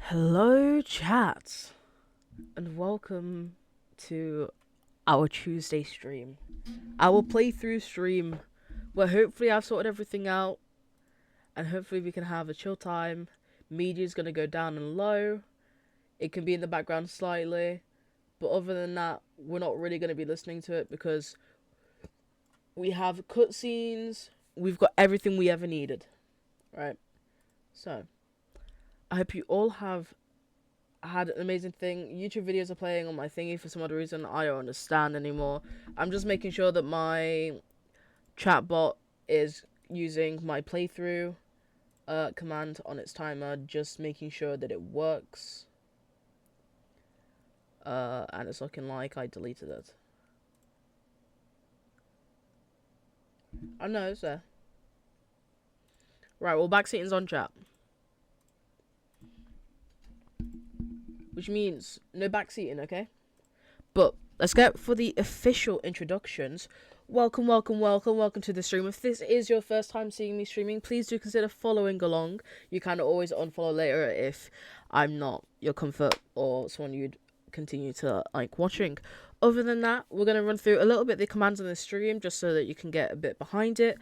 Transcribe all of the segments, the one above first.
Hello, chat, and welcome to our Tuesday stream. Our playthrough stream, where hopefully I've sorted everything out, and hopefully we can have a chill time. Media's gonna go down and low. It can be in the background slightly, but other than that, we're not really gonna be listening to it because we have cutscenes. We've got everything we ever needed, right? So, I hope you all have had an amazing thing. YouTube videos are playing on my thingy for some odd reason. I don't understand anymore. I'm just making sure that my chatbot is using my playthrough command on its timer, just making sure that it works. And it's looking like I deleted it. Oh no, it's there. Right, well, backseating's on chat. Which means no backseating, okay? But let's get for the official introductions. Welcome to the stream. If this is your first time seeing me streaming, please do consider following along. You can always unfollow later if I'm not your comfort or someone you'd continue to like watching. Other than that, we're going to run through a little bit the commands on the stream just so that you can get a bit behind it.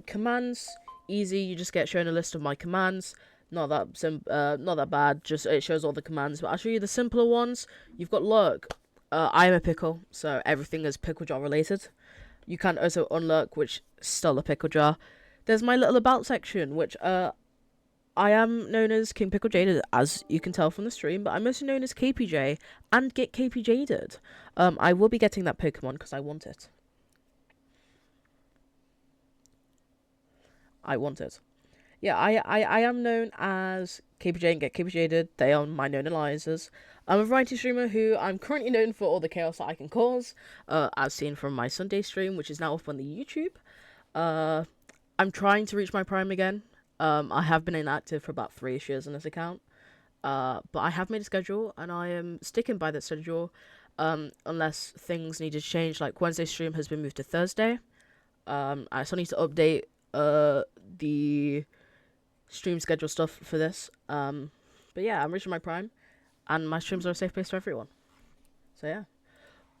Commands, easy. You just get shown a list of my commands. Not that bad. Just it shows all the commands. But I'll show you the simpler ones. You've got lurk. I am a pickle, so everything is pickle jar related. You can also unlurk, which is still a pickle jar. There's my little about section, which I am known as King Pickle Jaded, as you can tell from the stream, but I'm also known as KPJ and Get KP Jaded. I will be getting that Pokemon because I want it. I want it. Yeah, I am known as KPJ and Get KP Jaded. They are my known aliases. I'm a variety streamer who I'm currently known for all the chaos that I can cause, as seen from my Sunday stream, which is now up on the YouTube. I'm trying to reach my prime again. I have been inactive for about 3 years on this account, but I have made a schedule, and I am sticking by that schedule, unless things need to change, like Wednesday stream has been moved to Thursday. I still need to update the stream schedule stuff for this. But yeah, I'm reaching my prime, and my streams are a safe place for everyone. So yeah.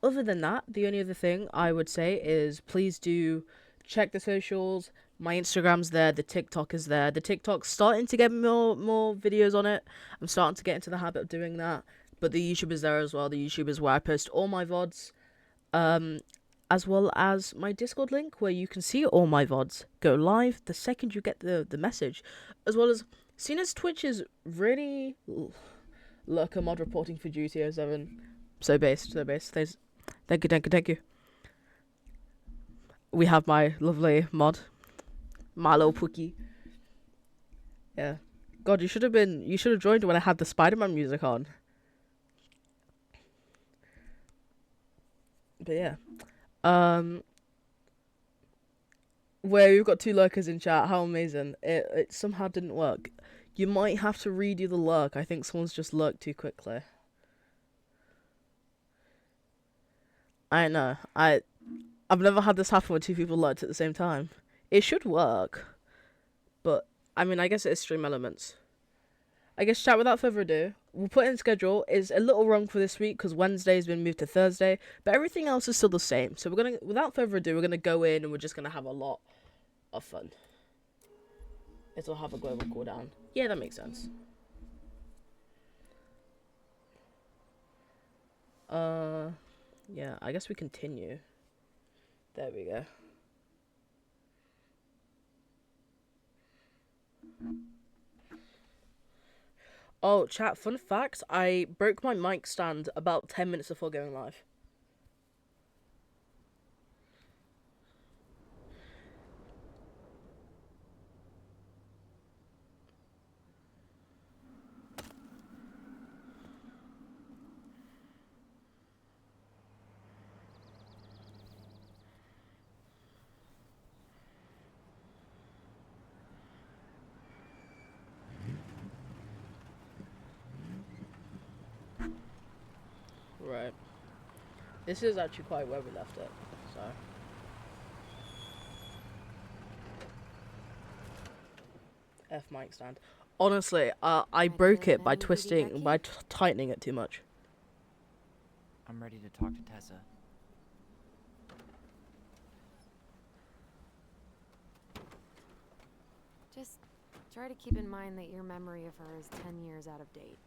Other than that, the only other thing I would say is please do check the socials. My Instagram's there, the TikTok is there. The TikTok's starting to get more videos on it. I'm starting to get into the habit of doing that. But the YouTube is there as well. The YouTube is where I post all my VODs. As well as my Discord link where you can see all my VODs go live the second you get the message. As well as, seeing as Twitch is really lurker mod reporting for GTO7. So based. Thank you. We have my lovely mod, Milo Pookie. Yeah. God, you should have joined when I had the Spider-Man music on. But yeah. Where we've got 2 lurkers in chat, how amazing. It somehow didn't work. You might have to redo the lurk. I think someone's just lurked too quickly. I know. I've never had this happen when 2 people lurked at the same time. It should work. But, I mean, I guess it is stream elements. I guess, chat, without further ado, we'll put in schedule. Is a little wrong for this week because Wednesday's been moved to Thursday, but everything else is still the same. So without further ado, we're gonna go in and we're just gonna have a lot of fun. It'll have a global cooldown. Yeah, that makes sense. Yeah, I guess we continue. There we go. Oh, chat, fun fact, I broke my mic stand about 10 minutes before going live. Right. This is actually quite where we left it, so. F mic stand. Honestly, I Might have broke been it by an ADD twisting, by key. tightening it too much. I'm ready to talk to Tessa. Just try to keep in mind that your memory of her is 10 years out of date.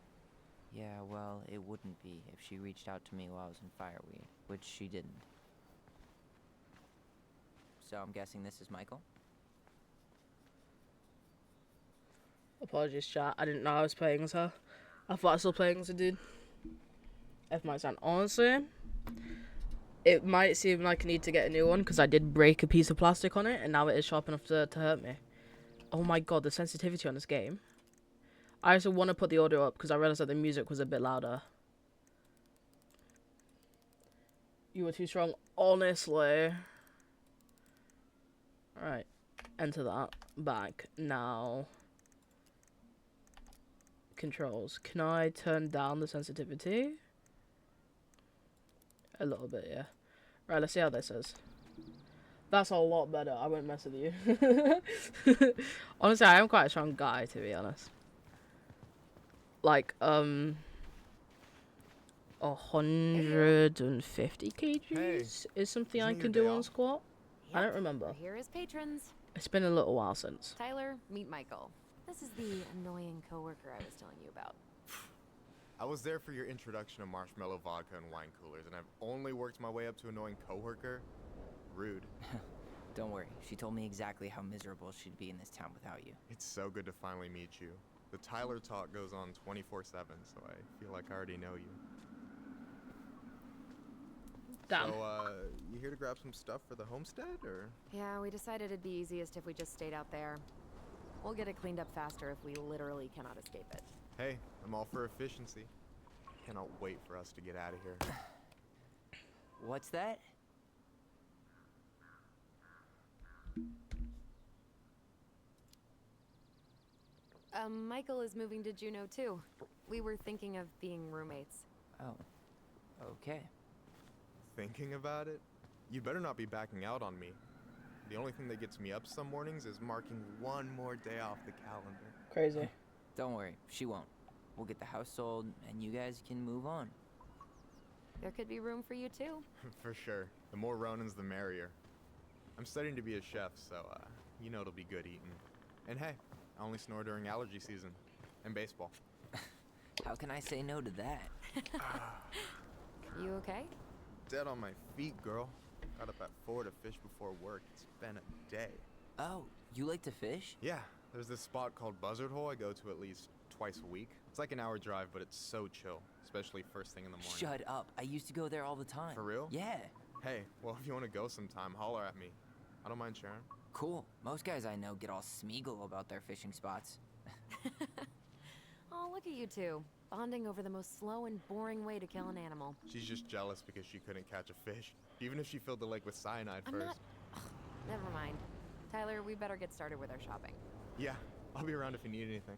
Yeah, well, it wouldn't be if she reached out to me while I was in Fireweed, which she didn't. So I'm guessing this is Michael? Apologies, chat. I didn't know I was playing as her. I thought I was still playing as a dude. F my son. Honestly, it might seem like I need to get a new one because I did break a piece of plastic on it and now it is sharp enough to hurt me. Oh my god, the sensitivity on this game. I also want to put the audio up because I realized that the music was a bit louder. You were too strong, honestly. Alright, enter that. Back. Now. Controls. Can I turn down the sensitivity? A little bit, yeah. Right, let's see how this is. That's a lot better. I won't mess with you. Honestly, I am quite a strong guy, to be honest. Like, 150 kgs is something I can do on squat. I don't remember. Here is patrons. It's been a little while since. Tyler, meet Michael. This is the annoying coworker I was telling you about. I was there for your introduction to marshmallow vodka and wine coolers, and I've only worked my way up to annoying coworker. Rude. Don't worry, she told me exactly how miserable she'd be in this town without you. It's so good to finally meet you. The Tyler talk goes on 24/7, so I feel like I already know you. Damn. So, you here to grab some stuff for the homestead, or? Yeah, we decided it'd be easiest if we just stayed out there. We'll get it cleaned up faster if we literally cannot escape it. Hey, I'm all for efficiency. Cannot wait for us to get out of here. What's that? Michael is moving to Juneau too. We were thinking of being roommates. Oh, okay. Thinking about it? You better not be backing out on me. The only thing that gets me up some mornings is marking one more day off the calendar. Crazy. Don't worry, she won't. We'll get the house sold, and you guys can move on. There could be room for you too. For sure. The more Ronins, the merrier. I'm studying to be a chef, so, you know it'll be good eating. And hey, I only snore during allergy season. And baseball. How can I say no to that? You okay? Dead on my feet, girl. Got up at 4 to fish before work. It's been a day. Oh, you like to fish? Yeah, there's this spot called Buzzard Hole I go to at least twice a week. It's like an hour drive, but it's so chill, especially first thing in the morning. Shut up. I used to go there all the time. For real? Yeah. Hey, well, if you want to go sometime, holler at me. I don't mind sharing. Cool. Most guys I know get all smeagol about their fishing spots. Oh, look at you two. Bonding over the most slow and boring way to kill an animal. She's just jealous because she couldn't catch a fish, even if she filled the lake with cyanide I'm first. not... Ugh, never mind. Tyler, we better get started with our shopping. Yeah, I'll be around if you need anything.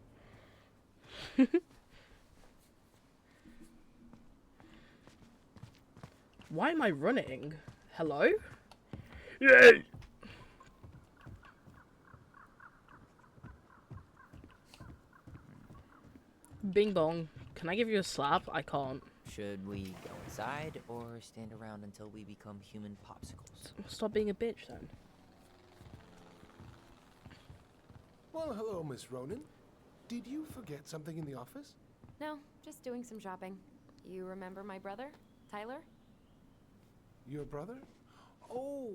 Why am I running? Hello? Yay! Bing bong. Can I give you a slap? I can't. Should we go inside or stand around until we become human popsicles? Stop being a bitch then. Well, hello, Miss Ronan. Did you forget something in the office? No, just doing some shopping. You remember my brother, Tyler? Your brother? Oh,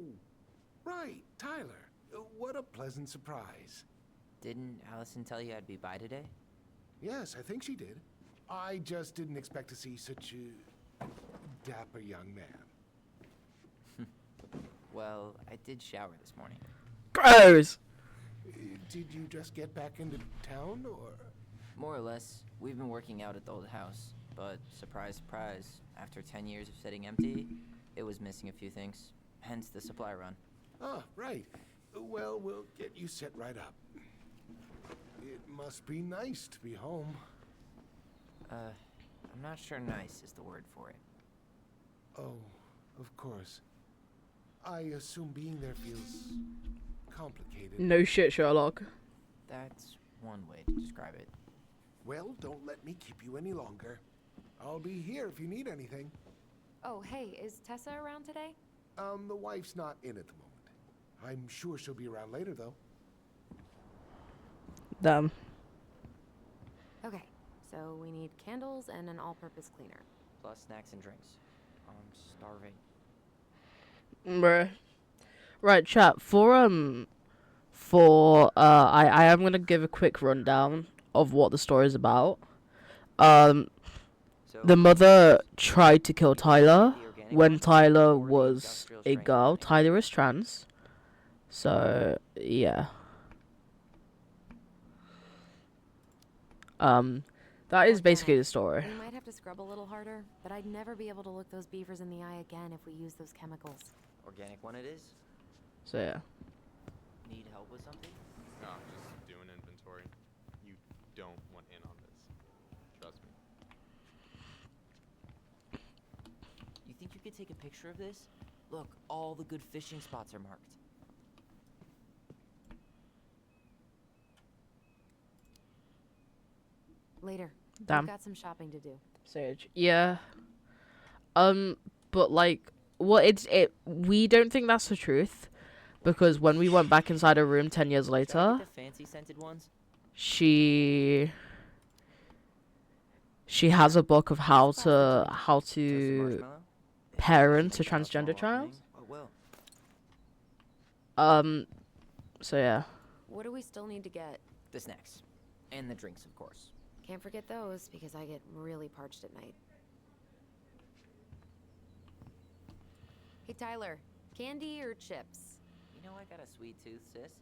right, Tyler. What a pleasant surprise. Didn't Allison tell you I'd be by today? Yes, I think she did. I just didn't expect to see such a dapper young man. Well, I did shower this morning. Gross! Did you just get back into town, or...? More or less, we've been working out at the old house, but surprise, surprise, after 10 years of sitting empty, it was missing a few things, hence the supply run. Ah, right. Well, we'll get you set right up. It must be nice to be home. I'm not sure nice is the word for it. Oh, of course. I assume being there feels complicated. No shit, Sherlock. That's one way to describe it. Well, don't let me keep you any longer. I'll be here if you need anything. Oh, hey, is Tessa around today? The wife's not in at the moment. I'm sure she'll be around later, though. Damn. Okay, so we need candles and an all-purpose cleaner. Plus snacks and drinks. I'm starving. Bruh. Right, chat. I am gonna give a quick rundown of what the story is about. So The mother tried to kill Tyler the organic when one Tyler or the was industrial a strength girl. one? Tyler is trans. So, yeah. That is basically the story. We might have to scrub a little harder, but I'd never be able to look those beavers in the eye again if we use those chemicals. Organic one it is? So, yeah. Need help with something? No, just do an inventory. You don't want in on this. Trust me. You think you could take a picture of this? Look, all the good fishing spots are marked. Later. Damn. We've got some shopping to do. Sage. Yeah. But like, well, we don't think that's the truth, because when we went back inside her room 10 years Should I later, get the fancy scented ones? she has a book of how Toast the to marshmallow? parent a Think about transgender small child. opening? Oh, well. So yeah. What do we still need to get? The snacks. And the drinks, of course. Can't forget those, because I get really parched at night. Hey, Tyler. Candy or chips? You know I got a sweet tooth, sis.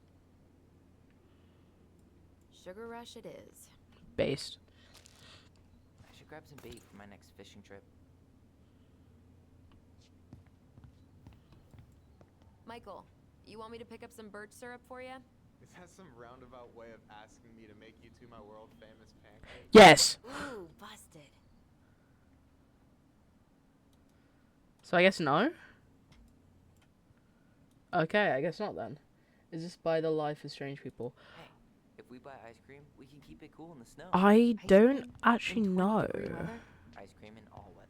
Sugar Rush it is. Based. I should grab some bait for my next fishing trip. Michael, you want me to pick up some birch syrup for you? Is that some roundabout way of asking me to make you two my world famous pancakes? Yes. Ooh, busted. So I guess no. Okay, I guess not then. Is this by the life of strange people? Hey, if we buy ice cream, we can keep it cool in the snow. I Ice don't cream actually in know. 20-degree weather? Ice cream in all weather.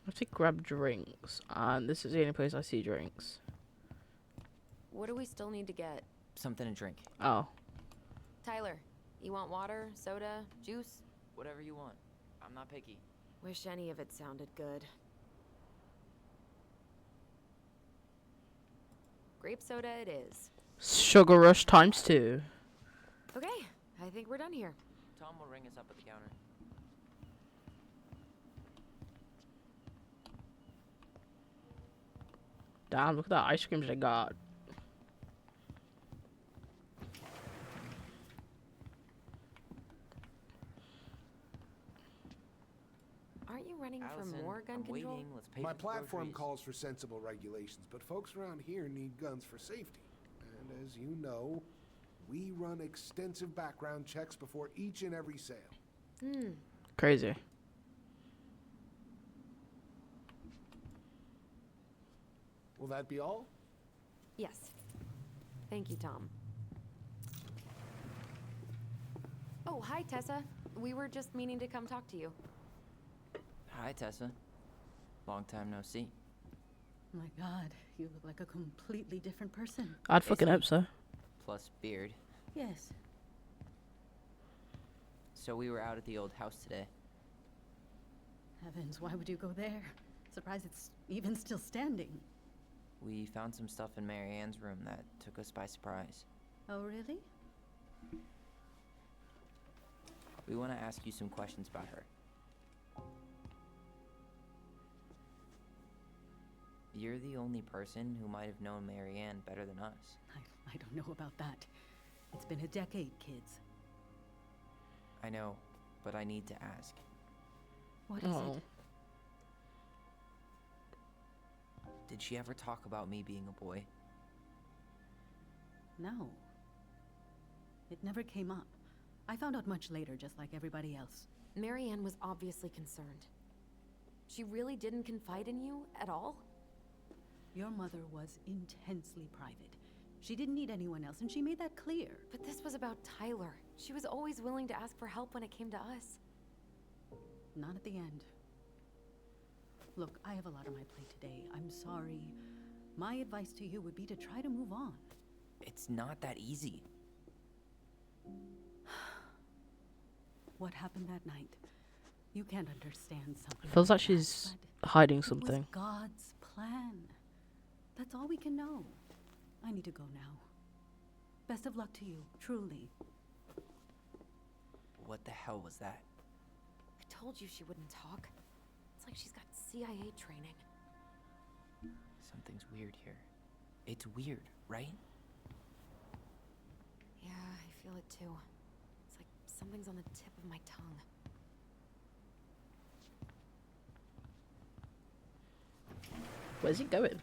Let's grab drinks, and this is the only place I see drinks. What do we still need to get? Something to drink. Oh. Tyler, you want water, soda, juice? Whatever you want. I'm not picky. Wish any of it sounded good. Grape soda it is. Sugar Rush times 2. Okay, I think we're done here. Tom will ring us up at the counter. Damn, look at that ice cream they got. Aren't you running Allison, for more gun I'm control? waiting. Let's pay My for the platform groceries. calls for sensible regulations, but folks around here need guns for safety. And as you know, we run extensive background checks before each and every sale. Crazy. Will that be all? Yes. Thank you, Tom. Oh, hi, Tessa. We were just meaning to come talk to you. Hi, Tessa. Long time no see. My God, you look like a completely different person. I'd fucking hope so. Plus beard. Yes. So we were out at the old house today. Heavens, why would you go there? Surprised it's even still standing. We found some stuff in Mary Ann's room that took us by surprise. Oh, really? We want to ask you some questions about her. You're the only person who might have known Mary Ann better than us. I don't know about that. It's been a decade, kids. I know, but I need to ask. What is Oh. it? Did she ever talk about me being a boy? No. It never came up. I found out much later, just like everybody else. Mary Ann was obviously concerned. She really didn't confide in you at all? Your mother was intensely private. She didn't need anyone else, and she made that clear. But this was about Tyler. She was always willing to ask for help when it came to us. Not at the end. Look, I have a lot on my plate today. I'm sorry. My advice to you would be to try to move on. It's not that easy. What happened that night? You can't understand something. Feels like that, she's but hiding it something. was God's plan. That's all we can know. I need to go now. Best of luck to you, truly. What the hell was that? I told you she wouldn't talk. It's like she's got CIA training. Something's weird here. It's weird, right? Yeah, I feel it too. It's like something's on the tip of my tongue. Where's he going?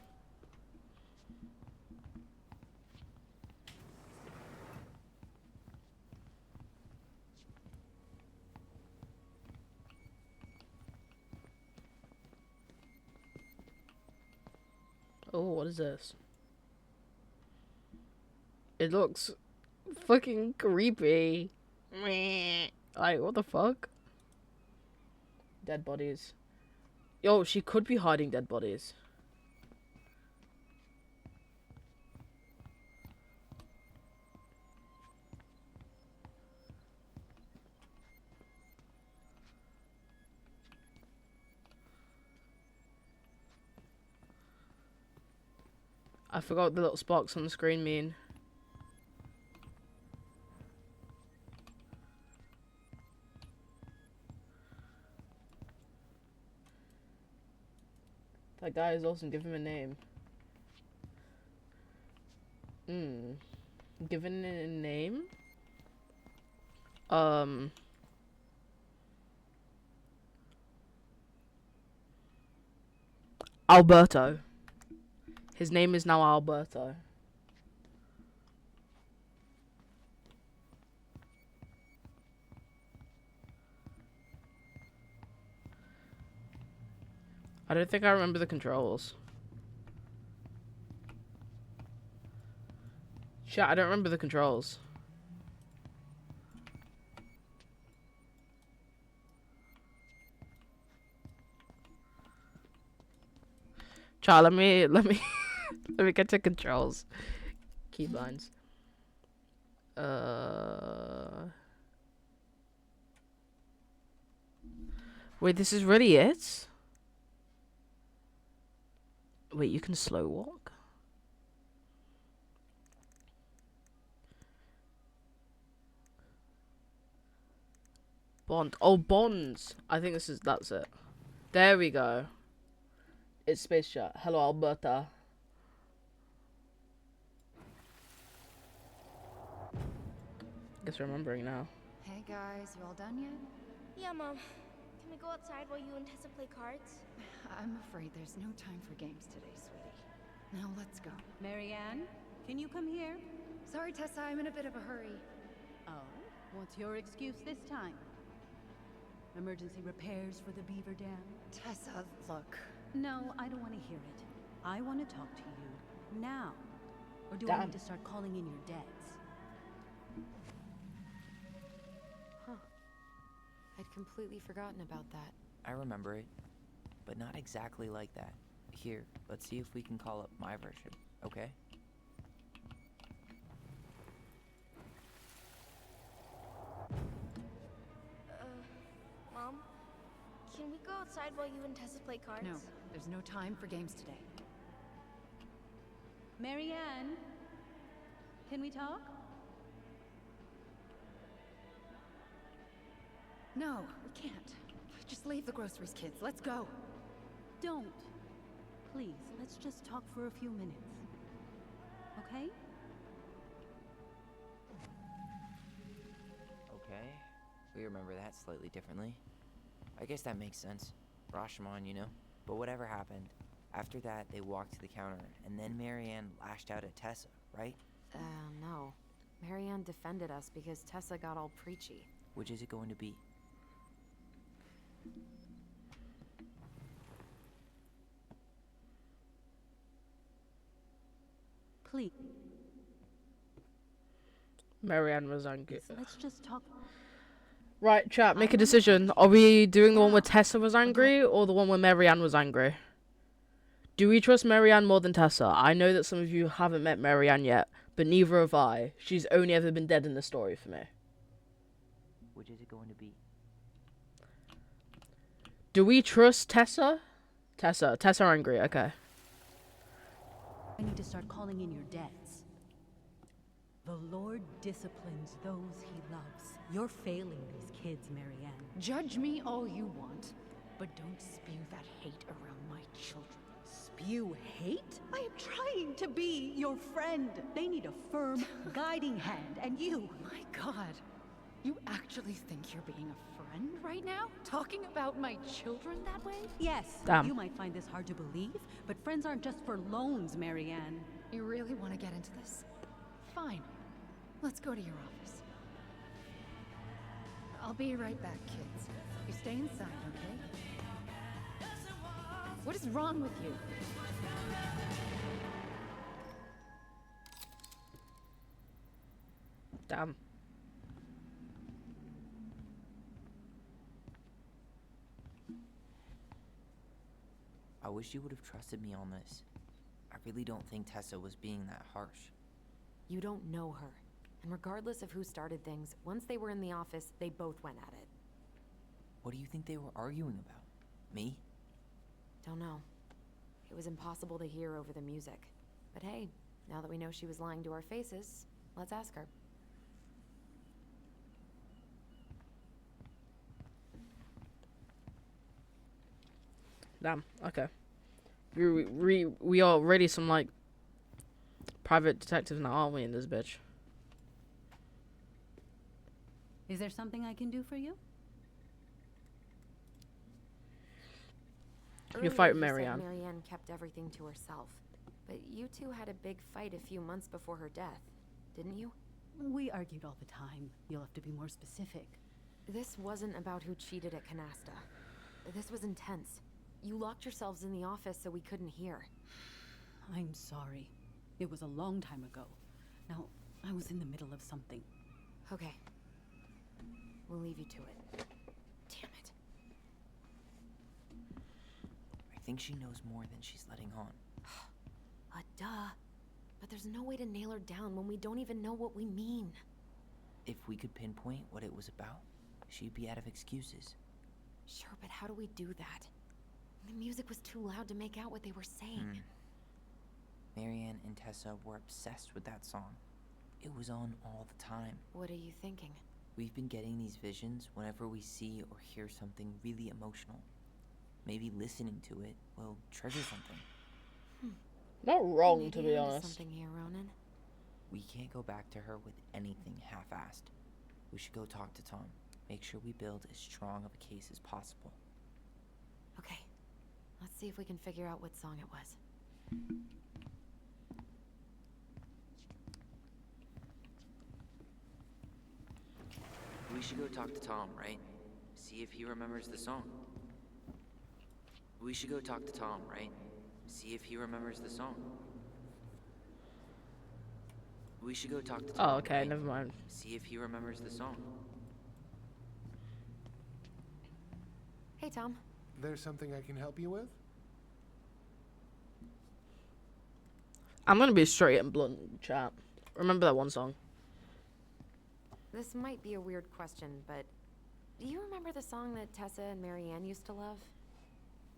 Oh, what is this? It looks fucking creepy. Meh. Like, what the fuck? Dead bodies. Yo, she could be hiding dead bodies. I forgot what the little sparks on the screen mean. That guy is awesome. Give him a name. Given it a name? Alberto. His name is now Alberto. I don't think I remember the controls. Shit, I don't remember the controls. Chat, let me let me get to controls. Keybinds. Wait, this is really it? Wait, you can slow walk? Bond. Oh, bonds. I think that's it. There we go. It's Space Chat. Hello, Alberta. Guess remembering now. Hey guys, you all done yet? Yeah, Mom. Can we go outside while you and Tessa play cards? I'm afraid there's no time for games today, sweetie. Now let's go. Marianne, can you come here? Sorry, Tessa, I'm in a bit of a hurry. Oh, what's your excuse this time? Emergency repairs for the beaver dam? Tessa, look. No, I don't want to hear it. I want to talk to you now. Or do I Damn. need to start calling in your debts? I'd completely forgotten about that. I remember it, but not exactly like that. Here, let's see if we can call up my version, okay? Mom? Can we go outside while you and Tessa play cards? No, there's no time for games today. Marianne, can we talk? No, we can't. Just leave the groceries, kids. Let's go. Don't. Please, let's just talk for a few minutes. Okay? Okay. We remember that slightly differently. I guess that makes sense. Rashomon, you know? But whatever happened, after that they walked to the counter, and then Marianne lashed out at Tessa, right? No. Marianne defended us because Tessa got all preachy. Which is it going to be? Please, Marianne was angry. let's just talk. Right, chat, make a decision. Are we doing the one where Tessa was angry or the one where Marianne was angry? Do we trust Marianne more than Tessa? I know that some of you haven't met Marianne yet, but neither have I. She's only ever been dead in the story for me. Which is it going to be? Do we trust Tessa? Tessa angry, okay. I need to start calling in your debts. The Lord disciplines those he loves. You're failing these kids, Marianne. Judge me all you want, but don't spew that hate around my children. Spew hate? I am trying to be your friend. They need a firm, guiding hand, and you. My God, you actually think you're being a friend right now? Talking about my children that way? Yes, Damn. you might find this hard to believe, but friends aren't just for loans, Marianne. You really want to get into this? Fine. Let's go to your office. I'll be right back, kids. You stay inside, okay? What is wrong with you? Damn. I wish you would have trusted me on this. I really don't think Tessa was being that harsh. You don't know her. And regardless of who started things, once they were in the office, they both went at it. What do you think they were arguing about? Me? Don't know. It was impossible to hear over the music. But hey, now that we know she was lying to our faces, let's ask her. Damn, okay. We are already some, like, private detectives now, aren't we, in this bitch? Is there something I can do for you? You fight Earlier, Marianne. said Marianne kept everything to herself. But you two had a big fight a few months before her death, didn't you? We argued all the time. You'll have to be more specific. This wasn't about who cheated at Canasta. This was intense. You locked yourselves in the office so we couldn't hear. I'm sorry. It was a long time ago. Now, I was in the middle of something. Okay. We'll leave you to it. Damn it. I think she knows more than she's letting on. Duh. But there's no way to nail her down when we don't even know what we mean. If we could pinpoint what it was about, she'd be out of excuses. Sure, but how do we do that? The music was too loud to make out what they were saying. Marianne and Tessa were obsessed with that song. It was on all the time. What are you thinking? We've been getting these visions whenever we see or hear something really emotional. Maybe listening to it will trigger something. Not wrong, Maybe to be I'm onto honest. something here, Ronan. We can't go back to her with anything half-assed. We should go talk to Tom. Make sure we build as strong of a case as possible. Okay. Let's see if we can figure out what song it was. We should go talk to Tom, right? See if he remembers the song. We should go talk to Tom, right? See if he remembers the song. We should go talk to Tom. Oh, okay, right? never mind. See if he remembers the song. Hey, Tom. There's something I can help you with? I'm gonna be straight and blunt, chat. Remember that one song? This might be a weird question, but do you remember the song that Tessa and Marianne used to love?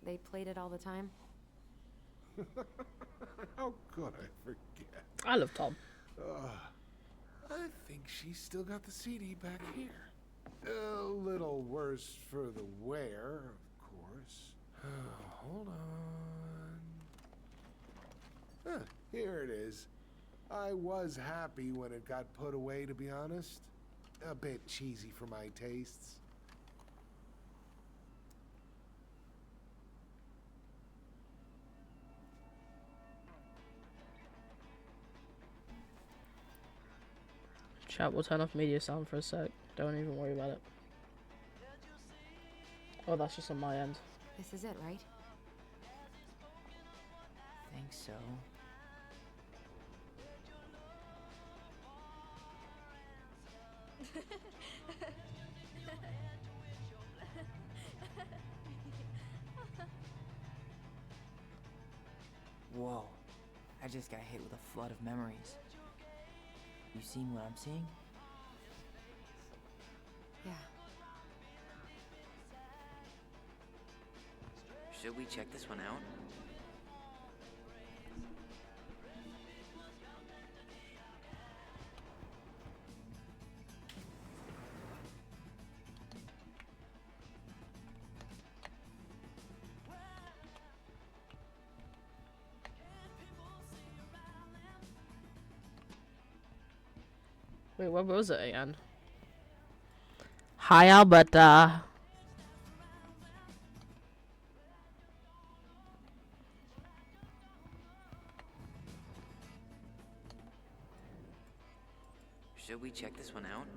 They played it all the time. How could I forget? I love Tom. I think she's still got the CD back here. A little worse for the wear, of course. Hold on. Here it is. I was happy when it got put away, to be honest. A bit cheesy for my tastes. Chat, we'll turn off media sound for a sec. Don't even worry about it. Oh, that's just on my end. This is it, right? Think so. Whoa. I just got hit with a flood of memories. You seeing what I'm seeing? Yeah. Should we check this one out? Wait, what was it again? Hi, Alberta. Should we check this one out?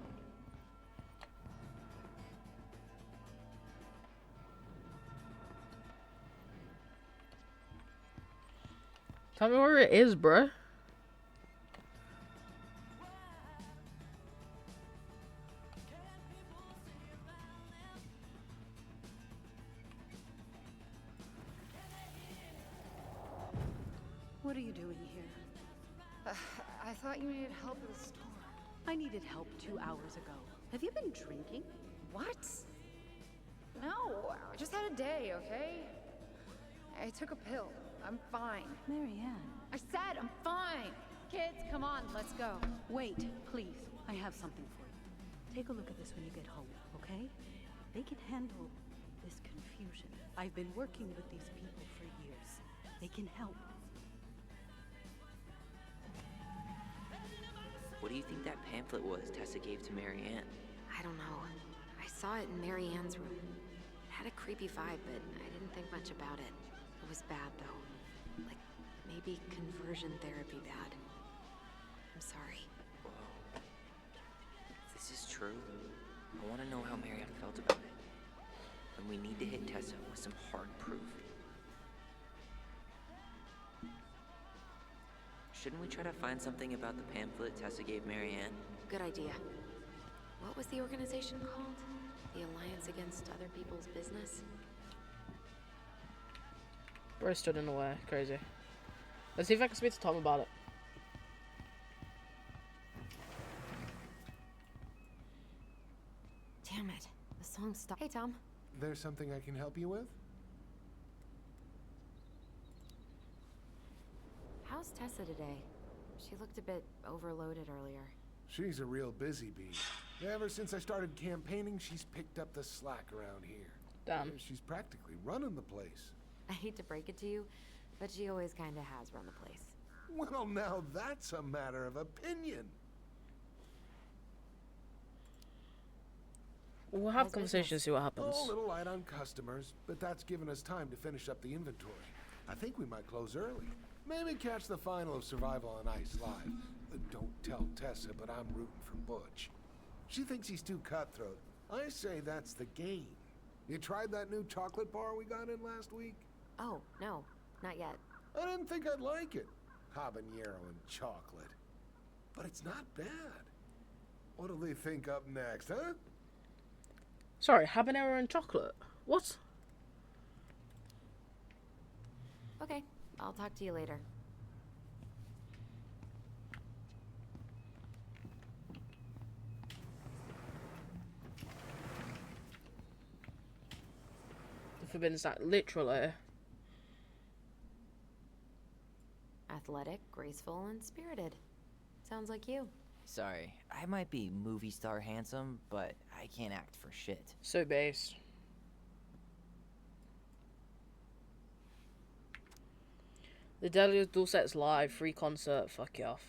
Tell me where it is, bruh. What are you doing here? I thought you needed help at the store. I needed help 2 hours ago. Have you been drinking? What? No, I just had a day, okay? I took a pill. I'm fine. Marianne. I said I'm fine. Kids, come on, let's go. Wait, please. I have something for you. Take a look at this when you get home, okay? They can handle this confusion. I've been working with these people for years. They can help. What do you think that pamphlet was Tessa gave to Marianne? I don't know. I saw it in Mary Ann's room. It had a creepy vibe, but I didn't think much about it. It was bad, though. Like, maybe conversion therapy bad. I'm sorry. Whoa. If this is true, I want to know how Marianne felt about it. And we need to hit Tessa with some hard proof. Shouldn't we try to find something about the pamphlet Tessa gave Marianne? Good idea. What was the organization called? The Alliance Against Other People's Business? Bro stood in the way. Crazy. Let's see if I can speak to Tom about it. Damn it. The song stopped. Hey, Tom. There's something I can help you with? How's Tessa today? She looked a bit overloaded earlier. She's a real busy bee. Ever since I started campaigning, she's picked up the slack around here. Damn. She's practically running the place. I hate to break it to you, but she always kind of has run the place. Well, now that's a matter of opinion. We'll have How's conversations, business? see what happens. Oh, a little light on customers, but that's given us time to finish up the inventory. I think we might close early. Maybe catch the final of Survival on Ice live. Don't tell Tessa, but I'm rooting for Butch. She thinks he's too cutthroat. I say that's the game. You tried that new chocolate bar we got in last week? Oh, no, not yet. I didn't think I'd like it. Habanero and chocolate. But it's not bad. What'll they think up next, huh? Sorry, habanero and chocolate. What? Okay, I'll talk to you later. The forbidden snack, literally. Athletic, graceful, and spirited. Sounds like you. Sorry, I might be movie star handsome, but I can't act for shit. So based. The Delia's Dulcet's live, free concert, fuck you off.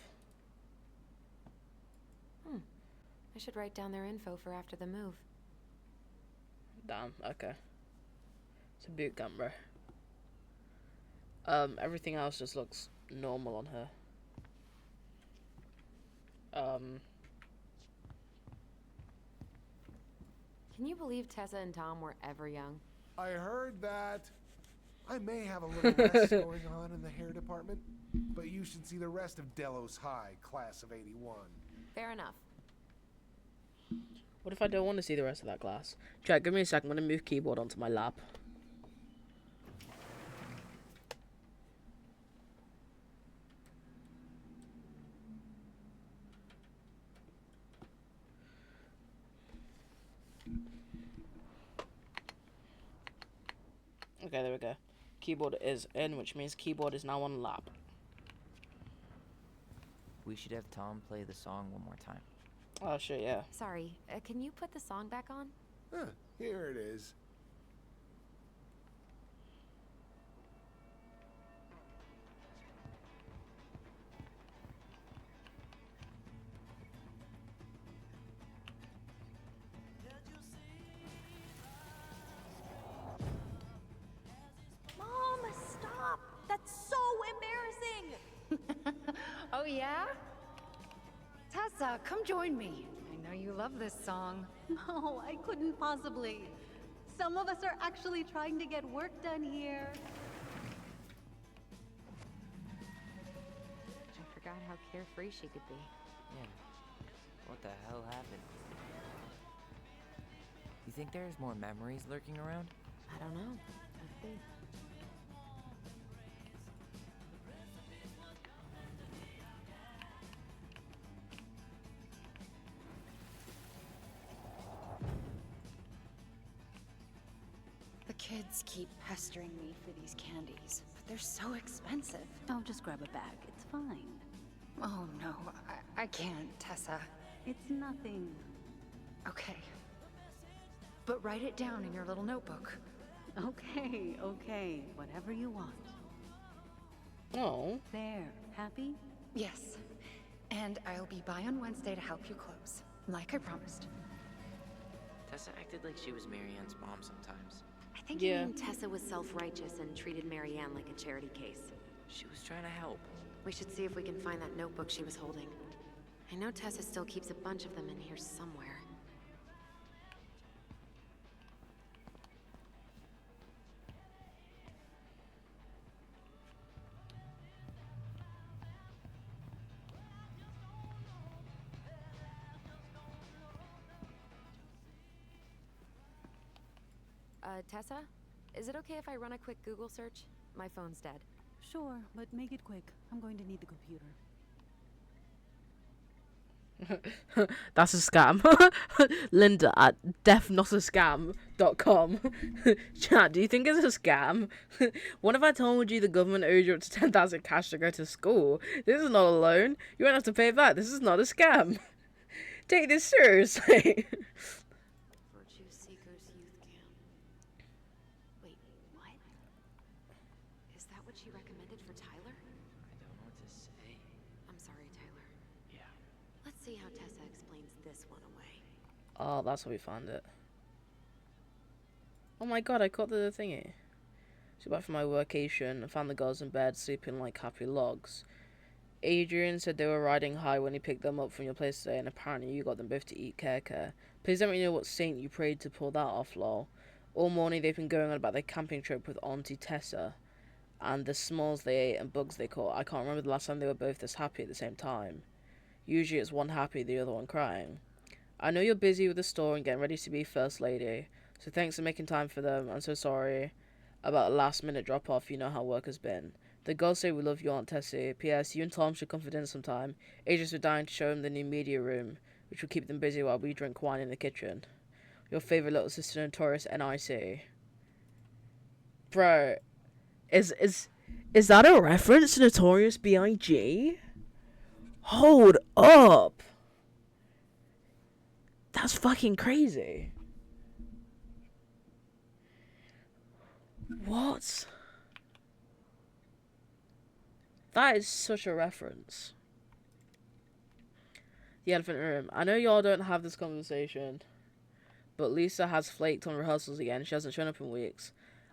I should write down their info for after the move. Damn, okay. It's a boot gun, bro. Everything else just looks normal on her. Can you believe Tessa and Tom were ever young? I heard that. I may have a little less going on in the hair department, but you should see the rest of Delos High, class of '81. Fair enough. What if I don't want to see the rest of that glass? Chat, give me a second. I'm going to move keyboard onto my lap. Okay, there we go. Keyboard is in, which means keyboard is now on lap. We should have Tom play the song one more time. Oh shit, yeah. Sorry, can you put the song back on? Huh, here it is. Mom, stop! That's so embarrassing! Oh, yeah? Tessa, come join me. I know you love this song. No, I couldn't possibly. Some of us are actually trying to get work done here. I forgot how carefree she could be. Yeah. What the hell happened? You think there's more memories lurking around? I don't know. Could be. The kids keep pestering me for these candies, but they're so expensive. Oh, just grab a bag. It's fine. Oh no, I can't, Tessa. It's nothing. Okay. But write it down in your little notebook. Okay, okay. Whatever you want. Oh. There. Happy? Yes. And I'll be by on Wednesday to help you close, like I promised. Tessa acted like she was Marianne's mom sometimes. I think Yeah. you mean Tessa was self-righteous and treated Marianne like a charity case. She was trying to help. We should see if we can find that notebook she was holding. I know Tessa still keeps a bunch of them in here somewhere. Tessa? Is it okay if I run a quick Google search? My phone's dead. Sure, but make it quick. I'm going to need the computer. That's a scam. Linda at deafnotascam.com. Chat, do you think it's a scam? What if I told you the government owed you up to 10,000 cash to go to school? This is not a loan. You won't have to pay back. This is not a scam. Take this seriously. Virtue Seekers Youth Camp. Wait, what? Is that what she recommended for Tyler? I don't know what to say. I'm sorry, Tyler. Yeah. Let's see how Tessa explains this one away. Oh, that's how we found it. Oh my god, I caught the thingy. So back from my workation, I found the girls in bed sleeping like happy logs. Adrian said they were riding high when he picked them up from your place today, and apparently you got them both to eat keke. Please let me know what saint you prayed to pull that off, lol. All morning they've been going on about their camping trip with Auntie Tessa, and the smalls they ate and bugs they caught. I can't remember the last time they were both this happy at the same time. Usually it's one happy, the other one crying. I know you're busy with the store and getting ready to be First Lady, so thanks for making time for them. I'm so sorry about a last minute drop off, you know how work has been. The girls say we love you, Aunt Tessie. P.S. You and Tom should come for dinner sometime. Ages were dying to show him the new media room, which will keep them busy while we drink wine in the kitchen. Your favourite little sister, Notorious N.I.C. Bro, is that a reference to Notorious B.I.G.? Hold up! That's fucking crazy. What? That is such a reference. The elephant in the room. I know y'all don't have this conversation, but Lisa has flaked on rehearsals again. She hasn't shown up in weeks.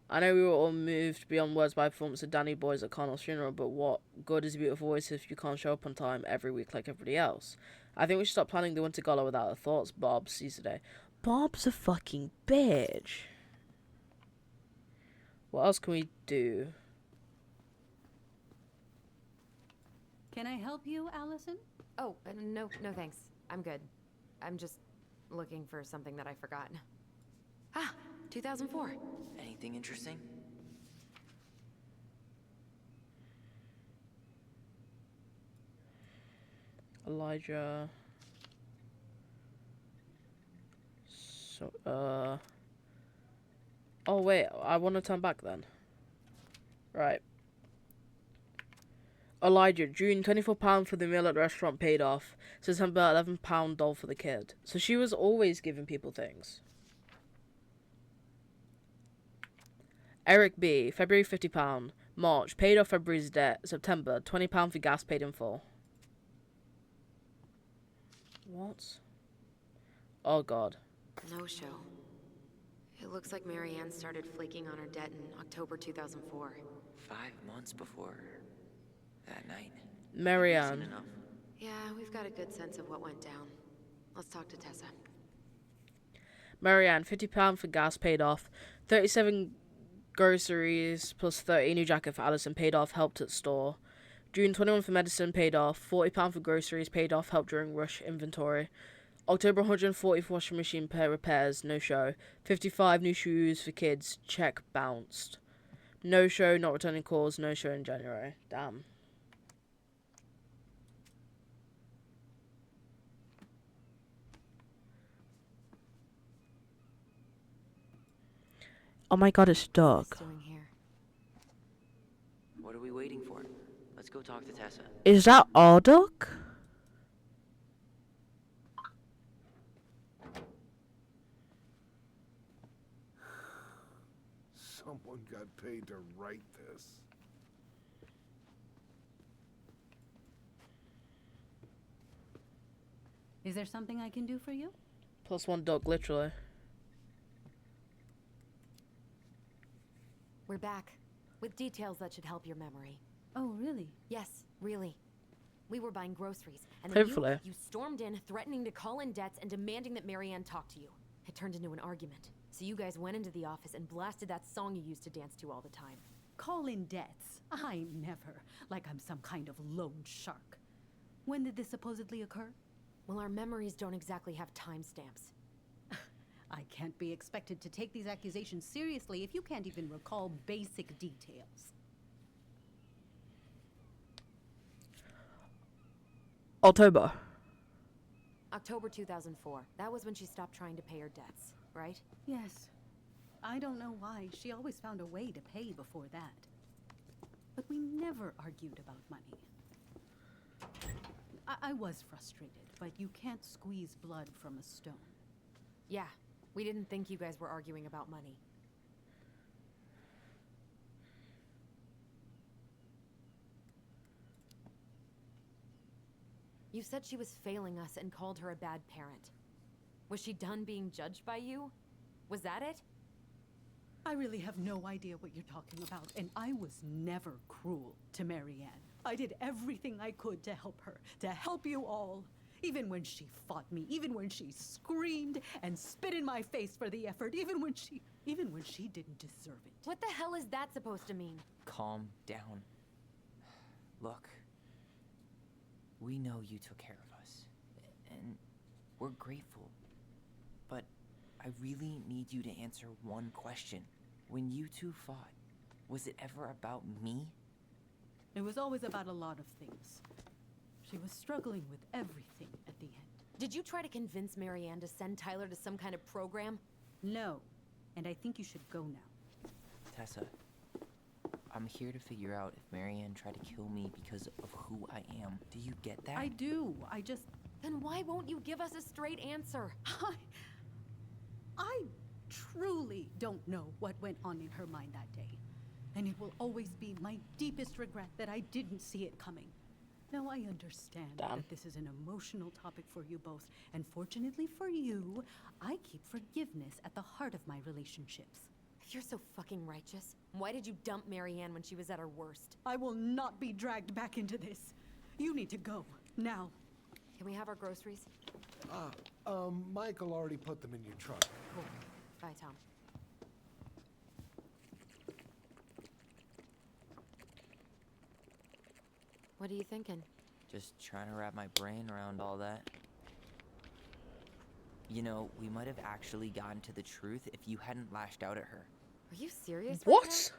I know we were all moved beyond words by performance of Danny Boys at Connell's funeral, but what good is a beautiful voice if you can't show up on time every week like everybody else? I think we should stop planning the Winter Gala without our thoughts. Bob sees today. Bob's a fucking bitch. What else can we do? Can I help you, Allison? Oh, no thanks. I'm good. I'm just looking for something that I forgot. Ah, 2004. Anything interesting? Elijah. So, oh wait, I want to turn back then. Right. Elijah, June, £24 for the meal at the restaurant paid off. September, £11 doll for the kid. So she was always giving people things. Eric B, February, £50. March, paid off February's debt. September, £20 for gas paid in full. What? Oh god. No show. It looks like Marianne started flaking on her debt in October 2004. 5 months before that night. Marianne. Isn't enough. Yeah, we've got a good sense of what went down. Let's talk to Tessa. Marianne, £50 for gas paid off. 37 groceries plus 30 new jacket for Allison paid off, helped at store. June, 21 for medicine paid off. £40 for groceries paid off, helped during rush inventory. October, 140 for washing machine repairs, no show. 55 new shoes for kids, check bounced. No show, not returning calls, no show in January. Damn. Oh my god, it's dark. What's doing here? What are we waiting for? Let's go talk to Tessa. Is that our duck? Someone got paid to write this. Is there something I can do for you? +1 duck, literally. We're back. With details that should help your memory. Oh, really? Yes, really. We were buying groceries, and then Hopefully. you stormed in, threatening to call in debts and demanding that Marianne talk to you. It turned into an argument. So you guys went into the office and blasted that song you used to dance to all the time. Call in debts. I never. Like I'm some kind of loan shark. When did this supposedly occur? Well, our memories don't exactly have timestamps. I can't be expected to take these accusations seriously if you can't even recall basic details. October. October 2004. That was when she stopped trying to pay her debts, right? Yes. I don't know why. She always found a way to pay before that. But we never argued about money. I was frustrated, but you can't squeeze blood from a stone. Yeah, we didn't think you guys were arguing about money. You said she was failing us and called her a bad parent. Was she done being judged by you? Was that it? I really have no idea what you're talking about, and I was never cruel to Marianne. I did everything I could to help her, to help you all. Even when she fought me, even when she screamed and spit in my face for the effort, even when she didn't deserve it. What the hell is that supposed to mean? Calm down. Look, we know you took care of us, and we're grateful. But I really need you to answer one question. When you two fought, was it ever about me? It was always about a lot of things. She was struggling with everything at the end. Did you try to convince Marianne to send Tyler to some kind of program? No, and I think you should go now. Tessa, I'm here to figure out if Marianne tried to kill me because of who I am. Do you get that? I do. I just... Then why won't you give us a straight answer? I truly don't know what went on in her mind that day. And it will always be my deepest regret that I didn't see it coming. Now, I understand that this is an emotional topic for you both, and fortunately for you, I keep forgiveness at the heart of my relationships. If you're so fucking righteous, why did you dump Marianne when she was at her worst? I will not be dragged back into this. You need to go, now. Can we have our groceries? Michael already put them in your trunk. Cool. Bye, Tom. What are you thinking? Just trying to wrap my brain around all that. You know, we might have actually gotten to the truth if you hadn't lashed out at her. Are you serious? right What?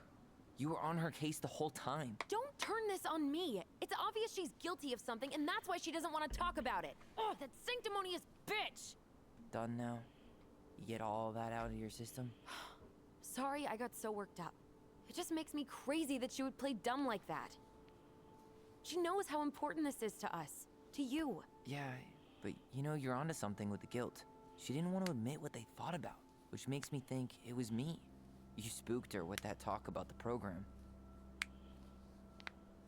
You were on her case the whole time. now? Don't turn this on me. It's obvious she's guilty of something, and that's why she doesn't want to talk about it. Oh, that sanctimonious bitch! Done now? You get all that out of your system? Sorry, I got so worked up. It just makes me crazy that she would play dumb like that. She knows how important this is to us. To you. Yeah, but you know, you're onto something with the guilt. She didn't want to admit what they thought about, which makes me think it was me. You spooked her with that talk about the program.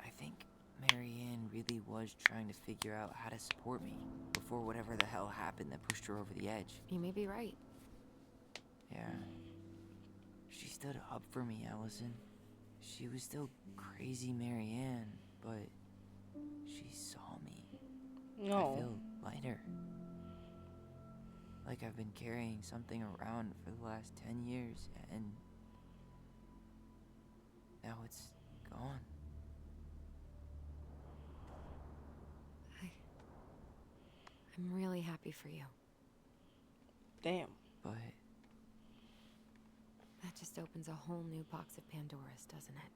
I think Marianne really was trying to figure out how to support me before whatever the hell happened that pushed her over the edge. You may be right. Yeah. She stood up for me, Allison. She was still crazy Marianne, but she saw me. I No. feel lighter. Like I've been carrying something around for the last 10 years, and now it's gone. I'm really happy for you. Damn. But That just opens a whole new box of Pandora's, doesn't it?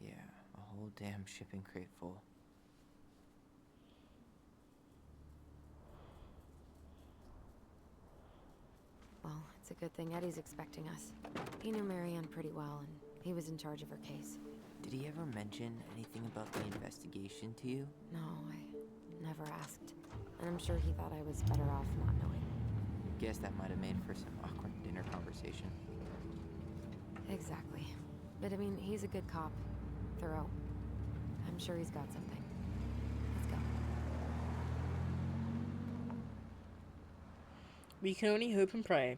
yeah, a whole damn shipping crate full. Well, it's a good thing Eddie's expecting us. He knew Marianne pretty well, and he was in charge of her case. Did he ever mention anything about the investigation to you? No, I never asked. And I'm sure he thought I was better off not knowing. Guess that might have made for some awkward dinner conversation. Exactly. But I mean, he's a good cop. Thorough. I'm sure he's got something. Let's go. We can only hope and pray.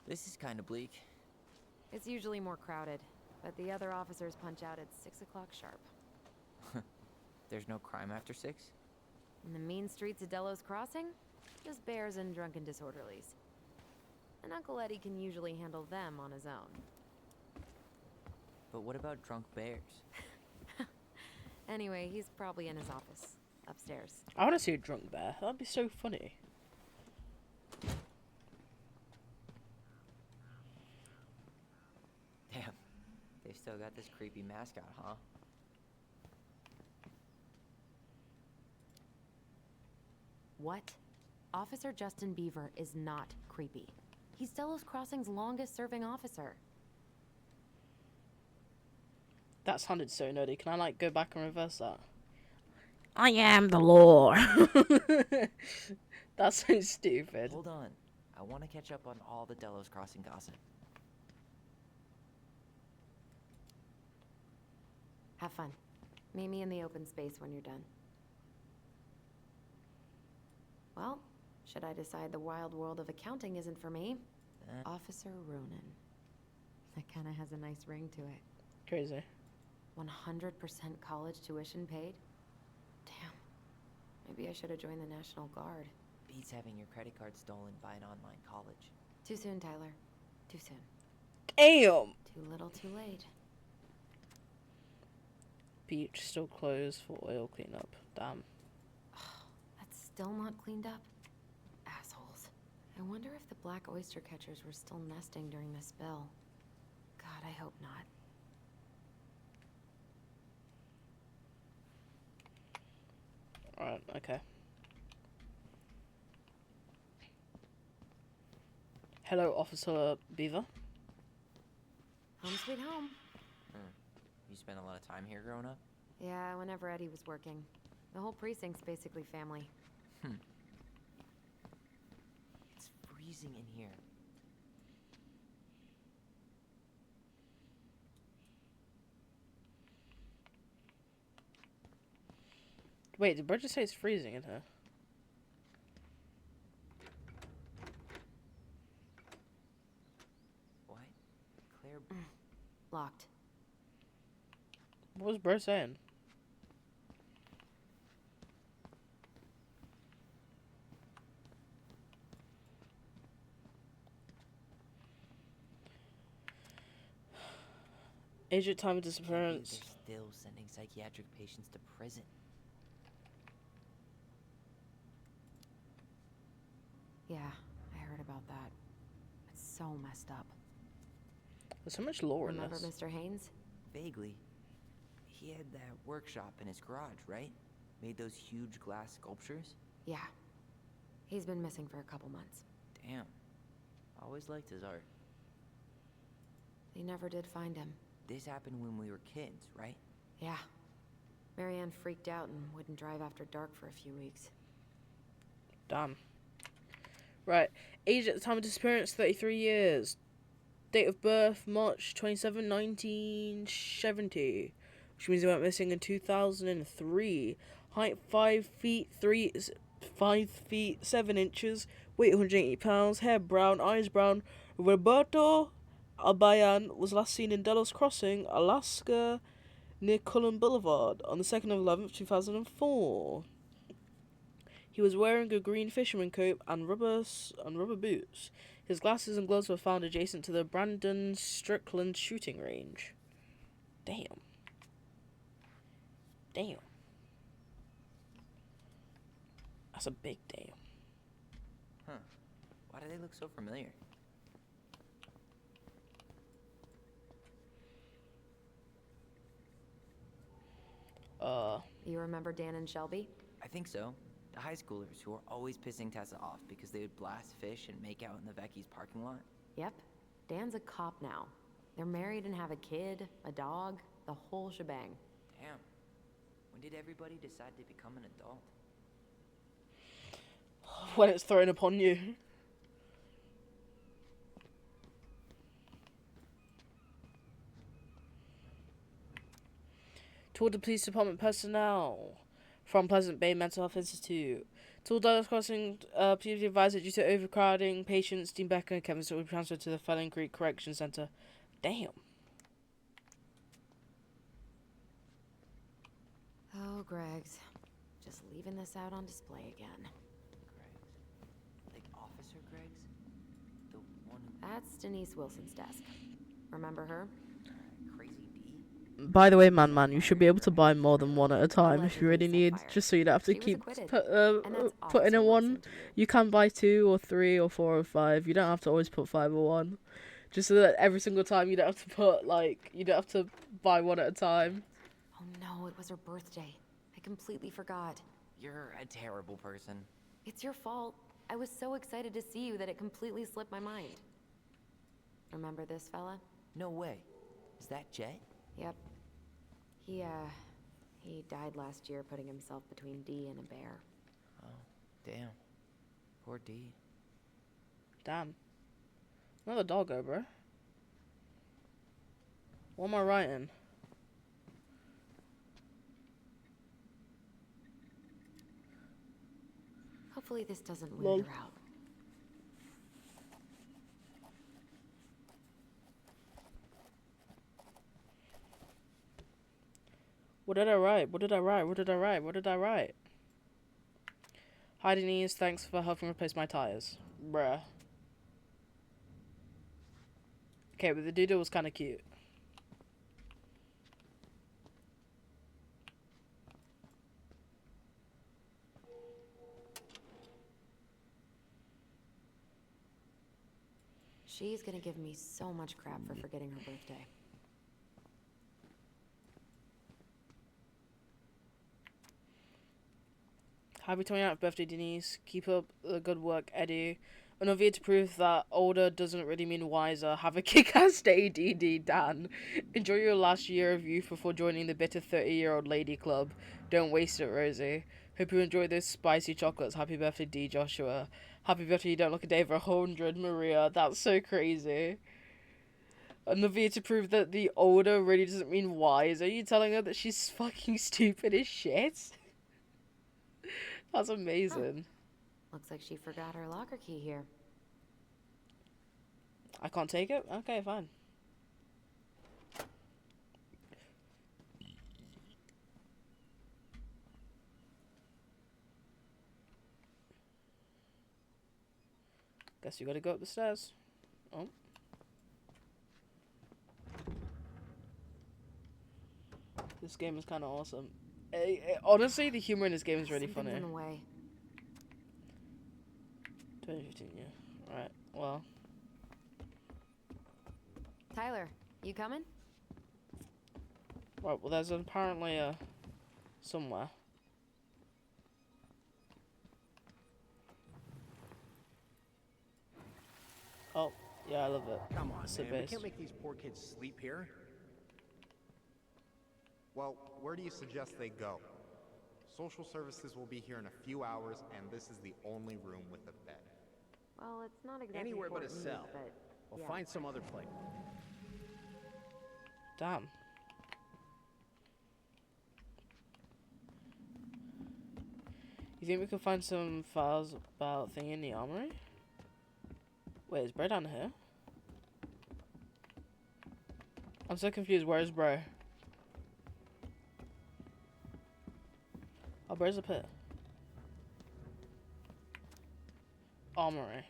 This is kind of bleak. It's usually more crowded, but the other officers punch out at 6 o'clock sharp. There's no crime after 6? In the mean streets of Delos Crossing, just bears and drunken disorderlies. And Uncle Eddie can usually handle them on his own. But what about drunk bears? Anyway, he's probably in his office, upstairs. I want to see a drunk bear. That'd be so funny. Damn, they've still got this creepy mascot, huh? What? Officer Justin Beaver is not creepy. He's Delos Crossing's longest-serving officer. That sounded so nerdy. Can I, like, go back and reverse that? I am the law. That's so stupid. Hold on. I want to catch up on all the Delos Crossing gossip. Have fun. Meet me in the open space when you're done. Well, should I decide the wild world of accounting isn't for me? Officer Ronan. That kind of has a nice ring to it. Crazy. 100% college tuition paid? Damn. Maybe I should have joined the National Guard. Beats having your credit card stolen by an online college. Too soon, Tyler. Too soon. Damn! Too little, too late. Beach still closed for oil cleanup. Damn. That's still not cleaned up? Assholes. I wonder if the black oyster catchers were still nesting during the spill. God, I hope not. Alright, okay. Hello, Officer Beaver. Home sweet home. You spent a lot of time here growing up? Yeah, whenever Eddie was working. The whole precinct's basically family. It's freezing in here. Wait, did Bridget say it's freezing in here? What? Claire. Locked. What was Bro saying? Agent time of Maybe disappearance. they're still sending psychiatric patients to prison. Yeah, I heard about that. It's so messed up. There's so much lore in Remember this. Mr. Haynes? Vaguely. He had that workshop in his garage, right? Made those huge glass sculptures? Yeah. He's been missing for a couple months. Damn. Always liked his art. They never did find him. This happened when we were kids, right? Yeah. Marianne freaked out and wouldn't drive after dark for a few weeks. Damn. Right. Age at the time of disappearance, 33 years. Date of birth, March 27, 1970. Which means he went missing in 2003. Height 5 feet 7 inches. Weight 180 pounds. Hair brown, eyes brown. Roberto Albayan was last seen in Delos Crossing, Alaska, near Cullen Boulevard on the 2nd of 11th, 2004. He was wearing a green fisherman coat and rubber boots. His glasses and gloves were found adjacent to the Brandon Strickland shooting range. Damn. Damn. That's a big damn. Huh. Why do they look so familiar? You remember Dan and Shelby? I think so. The high schoolers who were always pissing Tessa off because they would blast fish and make out in the Vecchi's parking lot. Yep. Dan's a cop now. They're married and have a kid, a dog, the whole shebang. Damn. When did everybody decide to become an adult? When it's thrown upon you. Toward the police department personnel from Pleasant Bay Mental Health Institute. Toward Dallas Crossing, please be advised that due to overcrowding, patients Dean Becker and Kevin will be transferred to the Felling Creek Correction Center. Damn. Oh, Greg's. Just leaving this out on display again. Greg's? Like Officer Greg's? The one who... That's Denise Wilson's desk. Remember her? Crazy D? By the way, man, you should be able to buy more than one at a time if you really Allegedly set need, fire. just so you don't have to She was keep acquitted. putting And that's in Officer a Wilson one. to you. You can buy 2 or 3 or 4 or 5. You don't have to always put 5 or 1. Just so that every single time you don't have to put, like, you don't have to buy one at a time. Oh no, it was her birthday. I completely forgot. You're a terrible person. It's your fault. I was so excited to see you that it completely slipped my mind. Remember this fella? No way. Is that Jet? Yep. He died last year putting himself between D and a bear. Oh, damn. Poor D. Damn. Another doggo, bro. What am I writing? Hopefully this doesn't weird Lol. her out. What did I write? What did I write? What did I write? What did I write? Hi Denise, thanks for helping replace my tires. Bruh. Okay, but the doodle was kind of cute. She's gonna give me so much crap for forgetting her birthday. Happy 29th birthday, Denise. Keep up the good work, Eddie. Another year to prove that older doesn't really mean wiser. Have a kick-ass day, DD Dan. Enjoy your last year of youth before joining the bitter 30-year-old lady club. Don't waste it, Rosie. Hope you enjoy those spicy chocolates. Happy birthday, D. Joshua. Happy birthday, you don't look a day over 100, Maria. That's so crazy. Another year to prove that the older really doesn't mean wise. Are you telling her that she's fucking stupid as shit? That's amazing. Looks like she forgot her locker key here. I can't take it? Okay, fine. Guess you gotta go up the stairs. Oh. This game is kind of awesome. Honestly, the humor in this game is really Something's funny. in the way. 2015, yeah. Alright, well. Tyler, you coming? Right, well, there's apparently somewhere. Oh, yeah, I love it. Come on, It's the man. We best. can't make these poor kids sleep here. Well, where do you suggest they go? Social services will be here in a few hours, and this is the only room with a bed. Well, it's not exactly Anywhere but a Fort Meade, cell. but We'll yeah. find some other place. Damn. You think we can find some files about thing in the armory? Wait, is Bro down here? I'm so confused. Where is Bro? Oh, Bro's up here. Armory.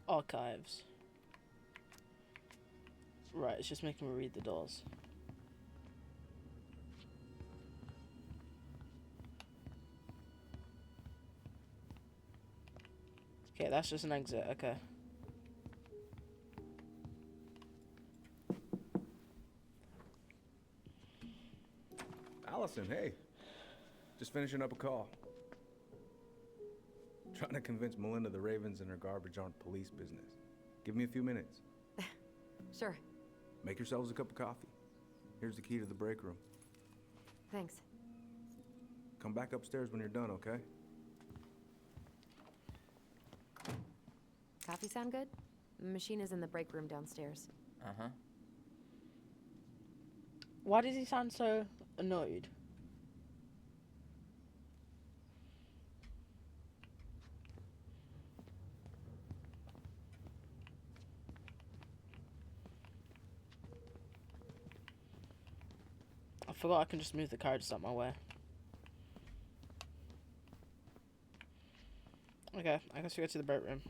Archives. Right, it's just making me read the doors. Okay, that's just an exit, okay. Allison, hey. Just finishing up a call. Trying to convince Melinda the Ravens and her garbage aren't police business. Give me a few minutes. Sure. Make yourselves a cup of coffee. Here's the key to the break room. Thanks. Come back upstairs when you're done, okay? Coffee sound good? The machine is in the break room downstairs. Uh-huh. Why does he sound so annoyed? I forgot I can just move the cards out my way. Okay, I guess we go to the break room.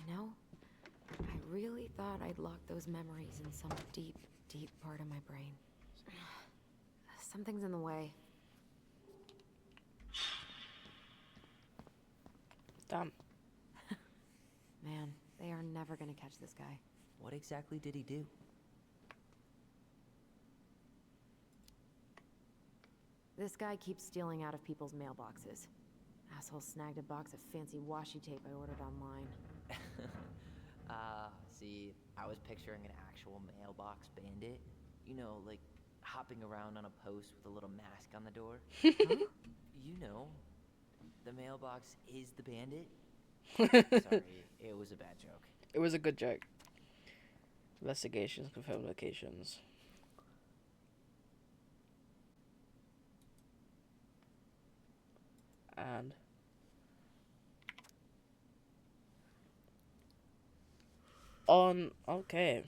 You know, I really thought I'd locked those memories in some deep, deep part of my brain. Something's in the way. Damn. Man, they are never gonna catch this guy. What exactly did he do? This guy keeps stealing out of people's mailboxes. Asshole snagged a box of fancy washi tape I ordered online. See, I was picturing an actual mailbox bandit. You know, like hopping around on a post with a little mask on the door. Huh? You know, the mailbox is the bandit. Sorry, it was a bad joke. It was a good joke. Investigations, confirmed locations. And on okay.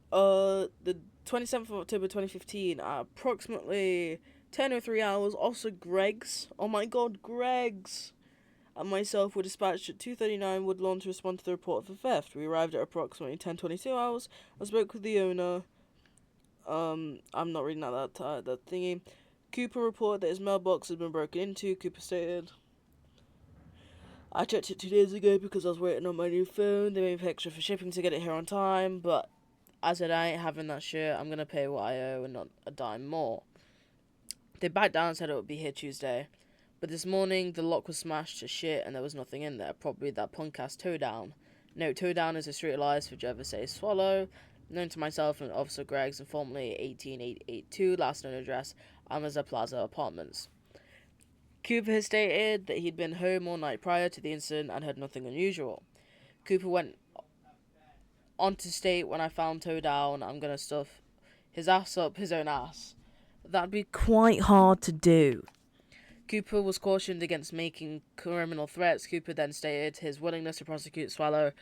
The 27th of October 2015, at approximately 10:03 hours, Officer Greggs, oh my god, Greggs, and myself were dispatched at 2:39 Woodlawn to respond to the report of a theft. We arrived at approximately 10:22 hours. I spoke with the owner. I'm not reading out that thingy. Cooper reported that his mailbox had been broken into. Cooper stated, I checked it 2 days ago because I was waiting on my new phone. They made me pay extra for shipping to get it here on time, but I said I ain't having that shit. I'm gonna pay what I owe and not a dime more. They backed down and said it would be here Tuesday. But this morning, the lock was smashed to shit and there was nothing in there. Probably that punk-ass Toedown. No, Toedown is a street alias for Jervis A. Swallow. Known to myself and Officer Greggs, and formerly 18882, last known address, Amazon Plaza Apartments. Cooper has stated that he'd been home all night prior to the incident and heard nothing unusual. Cooper went on to state, when I found Toedown, I'm gonna stuff his ass up his own ass. That'd be quite hard to do. Cooper was cautioned against making criminal threats. Cooper then stated his willingness to prosecute Swallow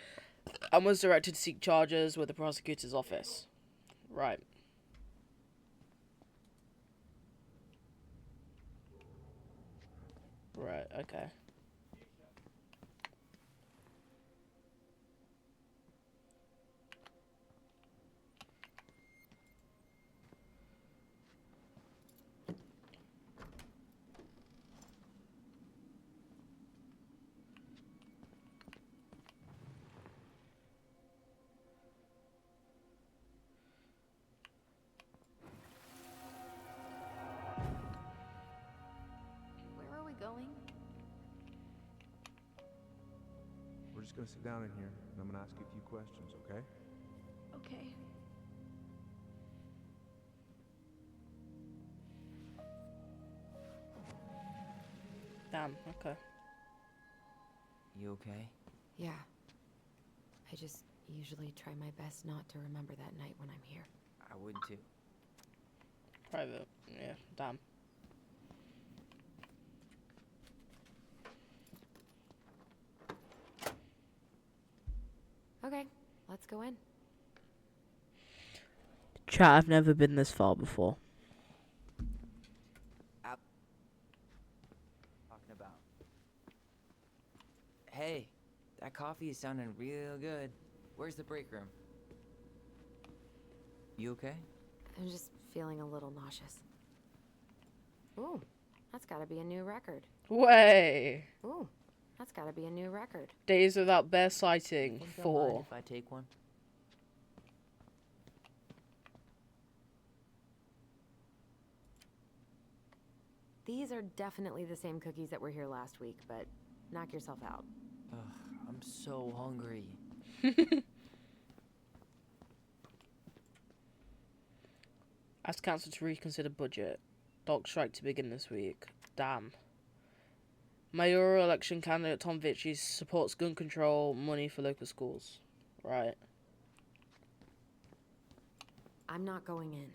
and was directed to seek charges with the prosecutor's office. Right. Right, okay. Where are we going? We're just gonna sit down in here, and I'm gonna ask you a few questions, okay? Okay. Damn, okay. You okay? Yeah. I just usually try my best not to remember that night when I'm here. I would too. Private. Yeah, damn. Okay, let's go in. Chat, I've never been this far before. Talking about. Hey, that coffee is sounding real good. Where's the break room? You okay? I'm just feeling a little nauseous. Ooh, that's gotta be a new record. Way. Ooh, that's gotta be a new record. Days without bear sighting. Think they'll 4. mind if I take one? These are definitely the same cookies that were here last week, but knock yourself out. Ugh, I'm so hungry. Ask council to reconsider budget. Dock strike to begin this week. Damn. Mayoral election candidate Tom Vitchie supports gun control, money for local schools. Right. I'm not going in.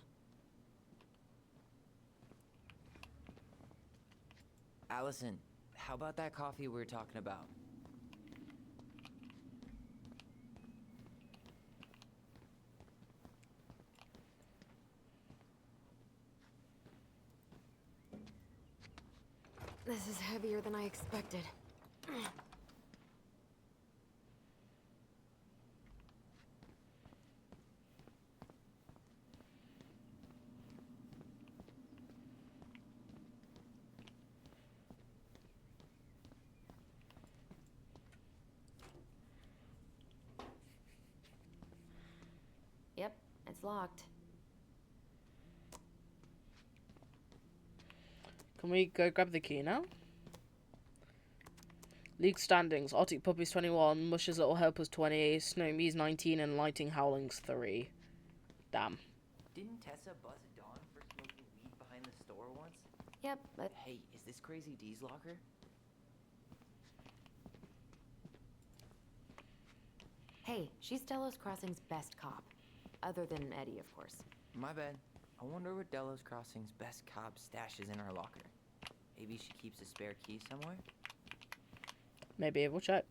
Allison, how about that coffee we were talking about? This is heavier than I expected. Yep, it's locked. Can we go grab the key now? League standings. Arctic Puppies 21, Mush's Little Helpers 20, Snowme's 19, and Lighting Howlings 3. Damn. Didn't Tessa buzz Dawn for smoking weed behind the store once? Yep, but Hey, is this Crazy D's locker? hey, she's Delos Crossing's best cop. Other than Eddie, of course. My bad. I wonder what Delos Crossing's best cop stashes in her locker. Maybe she keeps a spare key somewhere? Maybe we'll check.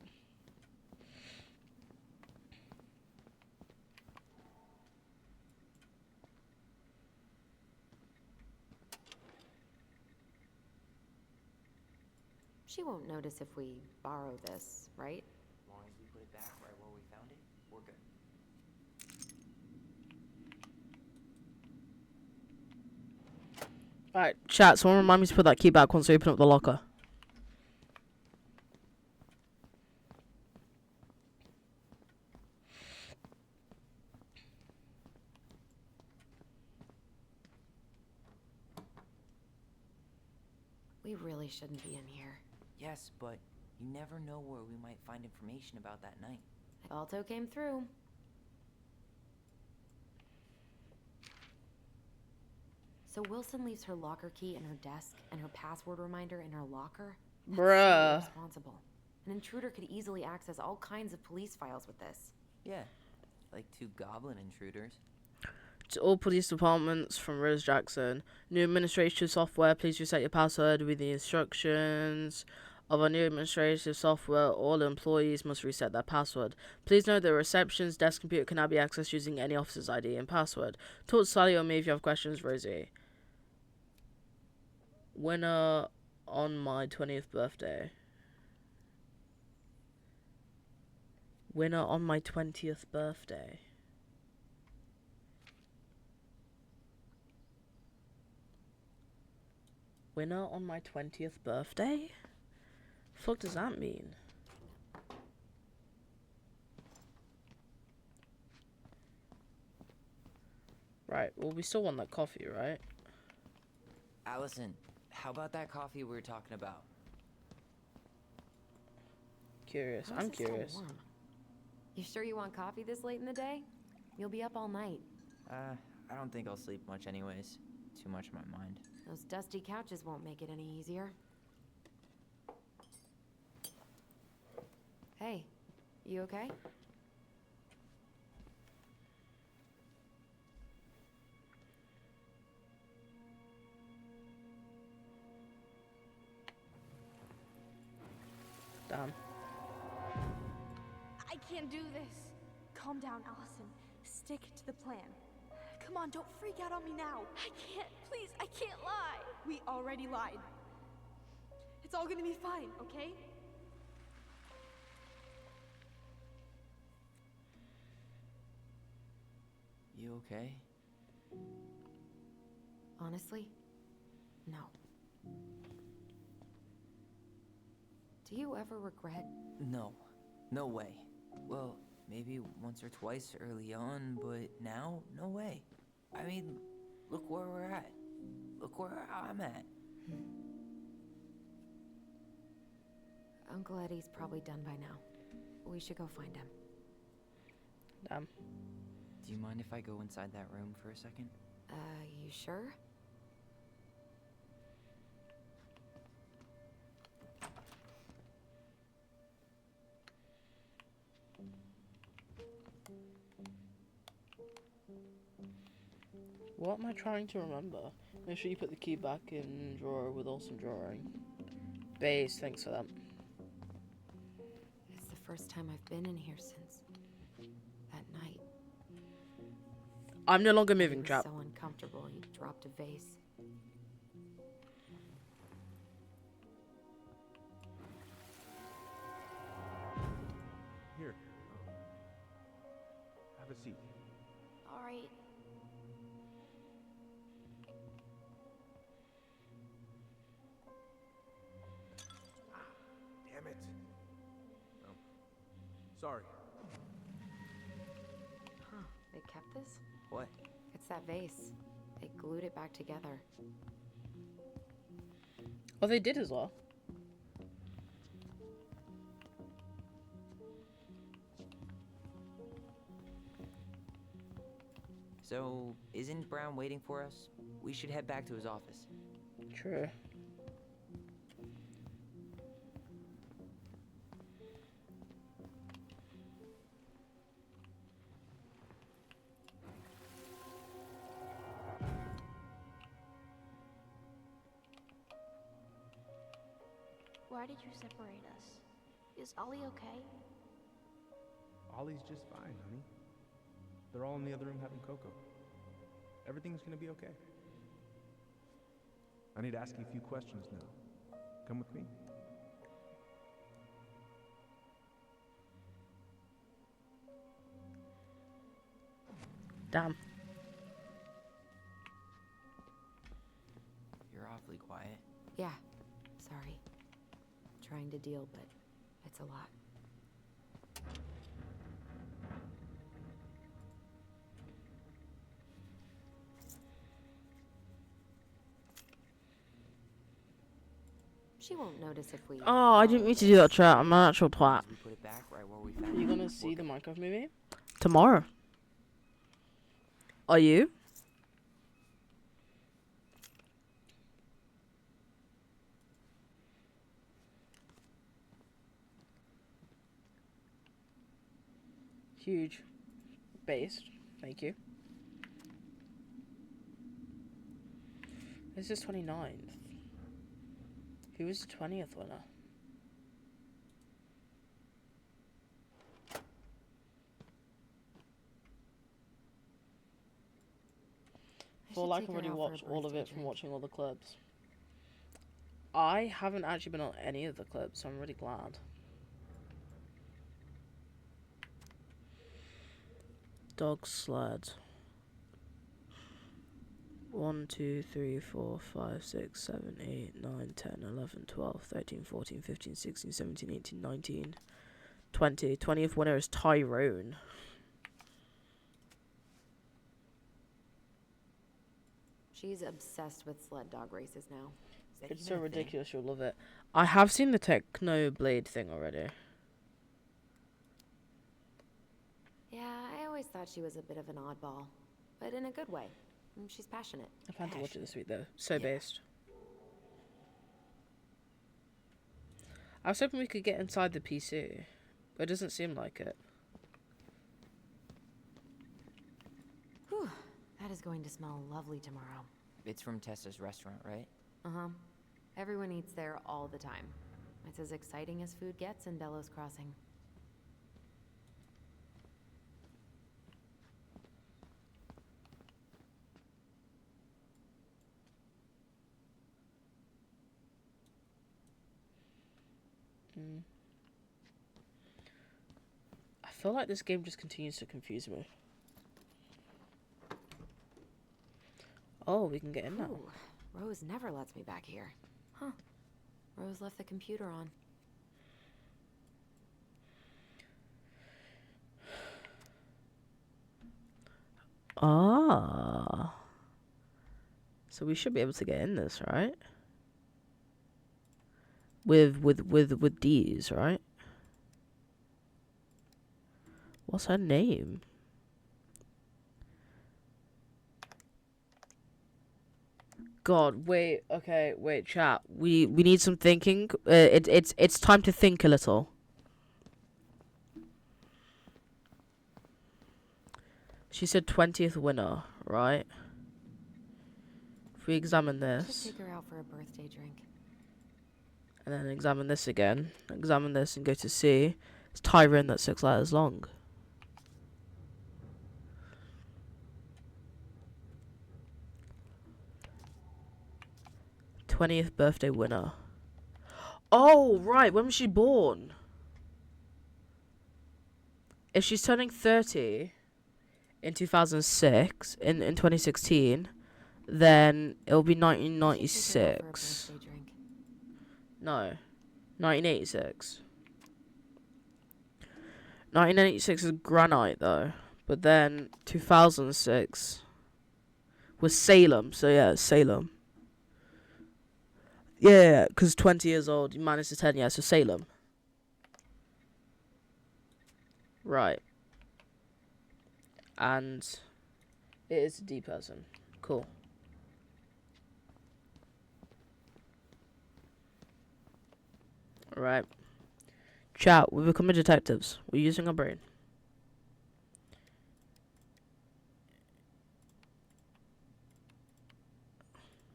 She won't notice if we borrow this, right? As long as we put it back right where we found it, we're good. Alright, chat, someone remind me to put that key back once I open up the locker. We really shouldn't be in here. Yes, but you never know where we might find information about that night. Balto came through. So Wilson leaves her locker key in her desk and her password reminder in her locker? That's Bruh. so irresponsible. An intruder could easily access all kinds of police files with this. Yeah, like 2 goblin intruders. To all police departments from Rose Jackson. New administrative software, please reset your password with the instructions of our new administrative software. All employees must reset their password. Please note that reception's desk computer cannot be accessed using any officer's ID and password. Talk to Sally or me if you have questions, Rosie. Winner on my 20th birthday. Winner on my 20th birthday. Winner on my 20th birthday? The fuck does that mean? Right, well, we still want that coffee, right? Allison, how about that coffee we were talking about? Curious. How I'm is it still curious. warm? You sure you want coffee this late in the day? You'll be up all night. I don't think I'll sleep much anyways. Too much on my mind. Those dusty couches won't make it any easier. Hey, you okay? Damn. I can't do this. Calm down, Allison. Stick to the plan. Come on, don't freak out on me now. I can't. Please, I can't lie. We already lied. It's all gonna be fine, okay? You okay? Honestly, no. Do you ever regret? No. No way. Well, maybe once or twice early on, but now, no way. I mean, look where we're at. Look where I'm at. Uncle Eddie's probably done by now. We should go find him. Damn. Do you mind if I go inside that room for a second? You sure? What am I trying to remember? Make sure you put the key back in drawer with awesome drawing. Base, thanks for that. It's the first time I've been in here since that night. I'm no longer He moving, was chap. so uncomfortable, he dropped a vase. Here. Have a seat. All right. Damn it. Oh. Sorry. Huh, they kept this? What? It's that vase. They glued it back together. Oh, they did as well. So, isn't Brown waiting for us? We should head back to his office. True. Why did you separate us? Is Ollie okay? Ollie's just fine, honey. They're all in the other room having cocoa. Everything's gonna be okay. I need to ask you a few questions now. Come with me. Damn. You're awfully quiet. Yeah, sorry. Trying to deal, but it's a lot. She won't notice if we... Oh, I didn't mean to do that, chat. I'm an actual twat. We put it back right where we Are found you it. gonna see the Minecraft movie? Tomorrow. Are you? Huge. Based. Thank you. This is 29th. Who was the 20th winner? I feel like I've already watched all of it from watching all the clips. I haven't actually been on any of the clips, so I'm really glad. Dog sled. 1, 2, 3, 4, 5, 6, 7, 8, 9, 10, 11, 12, 13, 14, 15, 16, 17, 18, 19, 20. 20th winner is Tyrone. She's obsessed with sled dog races now. It's so ridiculous, you'll love it. I have seen the Technoblade thing already. Yeah, I always thought she was a bit of an oddball, but in a good way. She's passionate. I plan to watch it this week though. So based. I was hoping we could get inside the PC, but it doesn't seem like it. Whew, that is going to smell lovely tomorrow. It's from Tessa's restaurant, right? Uh-huh. Everyone eats there all the time. It's as exciting as food gets in Delos Crossing. I feel like this game just continues to confuse me. Oh, we can get in now. Ooh, Rose never lets me back here. Huh. Rose left the computer on. Ah. So we should be able to get in this, right? With D's, right? What's her name? God, wait, okay, wait, chat. We need some thinking. It's time to think a little. She said 20th winner, right? If we examine Should this, take her out for a birthday drink. and then examine this again, examine this and go to C, it's Tyrone that's 6 letters long. '20th birthday winner. Oh, right, when was she born? If she's turning 30 in 2006, in 2016, then it'll be 1996. No, 1986. 1986 is Granite, though. But then 2006 was Salem, so yeah, it's Salem. Yeah, because 20 years old, you minus the 10, yeah, so Salem. Right. And it is a D person. Cool. Alright. Chat, we're becoming detectives. We're using our brain.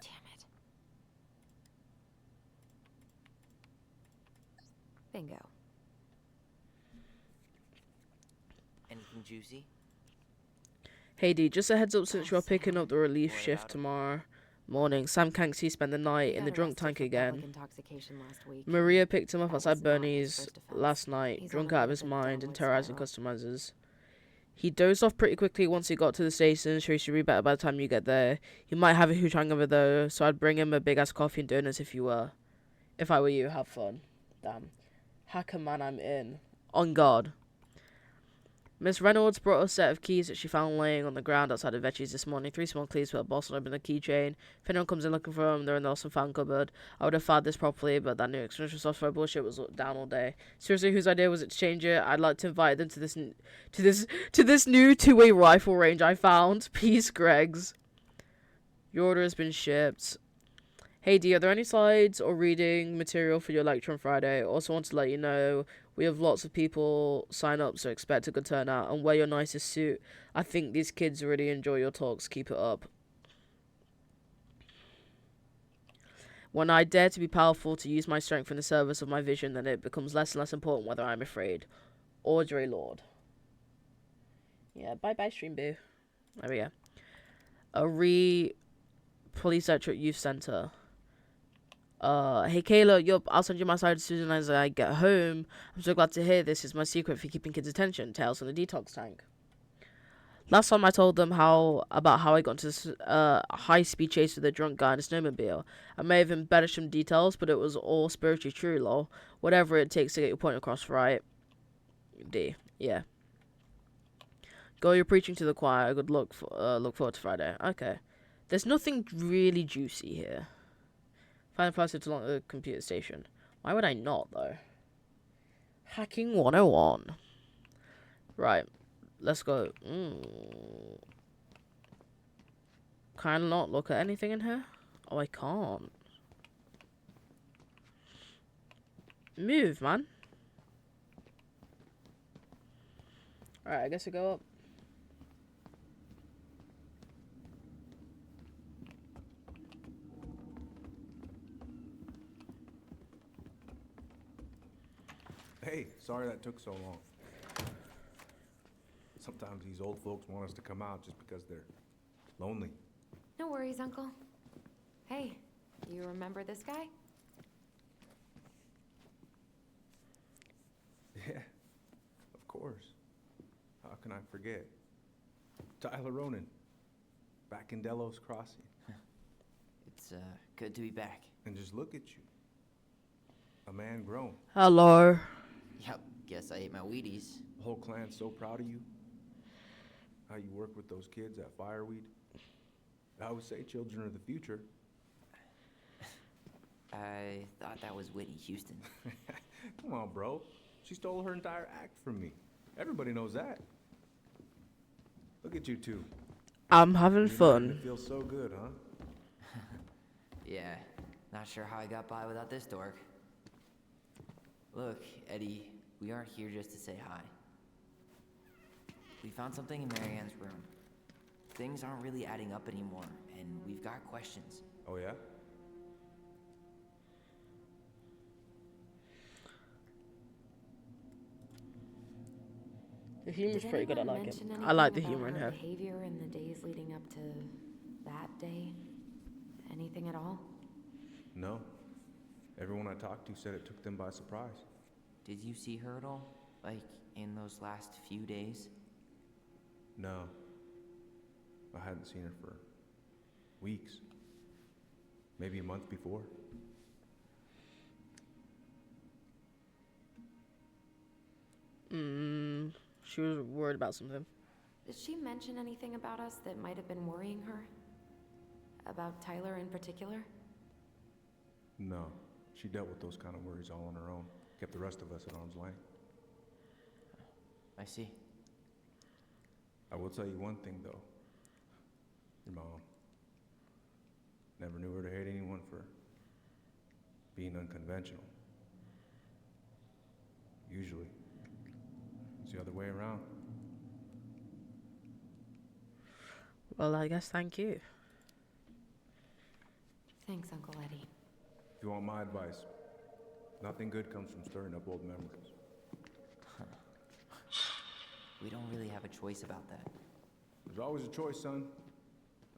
Damn it. Bingo. Anything juicy? Hey D, just a heads up since you are picking up the relief shift tomorrow morning. Sam Kanksy spent the night in the drunk tank again. Maria picked him up outside Bernie's last night, drunk out of his mind and terrorizing customers. He dozed off pretty quickly once he got to the station, so he should be better by the time you get there. He might have a huge hangover though, so I'd bring him a big ass coffee and donuts if I were you. Have fun. Damn. Hacker man, I'm in. On guard. Miss Reynolds brought a set of keys that she found laying on the ground outside of Veggies this morning. 3 small keys for a boss and open the keychain. If anyone comes in looking for them, they're in the lost and found cupboard. I would have filed this properly, but that new extension software bullshit was down all day. Seriously, whose idea was it to change it? I'd like to invite them to this new two-way rifle range I found. Peace, Greggs. Your order has been shipped. Hey D, are there any slides or reading material for your lecture on Friday? Also want to let you know we have lots of people sign up, so expect a good turnout. And wear your nicest suit. I think these kids really enjoy your talks. Keep it up. When I dare to be powerful to use my strength in the service of my vision, then it becomes less and less important whether I'm afraid. Audrey Lord. Yeah, bye-bye, Stream Boo. There we go. Police Sector Youth Center. Hey Kayla, yup, I'll send you my side as soon as I get home. I'm so glad to hear this is my secret for keeping kids' attention. Tales from the detox tank. Last time I told them about how I got into this high-speed chase with a drunk guy in a snowmobile. I may have embellished some details, but it was all spiritually true, lol. Whatever it takes to get your point across, right? D. Yeah. Girl, you're preaching to the choir. Good luck. Look forward to Friday. Okay. There's nothing really juicy here. Find the process to the computer station. Why would I not, though? Hacking 101. Right. Let's go. Can I not look at anything in here? Oh, I can't. Move, man. Alright, I guess I go up. Hey, sorry that took so long. Sometimes these old folks want us to come out just because they're lonely. No worries, Uncle. Hey, you remember this guy? Yeah, of course. How can I forget? Tyler Ronan, back in Delos Crossing. It's good to be back. And just look at you. A man grown. Hello. Yep, guess I ate my Wheaties. The whole clan's so proud of you. How you work with those kids at Fireweed. I would say children are the future. I thought that was Whitney Houston. Come on, bro. She stole her entire act from me. Everybody knows that. Look at you two. I'm having fun. It feels so good, huh? Yeah, not sure how I got by without this dork. Look, Eddie, we aren't here just to say hi. We found something in Marianne's room. Things aren't really adding up anymore, and we've got questions. Oh, yeah? The humor's pretty good, I like it. mention I like the anything humor in about her here. behavior in the days leading up to that day? Anything at all? No. Everyone I talked to said it took them by surprise. Did you see her at all? Like, in those last few days? No. I hadn't seen her for weeks. Maybe a month before. She was worried about something. Did she mention anything about us that might have been worrying her? About Tyler in particular? No. She dealt with those kind of worries all on her own. Kept the rest of us at arm's length. I see. I will tell you one thing, though. Your mom. Never knew her to hate anyone for being unconventional. Usually, it's the other way around. Well, I guess thank you. Thanks, Uncle Eddie. If you want my advice, nothing good comes from stirring up old memories. We don't really have a choice about that. There's always a choice, son.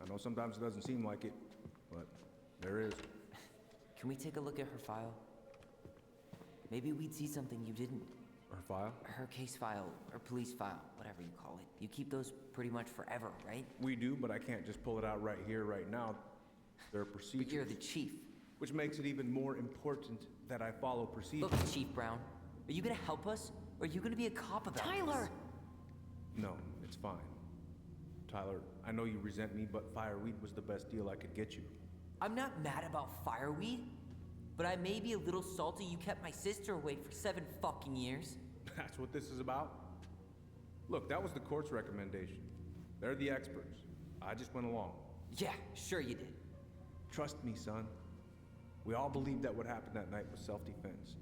I know sometimes it doesn't seem like it, but there is. Can we take a look at her file? Maybe we'd see something you didn't. Her file? Her case file, or police file, whatever you call it. You keep those pretty much forever, right? We do, but I can't just pull it out right here, right now. There are procedures. But you're the chief. Which makes it even more important that I follow procedures. Look, Chief Brown, are you gonna help us, or are you gonna be a cop about Tyler! No, it's fine. Tyler, I know you resent me, but fireweed was the best deal I could get you. I'm not mad about fireweed, but I may be a little salty you kept my sister away for 7 fucking years. That's what this is about? Look, that was the court's recommendation. They're the experts. I just went along. Yeah, sure you did. Trust me, son. We all believed that what happened that night was self-defense,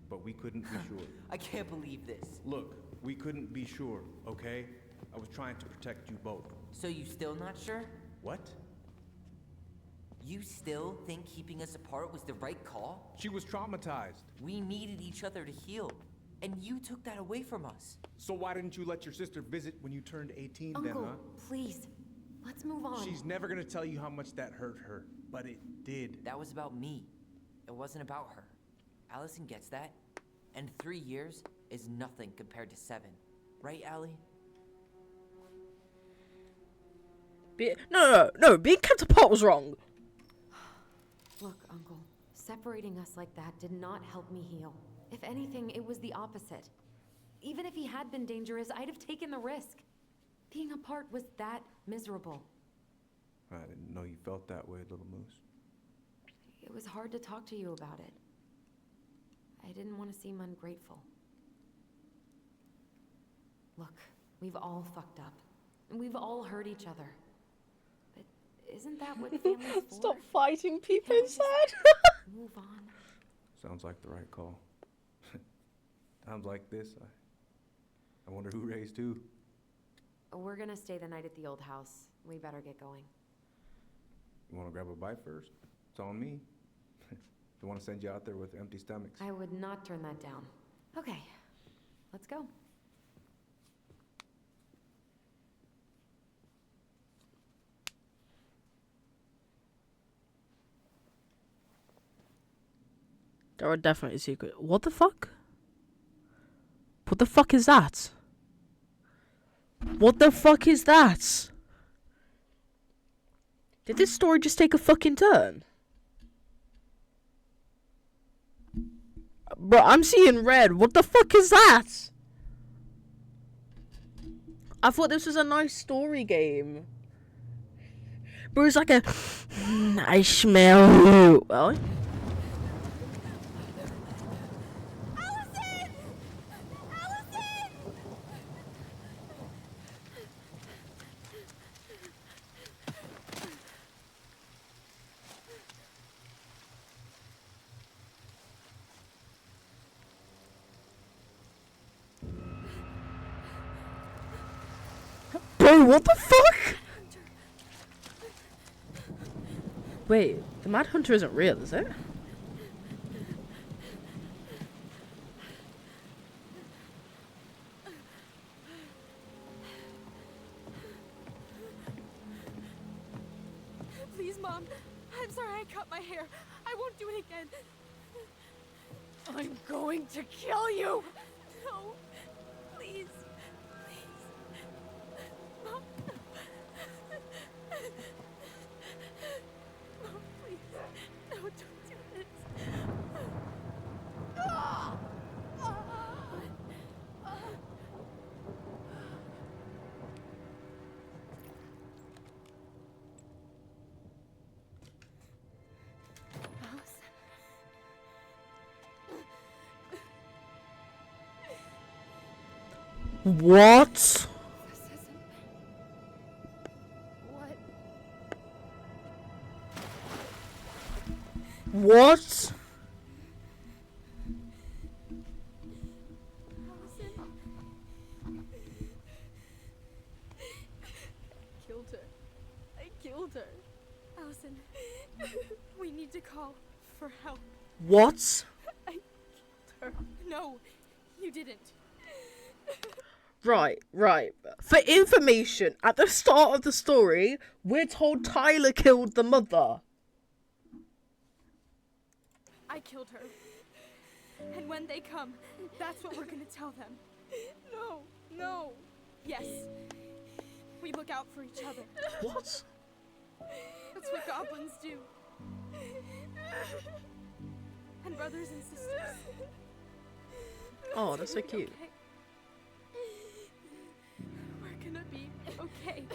but we couldn't be sure. I can't believe this. Look, we couldn't be sure, okay? I was trying to protect you both. So you still not sure? What? You still think keeping us apart was the right call? She was traumatized. We needed each other to heal, and you took that away from us. So why didn't you let your sister visit when you turned 18 then, Uncle, huh? please. Let's move on. She's never gonna tell you how much that hurt her, but it did. That was about me. It wasn't about her. Allison gets that, and 3 years is nothing compared to 7. Right, Allie? No, being kept apart was wrong. Look, Uncle, separating us like that did not help me heal. If anything, it was the opposite. Even if he had been dangerous, I'd have taken the risk. Being apart was that miserable. I didn't know you felt that way, little moose. It was hard to talk to you about it. I didn't want to seem ungrateful. Look, we've all fucked up. And we've all hurt each other. But isn't that what family's for? Stop fighting people inside. Move on. Sounds like the right call. Times like this, I wonder who raised who. We're gonna stay the night at the old house. We better get going. You wanna grab a bite first? It's on me. Don't wanna send you out there with empty stomachs. I would not turn that down. Okay, let's go. There are definitely secrets. What the fuck? What the fuck is that? What the fuck is that? Did this story just take a fucking turn? Bro, I'm seeing red. What the fuck is that? I thought this was a nice story game. Bro, it's like a... I smell you. Well... Bro, what the fuck? Wait, the Mad Hunter isn't real, is it? Please, Mom. I'm sorry I cut my hair. I won't do it again. I'm going to kill you. No. Please. Mom. Mom, please. No, don't do this. What? This isn't... What? What? Killed her. I killed her. Allison, we need to call for help. What? I killed her. No, you didn't. Right. For information, at the start of the story, we're told Tyler killed the mother. I killed her. And when they come, that's what we're gonna tell them. No, no. Yes. We look out for each other. What? That's what goblins do. And brothers and sisters. Oh, that's so cute. Okay. We're gonna be okay.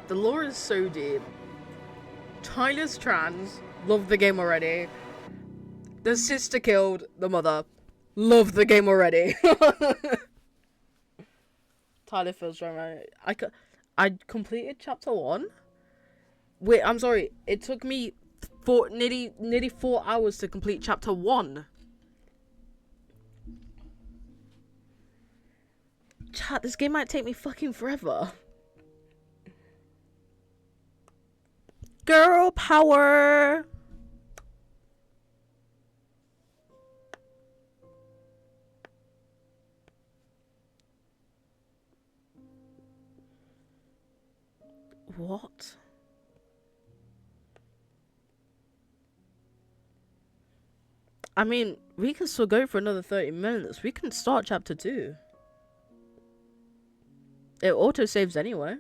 The lore is so deep. Tyler's trans. Love the game already. The sister killed the mother. Love the game already. Tyler feels right. I completed chapter 1. Wait, I'm sorry. It took me nearly 4 hours to complete chapter 1. Chat, this game might take me fucking forever. Girl power. What? I mean, we can still go for another 30 minutes. We can start chapter 2. It auto-saves anyway.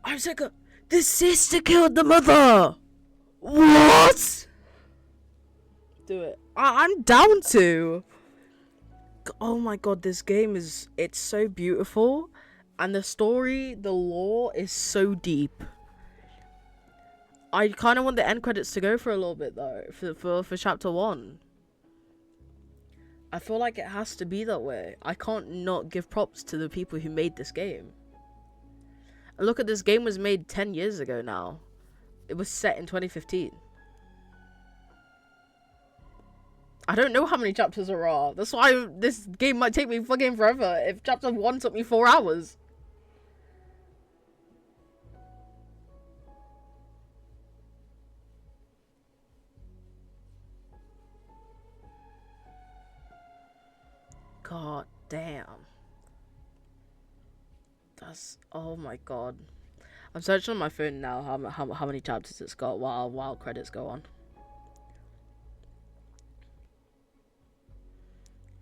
Isaac, the sister killed the mother! What? Do it. I'm down to. Oh my god, this game is, it's so beautiful. And the story, the lore is so deep. I kind of want the end credits to go for a little bit though, for chapter 1. I feel like it has to be that way. I can't not give props to the people who made this game. And look at this game was made 10 years ago now. It was set in 2015. I don't know how many chapters there are. That's why this game might take me fucking forever. If chapter 1 took me 4 hours. God damn. That's, oh my god. I'm searching on my phone now how many chapters it's got while credits go on.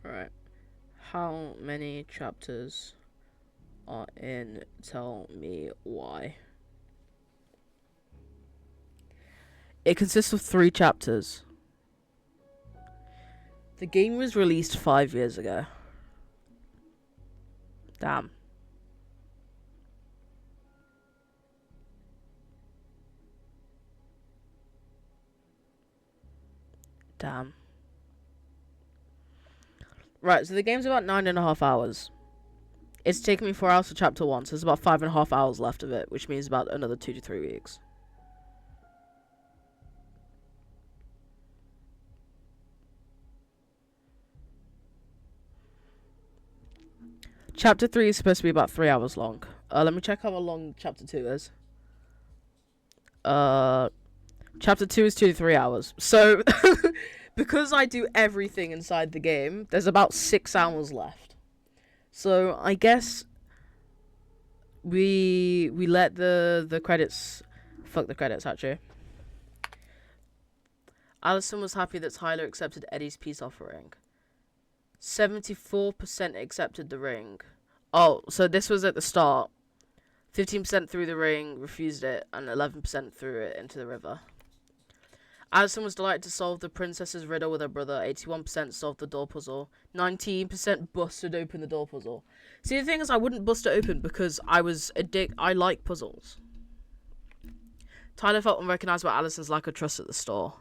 Alright. How many chapters are in Tell Me Why? It consists of 3 chapters. The game was released 5 years ago. Damn. Damn. Right, so the game's about 9.5 hours. It's taken me 4 hours for chapter 1, so there's about 5.5 hours left of it, which means about another 2 to 3 weeks. Chapter 3 is supposed to be about 3 hours long. Let me check how long chapter 2 is. Chapter 2 is 2 to 3 hours. So, because I do everything inside the game, there's about 6 hours left. So, I guess we let the credits... Fuck the credits, actually. Allison was happy that Tyler accepted Eddie's peace offering. 74% accepted the ring. Oh, so this was at the start. 15% threw the ring, refused it, and 11% threw it into the river. Allison was delighted to solve the princess's riddle with her brother. 81% solved the door puzzle. 19% busted open the door puzzle. See, the thing is, I wouldn't bust it open because I like puzzles. Tyler felt unrecognized by Allison's lack of trust at the store.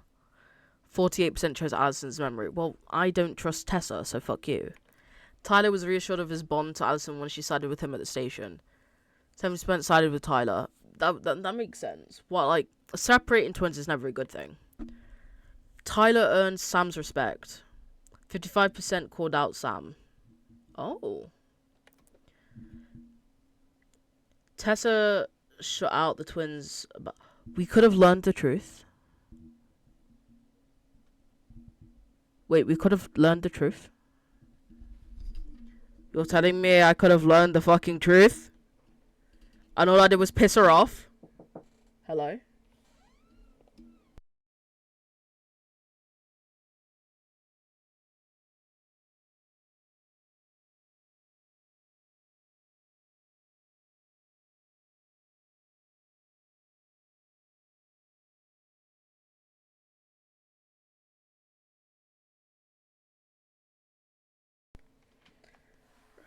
48% chose Allison's memory. Well, I don't trust Tessa, so fuck you. Tyler was reassured of his bond to Allison when she sided with him at the station. 70% sided with Tyler. That makes sense. Well, like, separating twins is never a good thing. Tyler earned Sam's respect. 55% called out Sam. Oh. Tessa shut out the twins. But we could have learned the truth. Wait, we could have learned the truth? You're telling me I could have learned the fucking truth? And all I did was piss her off? Hello?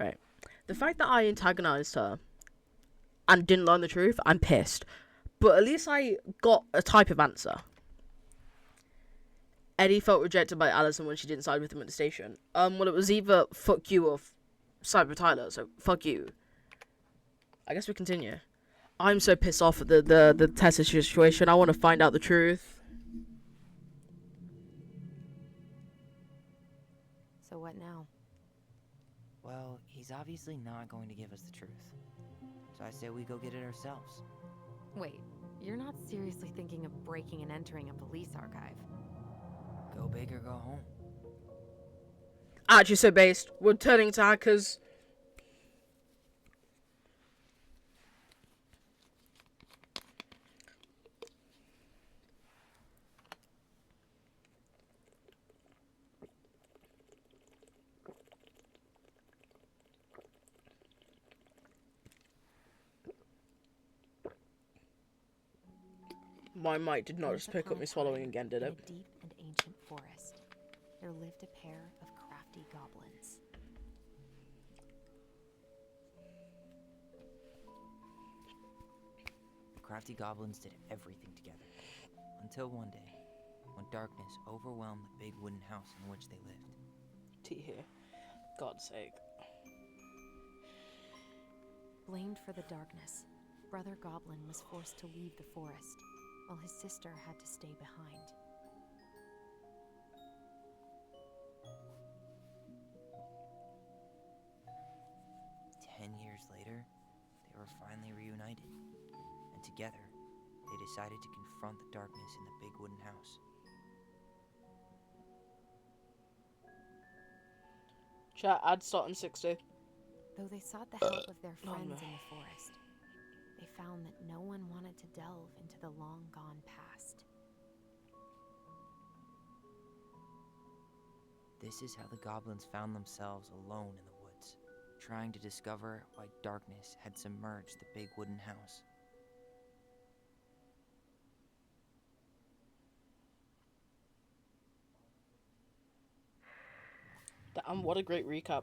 Right. The fact that I antagonized her and didn't learn the truth, I'm pissed. But at least I got a type of answer. Eddie felt rejected by Allison when she didn't side with him at the station. Well, it was either fuck you or side with Tyler, so fuck you. I guess we continue. I'm so pissed off at the Tessa situation. I want to find out the truth. So what now? Well, he's obviously not going to give us the truth. So I say we go get it ourselves. Wait, you're not seriously thinking of breaking and entering a police archive? Go big or go home. Actually, so based. We're turning to hackers. My mic did not just pick up me swallowing again, did it? In a deep and ancient forest, there lived a pair of crafty goblins. The crafty goblins did everything together. Until one day, when darkness overwhelmed the big wooden house in which they lived. Tea here. God's sake. Blamed for the darkness, Brother Goblin was forced to leave the forest, while his sister had to stay behind. Years later, they were finally reunited, and together, they decided to confront the darkness in the big wooden house. Chat, add starting 60. Though they sought the help of their friends in the forest, they found that no one wanted to delve into the long-gone past. This is how the goblins found themselves alone in the woods, trying to discover why darkness had submerged the big wooden house. Damn, what a great recap.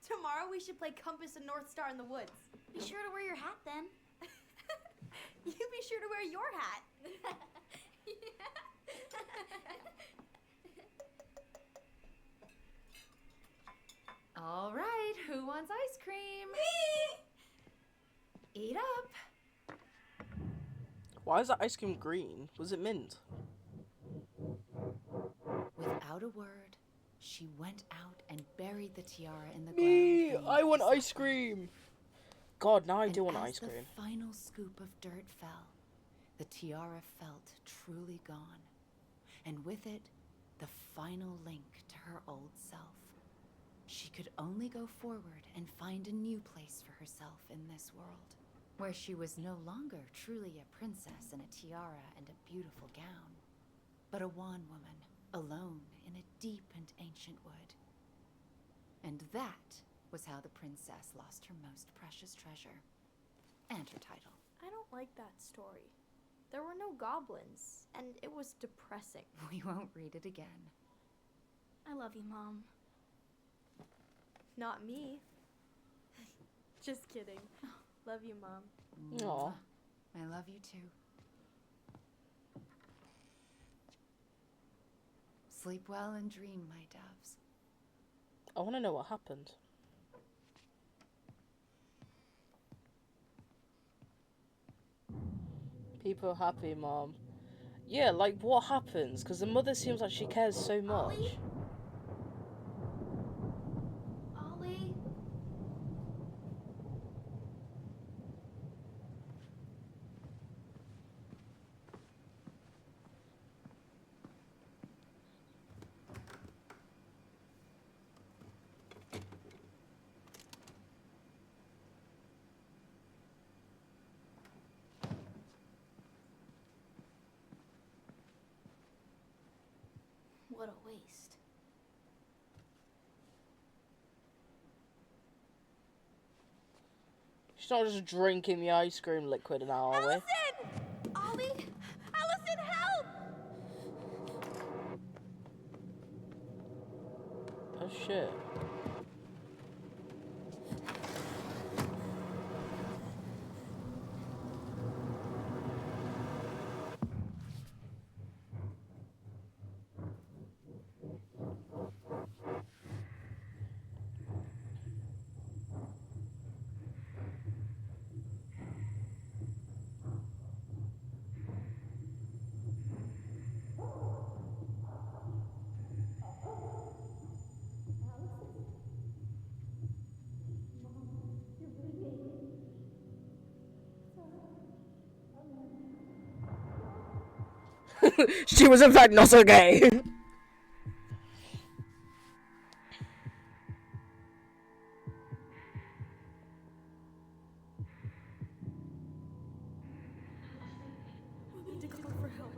Tomorrow we should play Compass and North Star in the woods. Be sure to wear your hat then. You be sure to wear your hat. All right, who wants ice cream? Me! Eat up. Why is that ice cream green? Was it mint? Without a word, she went out and buried the tiara in the Me! ground. I want ice cream! God, now I do want ice cream. As the final scoop of dirt fell, the tiara felt truly gone, and with it, the final link to her old self. She could only go forward and find a new place for herself in this world, where she was no longer truly a princess in a tiara and a beautiful gown, but a wan woman, alone in a deep and ancient wood. And that was how the princess lost her most precious treasure, and her title. I don't like that story. There were no goblins, and it was depressing. We won't read it again. I love you, Mom. Not me. Just kidding. Love you, Mom. Aw. I love you too. Sleep well and dream, my doves. I want to know what happened. People happy, Mom. Yeah, like what happens? Because the mother seems like she cares so much. Ollie? What a waste. She's not just drinking the ice cream liquid now, are we? Allison! Ollie? Allison, help! Oh shit. She was in fact not okay. There We need to call for help.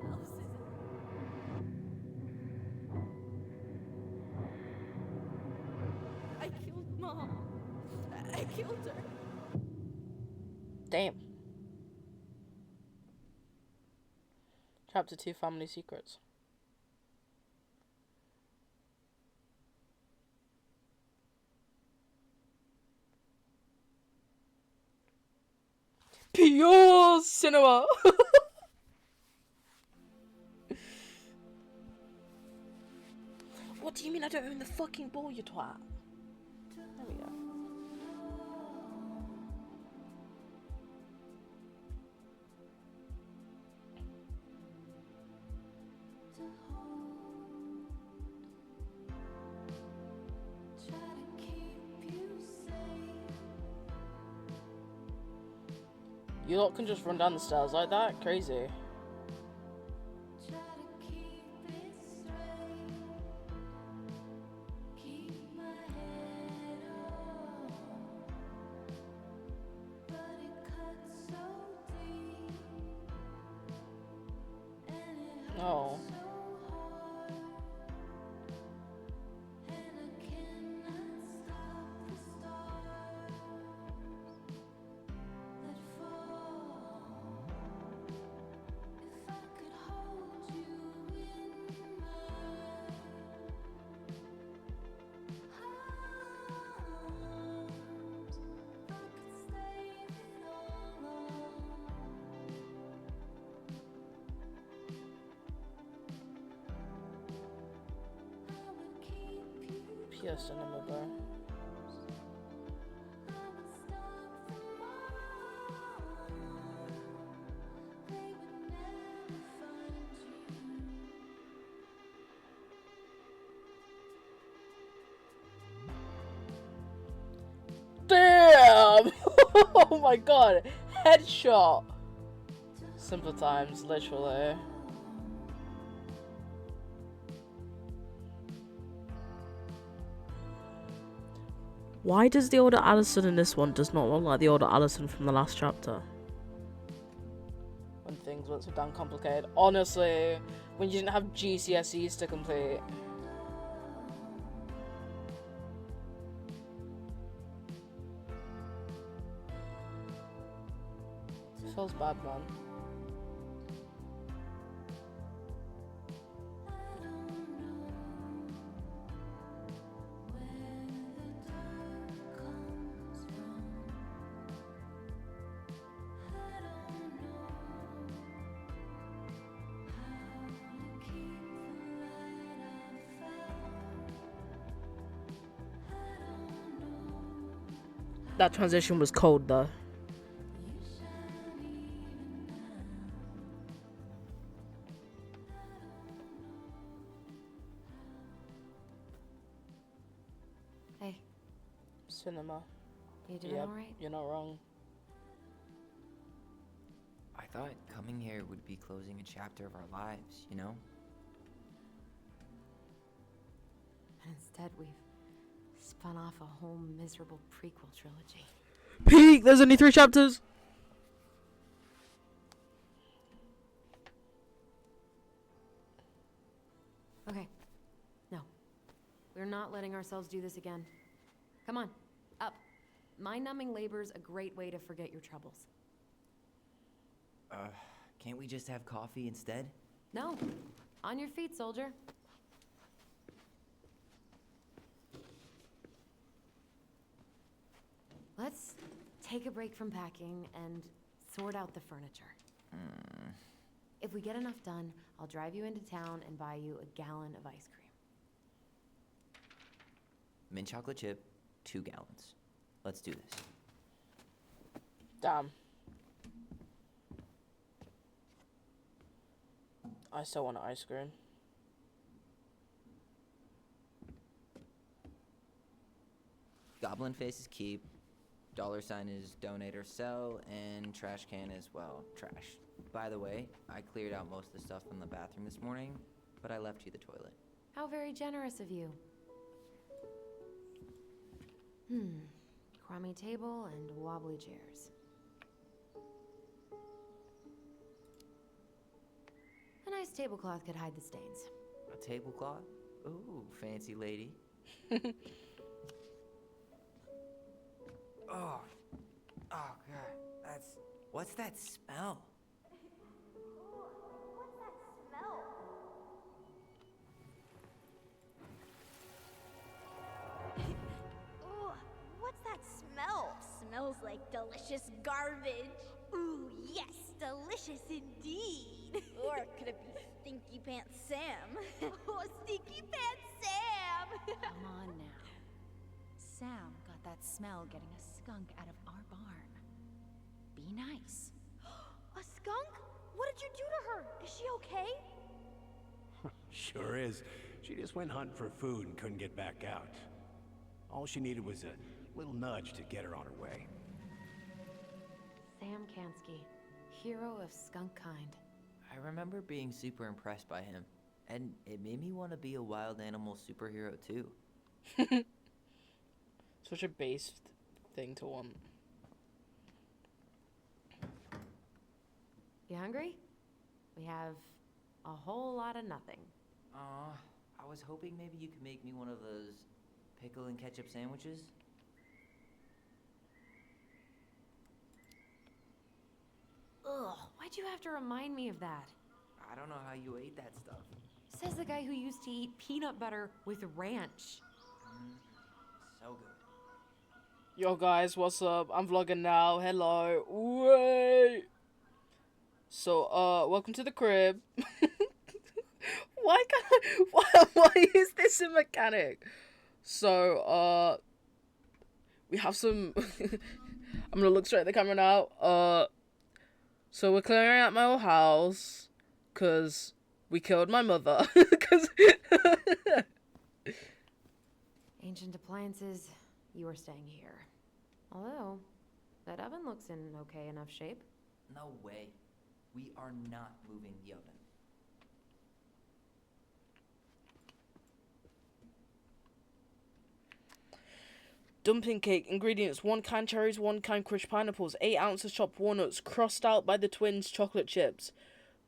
Allison. I killed Mom. I killed her. Damn. Chapter 2 Family Secrets. Pure cinema! What do you mean I don't own the fucking ball, you twat? There we go. You lot can just run down the stairs like that? Crazy. Oh. Pure cinema, bro. Damn! Oh my god! Headshot! Simple times, literally. Why does the older Allison in this one does not look like the older Allison from the last chapter? When things weren't so damn complicated. Honestly, when you didn't have GCSEs to complete. Feels bad, man. That transition was cold though. Hey, Cinema. you doing Yep, alright? you're not wrong. I thought coming here would be closing a chapter of our lives, you know? And instead, we've spun off a whole miserable prequel trilogy. Peak! There's only 3 chapters! Okay. No. We're not letting ourselves do this again. Come on, up. Mind-numbing labor's a great way to forget your troubles. Can't we just have coffee instead? No. On your feet, soldier. Let's take a break from packing and sort out the furniture. If we get enough done, I'll drive you into town and buy you a gallon of ice cream. Mint chocolate chip, 2 gallons. Let's do this. Damn. I still want ice cream. Goblin face is keep. $sign is donate or sell, and trash can is, well, trash. By the way, I cleared out most of the stuff from the bathroom this morning, but I left you the toilet. How very generous of you. Crummy table and wobbly chairs. A nice tablecloth could hide the stains. A tablecloth? Ooh, fancy lady. Oh, God, what's that smell? What's that smell? Ooh, what's that smell? Smells like delicious garbage. Ooh, yes, delicious indeed. Or could it be Stinky Pants Sam? Oh, Stinky Pants Sam! Come on now. Sam got that smell getting a skunk out of our barn. Be nice. A skunk? What did you do to her? Is she okay? Sure is. She just went hunting for food and couldn't get back out. All she needed was a little nudge to get her on her way. Sam Kansky, hero of skunk kind. I remember being super impressed by him, and it made me want to be a wild animal superhero too. Such a base thing to want. You hungry? We have a whole lot of nothing. I was hoping maybe you could make me one of those pickle and ketchup sandwiches. Ugh, why'd you have to remind me of that? I don't know how you ate that stuff. Says the guy who used to eat peanut butter with ranch. So good. Yo guys, what's up? I'm vlogging now. Hello. Wait. So, welcome to the crib. Why is this a mechanic? So, we have some I'm gonna look straight at the camera now. So we're clearing out my old house, cause we killed my mother. Cause Ancient appliances, you are staying here. Although, that oven looks in okay enough shape. No way. We are not moving the oven. dumpling cake. Ingredients: 1 can cherries, 1 can crushed pineapples, 8 ounces chopped walnuts, crossed out by the twins chocolate chips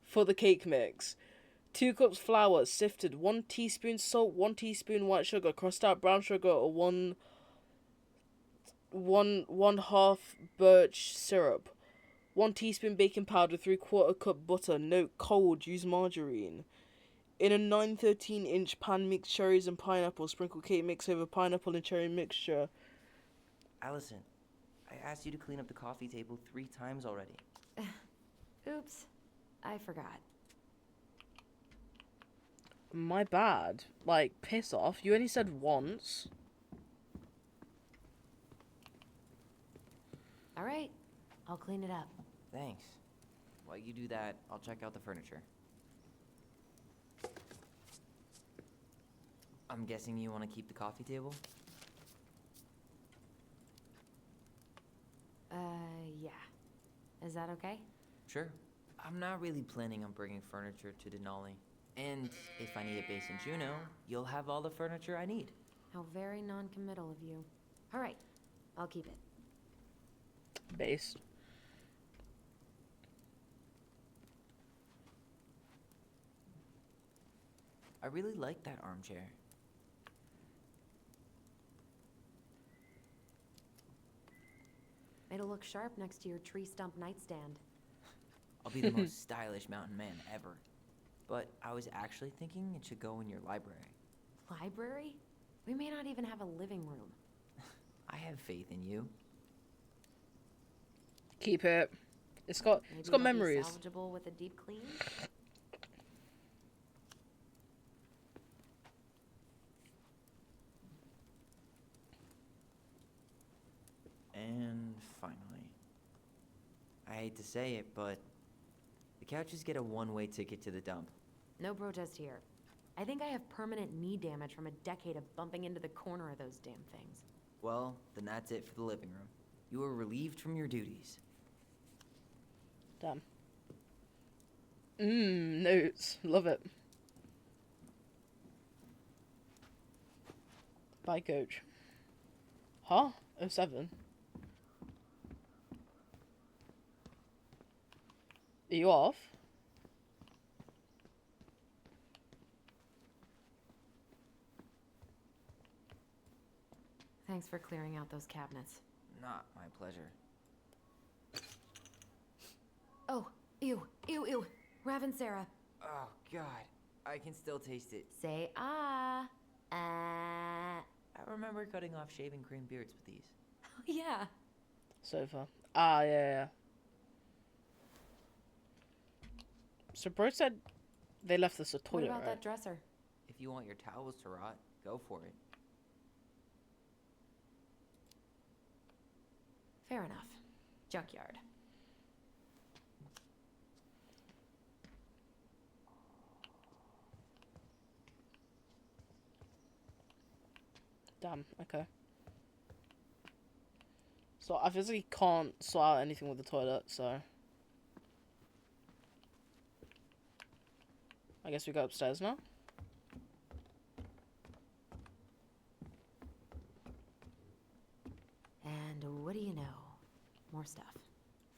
for the cake mix. 2 cups flour, sifted. 1 teaspoon salt, 1 teaspoon white sugar, crossed out brown sugar, or 1/2 birch syrup. 1 teaspoon baking powder, 3/4 cup butter. Note: cold, use margarine. In a 9/13-inch pan, mix cherries and pineapple. Sprinkle cake mix over pineapple and cherry mixture. Allison, I asked you to clean up the coffee table 3 times already. Oops, I forgot. My bad. Like, piss off. You only said once. All right, I'll clean it up. Thanks. While you do that, I'll check out the furniture. I'm guessing you want to keep the coffee table? Yeah. Is that okay? Sure. I'm not really planning on bringing furniture to Denali. And if I need a base in Juneau, you'll have all the furniture I need. How very non-committal of you. All right, I'll keep it. Base. I really like that armchair. It'll look sharp next to your tree stump nightstand. I'll be the most stylish mountain man ever. But I was actually thinking it should go in your library. Library? We may not even have a living room. I have faith in you. Keep it. It's got Maybe it's got it'll be memories. salvageable with a deep clean? And finally, I hate to say it, but the couches get a one-way ticket to the dump. No protest here. I think I have permanent knee damage from a decade of bumping into the corner of those damn things. Well, then that's it for the living room. You are relieved from your duties. Damn. Notes. Love it. Bye, coach. Huh? 07. Are you off? Thanks for clearing out those cabinets. Not my pleasure. Oh, ew, ew, ew. Ravensara. Oh, God. I can still taste it. Say ah. I remember cutting off shaving cream beards with these. Yeah. Sofa. Ah, yeah. So bro said they left us a What toilet, about right? that dresser? If you want your towels to rot, go for it. Fair enough. Junkyard. Damn, okay. So I physically can't sort out anything with the toilet, so I guess we go upstairs now. And what do you know? More stuff.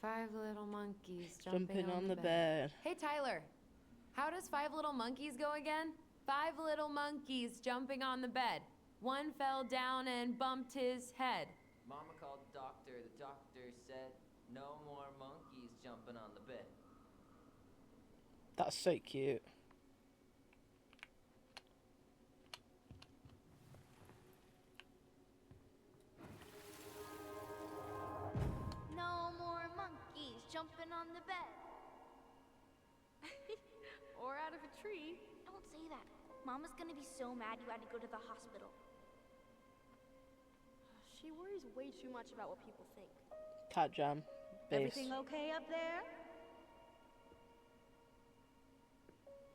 5 little monkeys Jumping on the bed. Hey, Tyler. How does 5 little monkeys go again? 5 little monkeys jumping on the bed. One fell down and bumped his head. Mama called the doctor. The doctor said, no more monkeys jumping on the bed. That's so cute. No more monkeys jumping on the bed. Or out of a tree. Don't say that. Mama's gonna be so mad you had to go to the hospital. She worries way too much about what people think. Cat jam. Bass. Everything okay up there?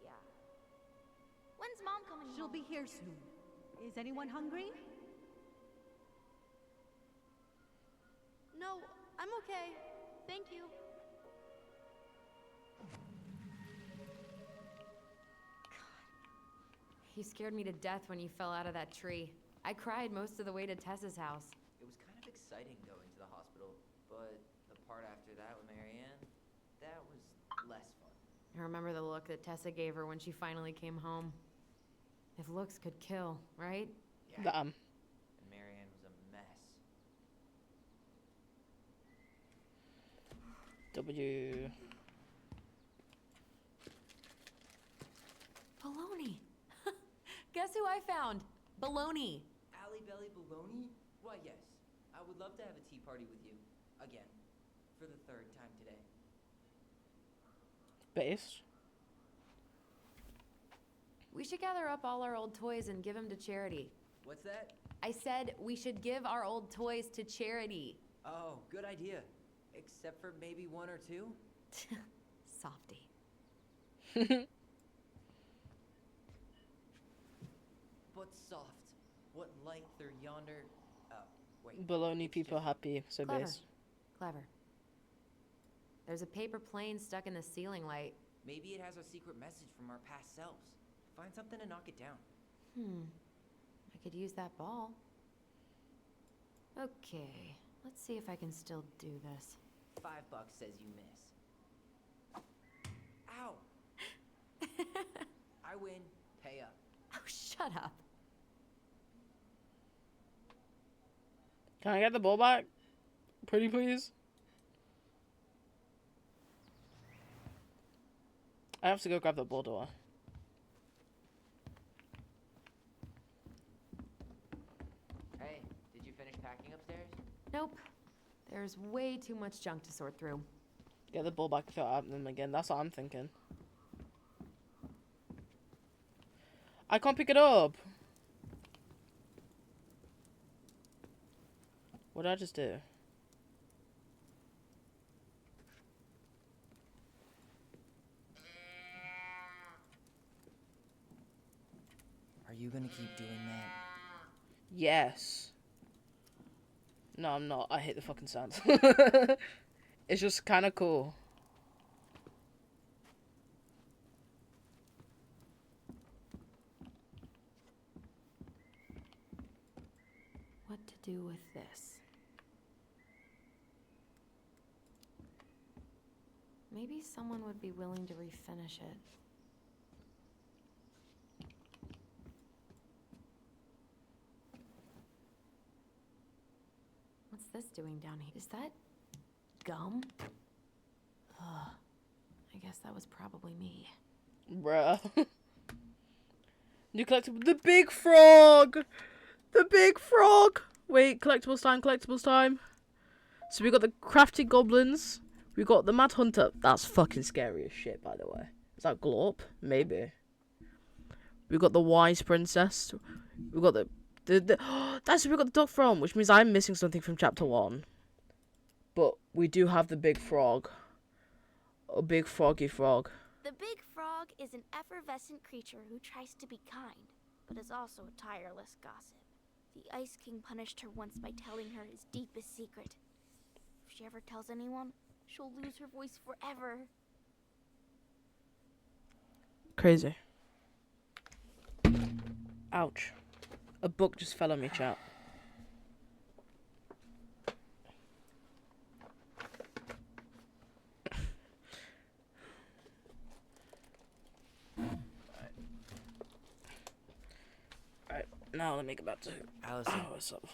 Yeah. When's Mom coming She'll home? be here soon. Is anyone hungry? No, I'm okay. Thank you. You scared me to death when you fell out of that tree. I cried most of the way to Tessa's house. It was kind of exciting going to the hospital, but the part after that with Marianne, that was less fun. I remember the look that Tessa gave her when she finally came home. If looks could kill, right? Yeah. Damn. And Marianne was a mess. W. Baloney! Guess who I found? Baloney! Allie Belly Baloney? Why, yes. I would love to have a tea party with you. Again. For the 3rd time today. Bass. We should gather up all our old toys and give them to charity. What's that? I said we should give our old toys to charity. Oh, good idea. Except for maybe 1 or 2? Softy. But soft. What light through yonder... Oh, wait. Baloney people happy, so Clever. bass. Clever. There's a paper plane stuck in the ceiling light. Maybe it has a secret message from our past selves. Find something and knock it down. I could use that ball. Okay, let's see if I can still do this. $5 says you miss. Ow! I win. Pay up. Shut up. Can I get the ball back? Pretty please? I have to go grab the ball, do I? Hey, did you finish packing upstairs? Nope. There's way too much junk to sort through. Get the ball back if I have them again. That's what I'm thinking. I can't pick it up. What did I just do? Are you gonna keep doing that? Yes. No, I'm not. I hate the fucking sound. It's just kind of cool. What to do with this? Maybe someone would be willing to refinish it. What's this doing down here? Is that gum? Ugh. I guess that was probably me. Bruh. New collectible. The big frog! The big frog! Wait, collectibles time, collectibles time. So we got the crafty goblins. We got the Mad Hunter. That's fucking scary as shit, by the way. Is that Glorp? Maybe. We got the Wise Princess. We got the that's where we got the dog from, which means I'm missing something from chapter 1. But we do have the big frog. A big froggy frog. The big frog is an effervescent creature who tries to be kind, but is also a tireless gossip. The Ice King punished her once by telling her his deepest secret. If she ever tells anyone, she'll lose her voice forever. Crazy. Ouch. A book just fell on me, chat. Alright, now let me get back to Allison. Oh, what's up?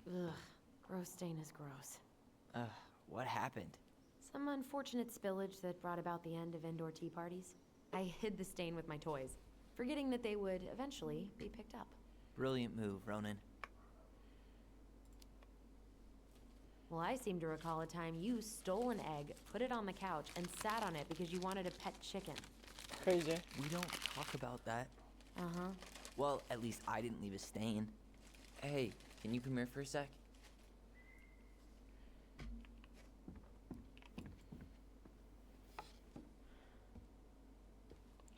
Ugh, gross stain is gross. What happened? Some unfortunate spillage that brought about the end of indoor tea parties. I hid the stain with my toys, forgetting that they would eventually be picked up. Brilliant move, Ronan. Well, I seem to recall a time you stole an egg, put it on the couch, and sat on it because you wanted a pet chicken. Crazy. We don't talk about that. Uh-huh. Well, at least I didn't leave a stain. Hey, can you come here for a sec?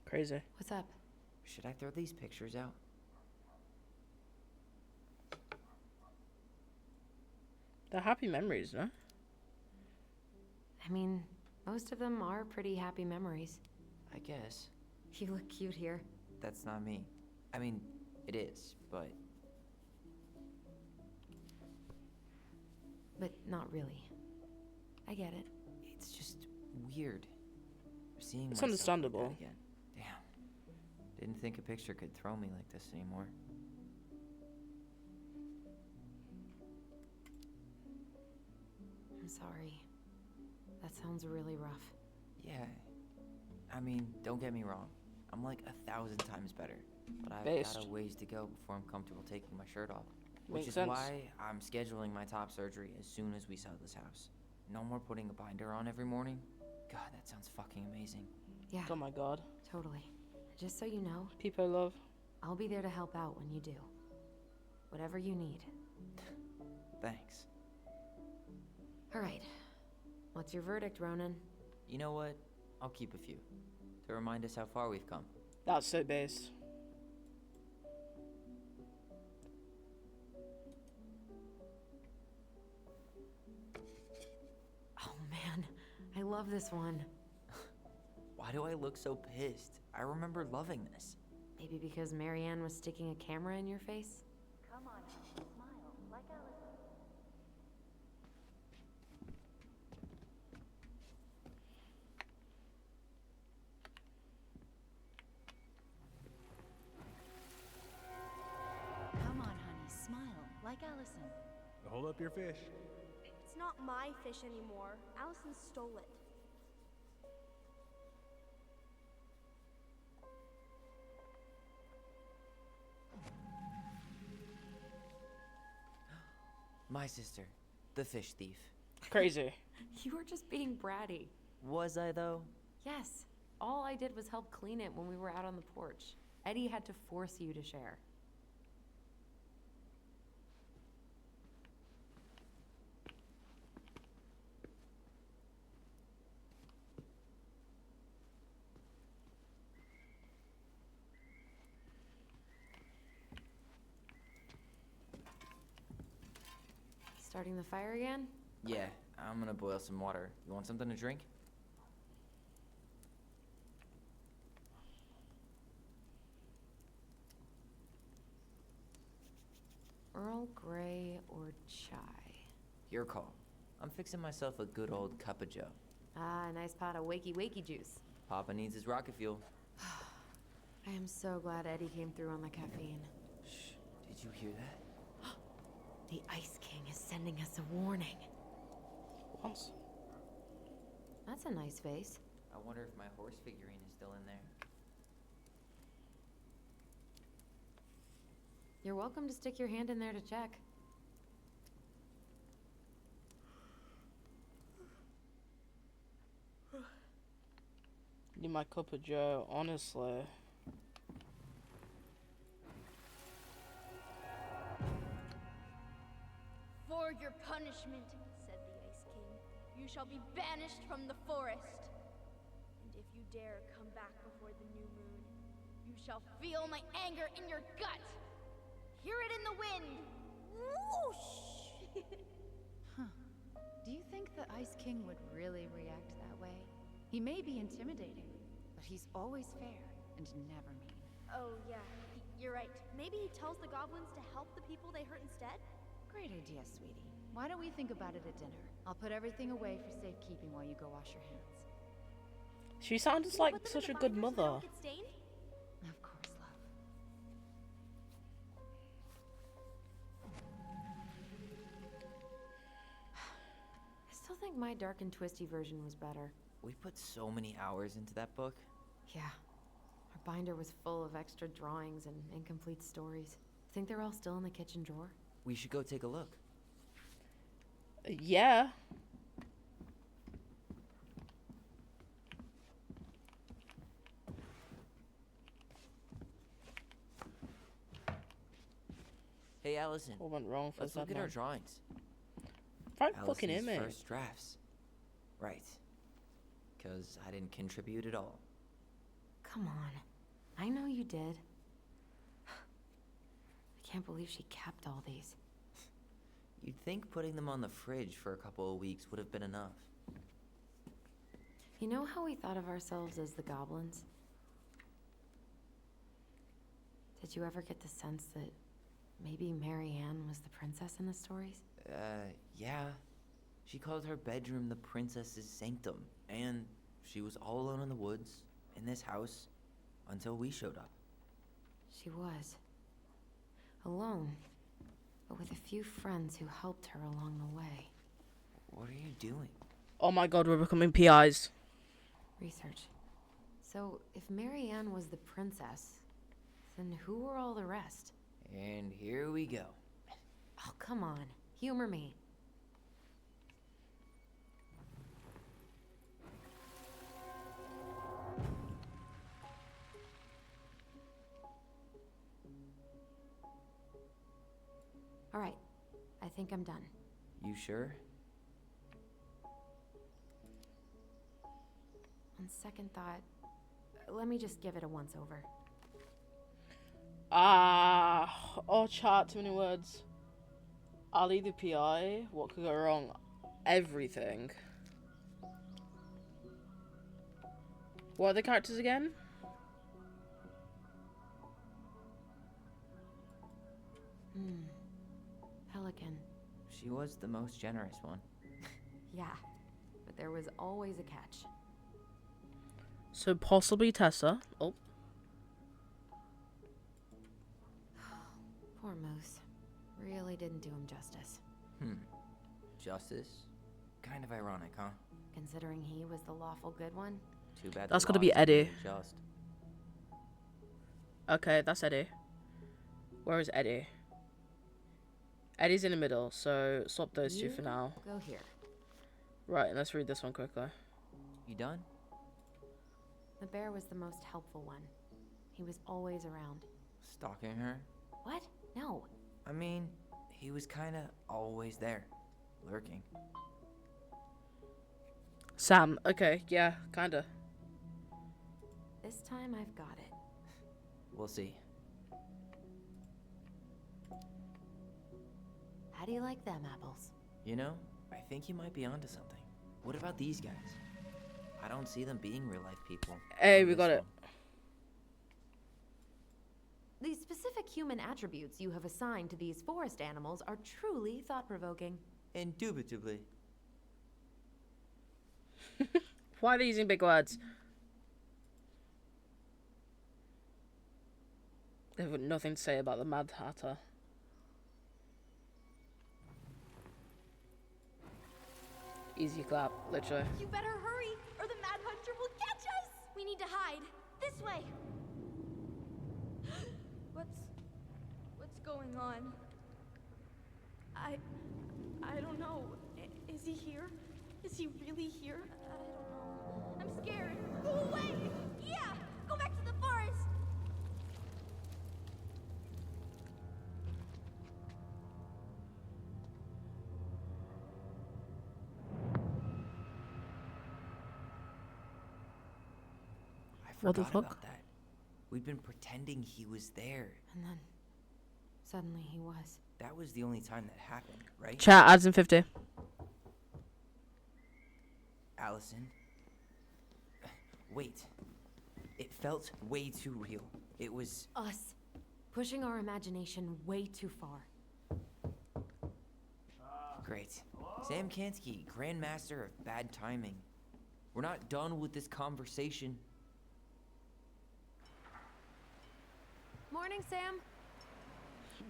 Crazy. What's up? Should I throw these pictures out? They're happy memories, no? I mean, most of them are pretty happy memories. I guess. You look cute here. That's not me. I mean, it is, but... But not really. I get it. It's just weird. Seeing It's myself like understandable. that again. Damn. Didn't think a picture could throw me like this anymore. I'm sorry. That sounds really rough. Yeah. I mean, don't get me wrong. I'm like 1,000 times better. But I've Based. got a ways to go before I'm comfortable taking my shirt off. Which Makes is sense. why I'm scheduling my top surgery as soon as we sell this house. No more putting a binder on every morning. God, that sounds fucking amazing. Yeah, Oh my god. totally. Just so you know, People I love. I'll be there to help out when you do. Whatever you need. Thanks. All right. What's your verdict, Ronan? You know what? I'll keep a few. To remind us how far we've come. That's so based. Oh man, I love this one. Why do I look so pissed? I remember loving this. Maybe because Marianne was sticking a camera in your face? Come on, smile like Allison. like Allison. Hold up your fish. It's not my fish anymore. Allison stole it. My sister, the fish thief. Crazy. You were just being bratty. Was I, though? Yes. All I did was help clean it when we were out on the porch. Eddie had to force you to share. Starting the fire again? Yeah, I'm gonna boil some water. You want something to drink? Earl Grey or chai? Your call. I'm fixing myself a good old cup of joe. Ah, a nice pot of wakey juice. Papa needs his rocket fuel. I am so glad Eddie came through on the caffeine. Shh, did you hear that? The Ice King is sending us a warning. What? That's a nice vase. I wonder if my horse figurine is still in there. You're welcome to stick your hand in there to check. Need my cup of joe, honestly. For your punishment, said the Ice King, you shall be banished from the forest. And if you dare come back before the new moon, you shall feel my anger in your gut. Hear it in the wind. Whoosh! Huh. Do you think the Ice King would really react that way? He may be intimidating, but he's always fair and never mean. Oh, yeah, you're right. Maybe he tells the goblins to help the people they hurt instead? Great idea, sweetie. Why don't we think about it at dinner? I'll put everything away for safekeeping while you go wash your hands. She sounds like such a good mother. Of course, love. I still think my dark and twisty version was better. We put so many hours into that book. Yeah. Our binder was full of extra drawings and incomplete stories. Think they're all still in the kitchen drawer? We should go take a look. Yeah. Hey, Allison. What went wrong for Let's look at man? our drawings. Right fucking in, Allison's mate. first drafts. Right. Because I didn't contribute at all. Come on. I know you did. I can't believe she kept all these. You'd think putting them on the fridge for a couple of weeks would have been enough. You know how we thought of ourselves as the goblins? Did you ever get the sense that maybe Marianne was the princess in the stories? Yeah. She called her bedroom the princess's sanctum, and she was all alone in the woods, in this house, until we showed up. She was. Alone, but with a few friends who helped her along the way. What are you doing? Oh my god, we're becoming PIs. Research. So, if Marianne was the princess, then who were all the rest? And here we go. Oh, come on. Humor me. All right. I think I'm done. You sure? On second thought, let me just give it a once-over. Oh, chat, too many words. Ali the PI, what could go wrong? Everything. What are the characters again? Pelican. She was the most generous one. Yeah, but there was always a catch. So possibly Tessa. Oh. Poor Moose. really didn't do him justice. Justice? Kind of ironic, huh? Considering he was the lawful good one. Too bad. That's the gotta law be isn't Eddie. really just. Okay, that's Eddie. Where is Eddie? Eddie's in the middle, so swap those two for now. Go here. Right, let's read this one quickly. You done? The bear was the most helpful one. He was always around. Stalking her? What? No. I mean, he was kinda always there. Lurking. Sam, okay, yeah, kinda. This time I've got it. We'll see. How do you like them apples? You know, I think you might be onto something. What about these guys? I don't see them being real life people. Hey, on we this got it. one. The specific human attributes you have assigned to these forest animals are truly thought-provoking. Indubitably. Why are they using big words? They have nothing to say about the Mad Hatter. Easy clap, literally. You better hurry, or the Mad Hunter will catch us! We need to hide. This way. What's going on? I don't know. Is he here? Is he really here? I don't know. I'm scared. Go away! Yeah! Go back to the forest! I What the forgot fuck? about that. We'd been pretending he was there. And then, suddenly he was. That was the only time that happened, right? Chat adds in 50. Allison? Wait. It felt way too real. It was... Us. Pushing our imagination way too far. Great. Sam Kansky, Grandmaster of Bad Timing. We're not done with this conversation. Morning, Sam.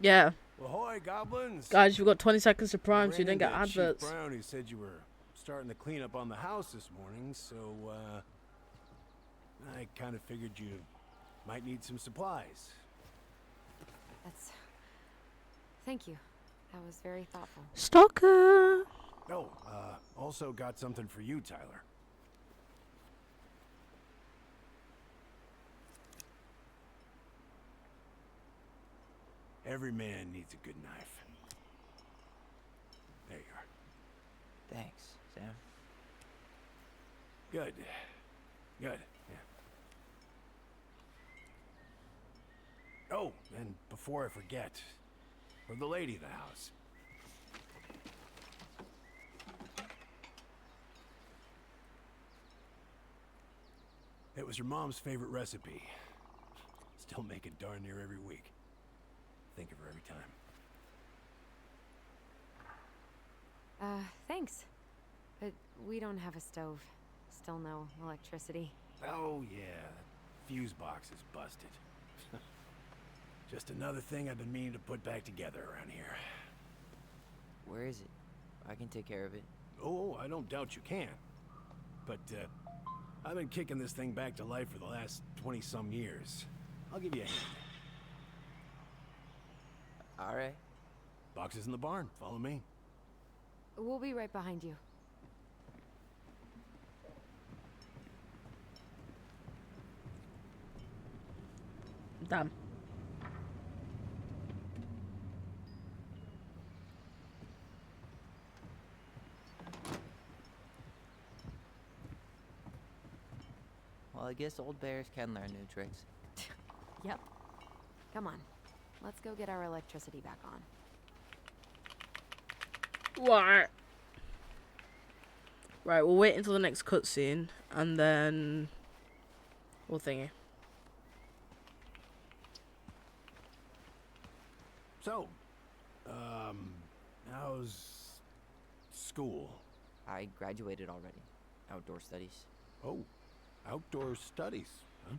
Yeah. Ahoy, goblins! Guys, you've got 20 seconds to prime, so you Ran don't get into Chief adverts. Brown, who said you were starting the cleanup on the house this morning, so, I kind of figured you might need some supplies. That's... Thank you. That was very thoughtful. Stalker! Oh, also got something for you, Tyler. Every man needs a good knife. There you are. Thanks, Sam. Good. Good, yeah. Oh, and before I forget, for the lady of the house. It was her mom's favorite recipe. Still make it darn near every week. Think of her every time. Thanks. But we don't have a stove. Still no electricity. Oh, yeah. That fuse box is busted. Just another thing I've been meaning to put back together around here. Where is it? I can take care of it. Oh, I don't doubt you can. But, I've been kicking this thing back to life for the last 20-some years. I'll give you a hand. Alright. Box is in the barn. Follow me. We'll be right behind you. Damn. Well, I guess old bears can learn new tricks. Yep. Come on. Let's go get our electricity back on. What? Right, we'll wait until the next cutscene, and then we'll thingy. So, how's school? I graduated already. Outdoor studies. Oh, outdoor studies, huh?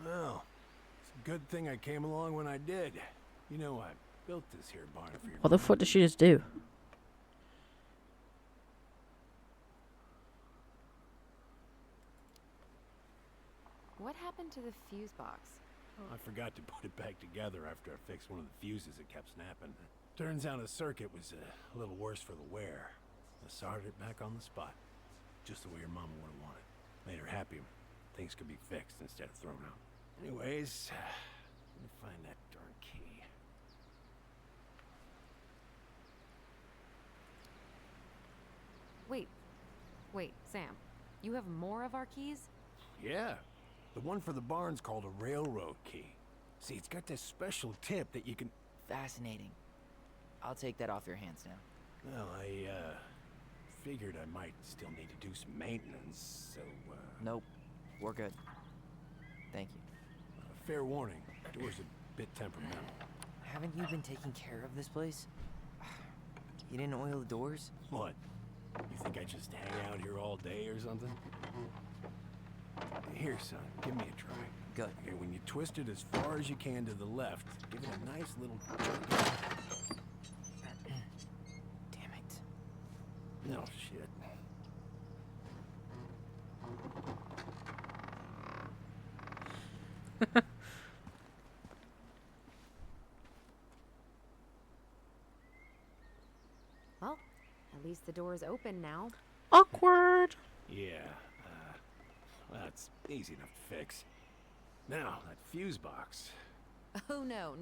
Well, it's a good thing I came along when I did. You know, Built this here barn for your What the mom. fuck did she just do? What happened to the fuse box? I forgot to put it back together after I fixed one of the fuses that kept snapping. Turns out the circuit was a little worse for the wear. I soldered it back on the spot, just the way your mama would have wanted. Made her happy. Things could be fixed instead of thrown out. Anyways, let me find that darn key. Wait, Sam. You have more of our keys? Yeah, the one for the barn's called a railroad key. See, it's got this special tip that you can... Fascinating. I'll take that off your hands now. Well, I figured I might still need to do some maintenance, so, Nope. We're good. Thank you. Fair warning, door's a bit temperamental. Haven't you been taking care of this place? You didn't oil the doors? What? You think I just hang out here all day or something? Here, son, give me a try. Good. Okay, when you twist it as far as you can to the left, give it a nice little jerk. Damn it. No shit. Well, at least the door's open now. Awkward. Yeah, that's easy enough to fix. Now, that fuse box. Oh no.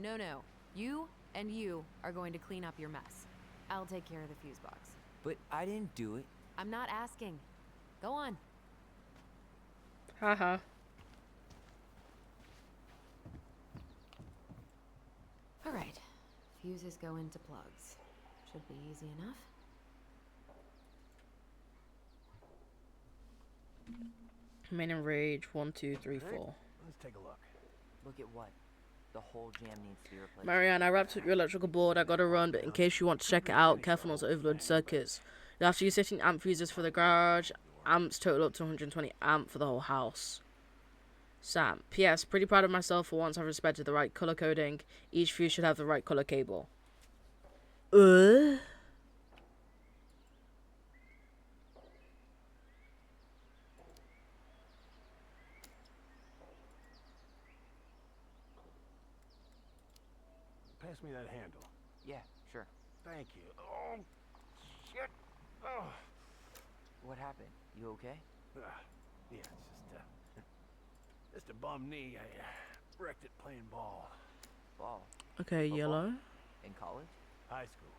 You and you are going to clean up your mess. I'll take care of the fuse box. But I didn't do it. I'm not asking. Go on. Haha. Alright. Fuses go into plugs. Should be easy enough. Main and rage 1, 2, 3, 4. Let's take a look. Look at what? The whole jam needs to be replaced. Marianne, I wrapped up your electrical board. I gotta run, but in case you want to check it out, careful not to overload circuits. You have to use 15 amp fuses for the garage. Amps total up to 120 amp for the whole house. Sam, P.S. Pretty proud of myself for once I've respected the right color coding. Each fuse should have the right color cable. Pass me that handle. Yeah, sure. Thank you. Oh, shit. Oh. What happened? You okay? Yeah, it's just a bum knee. I wrecked it playing ball. Ball. Okay, yellow. In college? High school.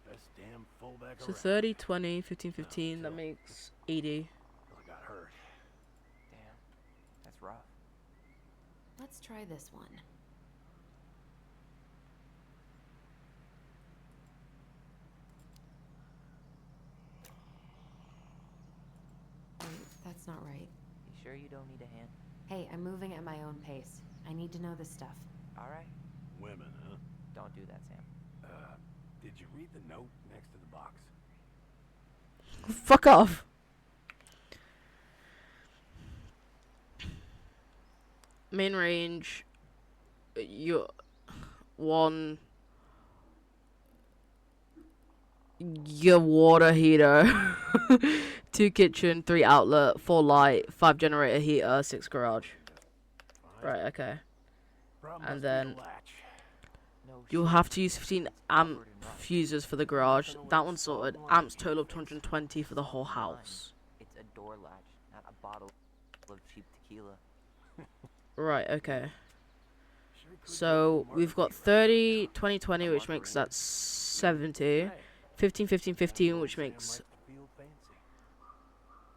Best damn fullback So around. 30, 20, 15, 15. That makes 80. I got hurt. Damn. That's rough. Let's try this one. Wait, that's not right. You sure you don't need a hand? Hey, I'm moving at my own pace. I need to know this stuff. Alright. Women, huh? Don't do that, Sam. Did you read the note next to the box? Fuck off. Main range. Your one. Your water heater. 2 kitchen, 3 outlet, 4 light, 5 generator heater, 6 garage. Right, okay. And then you'll have to use 15 amp fuses for the garage. That one's sorted. Amps total of 220 for the whole house. It's a door latch, not a bottle of cheap tequila. Right, okay. So we've got 30, 20, 20, which makes that 70. 15, 15, 15, which makes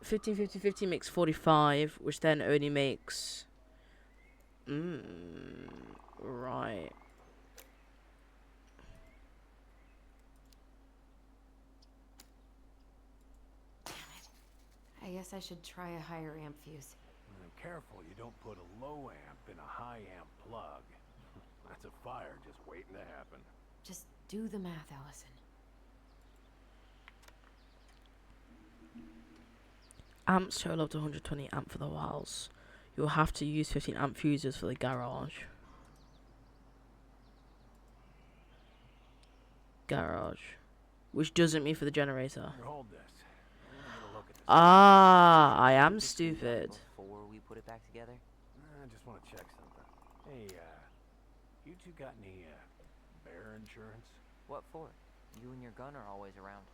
15, 15, 15 makes 45, which then only makes right. I guess I should try a higher amp fuse. Careful you don't put a low amp in a high amp plug. That's a fire just waiting to happen. Just do the math, Allison. Amps total up to 120 amp for the walls. You'll have to use 15 amp fuses for the garage. garage, which doesn't mean for the generator. Here, hold this. I'm gonna get a look at this. Ah, I am stupid. Before we put it back together? I just want to check something. Hey, you two got any, bear insurance? What for? You and your gun are always around.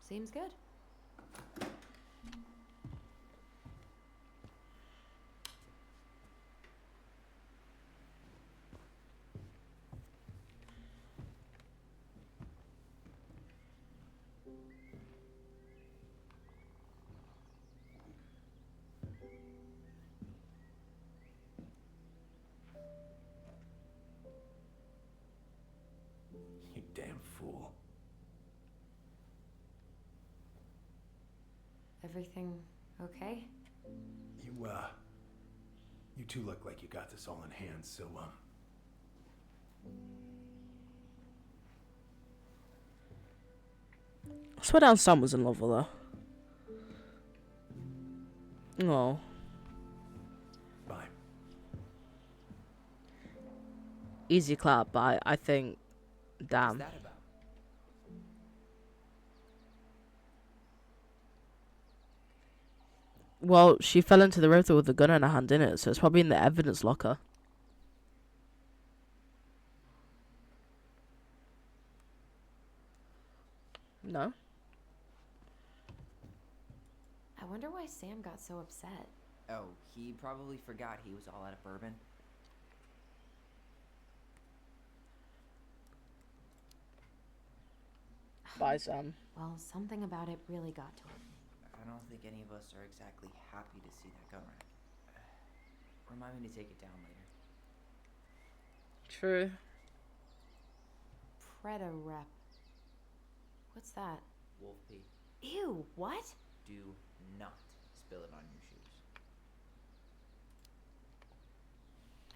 Seems good. You damn fool. Everything okay? You two look like you got this all in hand, so, I swear down Sam was in love with her. Oh. bye. Easy clap, but I think, damn. What's that about? Well, she fell into the river with a gun in her hand, innit? So it's probably in the evidence locker. No? I wonder why Sam got so upset. Oh, he probably forgot he was all out of bourbon. Bye, Sam. Well, something about it really got to him. I don't think any of us are exactly happy to see that gun rack. Remind me to take it down later. True. Predarep. What's that? Wolf pee. Ew, what? Do not spill it on your shoes.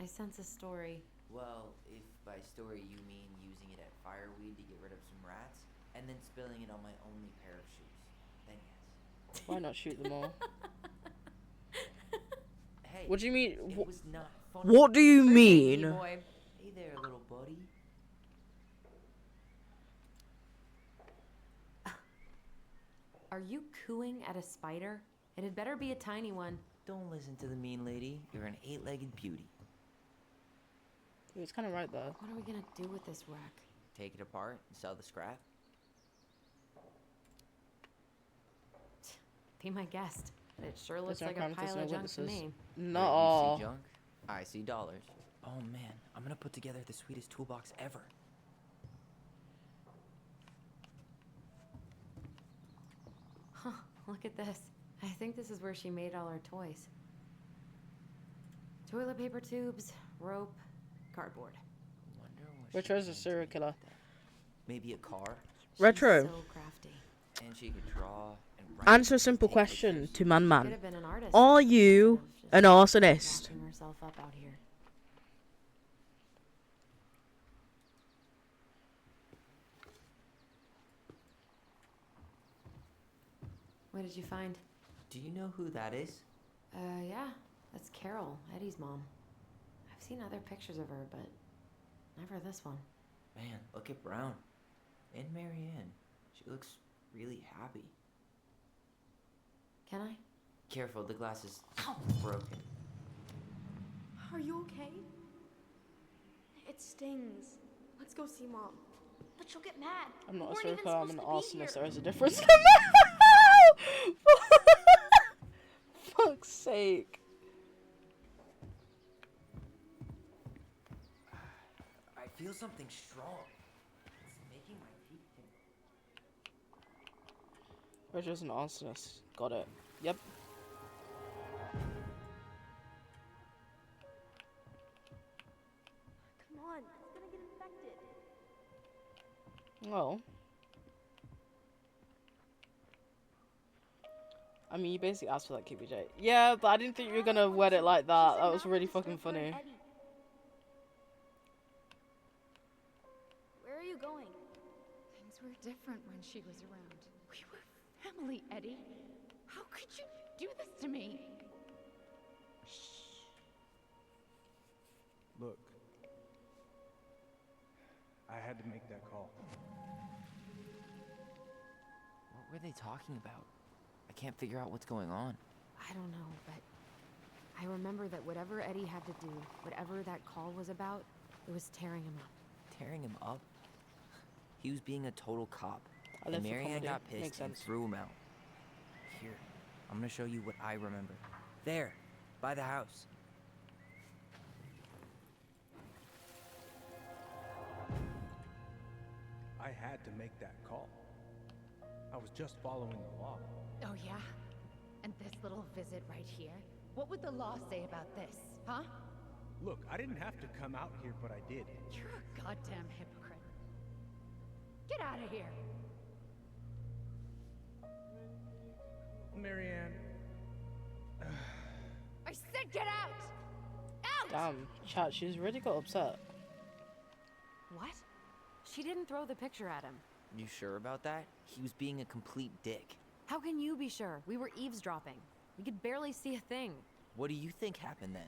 I sense a story. Well, if by story you mean using it at fireweed to get rid of some rats, and then spilling it on my only pair of shoes, then yes. Why not shoot them all? Hey, What do you mean? it was not funny. What do you mean? Boy. Hey there, little buddy. Are you cooing at a spider? It had better be a tiny one. Don't listen to the mean lady. You're an 8-legged beauty. He was kind of right there. What are we gonna do with this wreck? Take it apart and sell the scrap. Be my guest. It sure looks There's no like a crime, there's pile of no junk to witnesses. me. No. Where you see junk, I see dollars. Oh man, I'm gonna put together the sweetest toolbox ever. Huh, look at this. I think this is where she made all her toys. Toilet paper tubes, rope, cardboard. Wonder what Retro's she a made serial to killer. make that. Maybe a car, She's Retro. so crafty. and she could draw and write. Answer a and simple take question pictures. to Man Could Man. have been an artist. Are you instead an of just arsonist? locking herself up out here. What did you find? Do you know who that is? Yeah, that's Carol, Eddie's mom. I've seen other pictures of her, but never this one. Man, look at Brown. And Marianne. She looks really happy. Can I? Careful, the glass is broken. Are you okay? It stings. Let's go see Mom. But she'll get mad. I'm not a We weren't serial even killer, I'm an supposed to be arsonist. here. There is a difference. Fuck's sake. I feel something strong. It's making my feet tingle. Retro's an arsonist. Got it. Yep. Come on, it's gonna get infected. Well. I mean, you basically asked for that, KBJ. Yeah, but I didn't think you were gonna word it like that. That was really fucking funny. Where are you going? Things were different when she was around. We were family, Eddie. How could you do this to me? Look. I had had to make that call. What were they talking about? I can't figure out what's going on. I don't know, but I remember that whatever Eddie had to do, whatever that call was about, it was tearing him up. Tearing him up? He was being a total cop. I live And for Marianne comedy. got Makes pissed and sense. threw him out. Here, I'm gonna show you what I remember. There, by the house. I had to make that call. I was just following the law. Oh, yeah? And this little visit right here? What would the law say about this, huh? Look, I didn't have to come out here, but I did. You're a goddamn hypocrite. Get out of here! Marianne. I said get out! Out! Damn, chat, she's really got upset. What? She didn't throw the picture at him. You sure about that? He was being a complete dick. How can you be sure? We were eavesdropping. We could barely see a thing. What do you think happened then?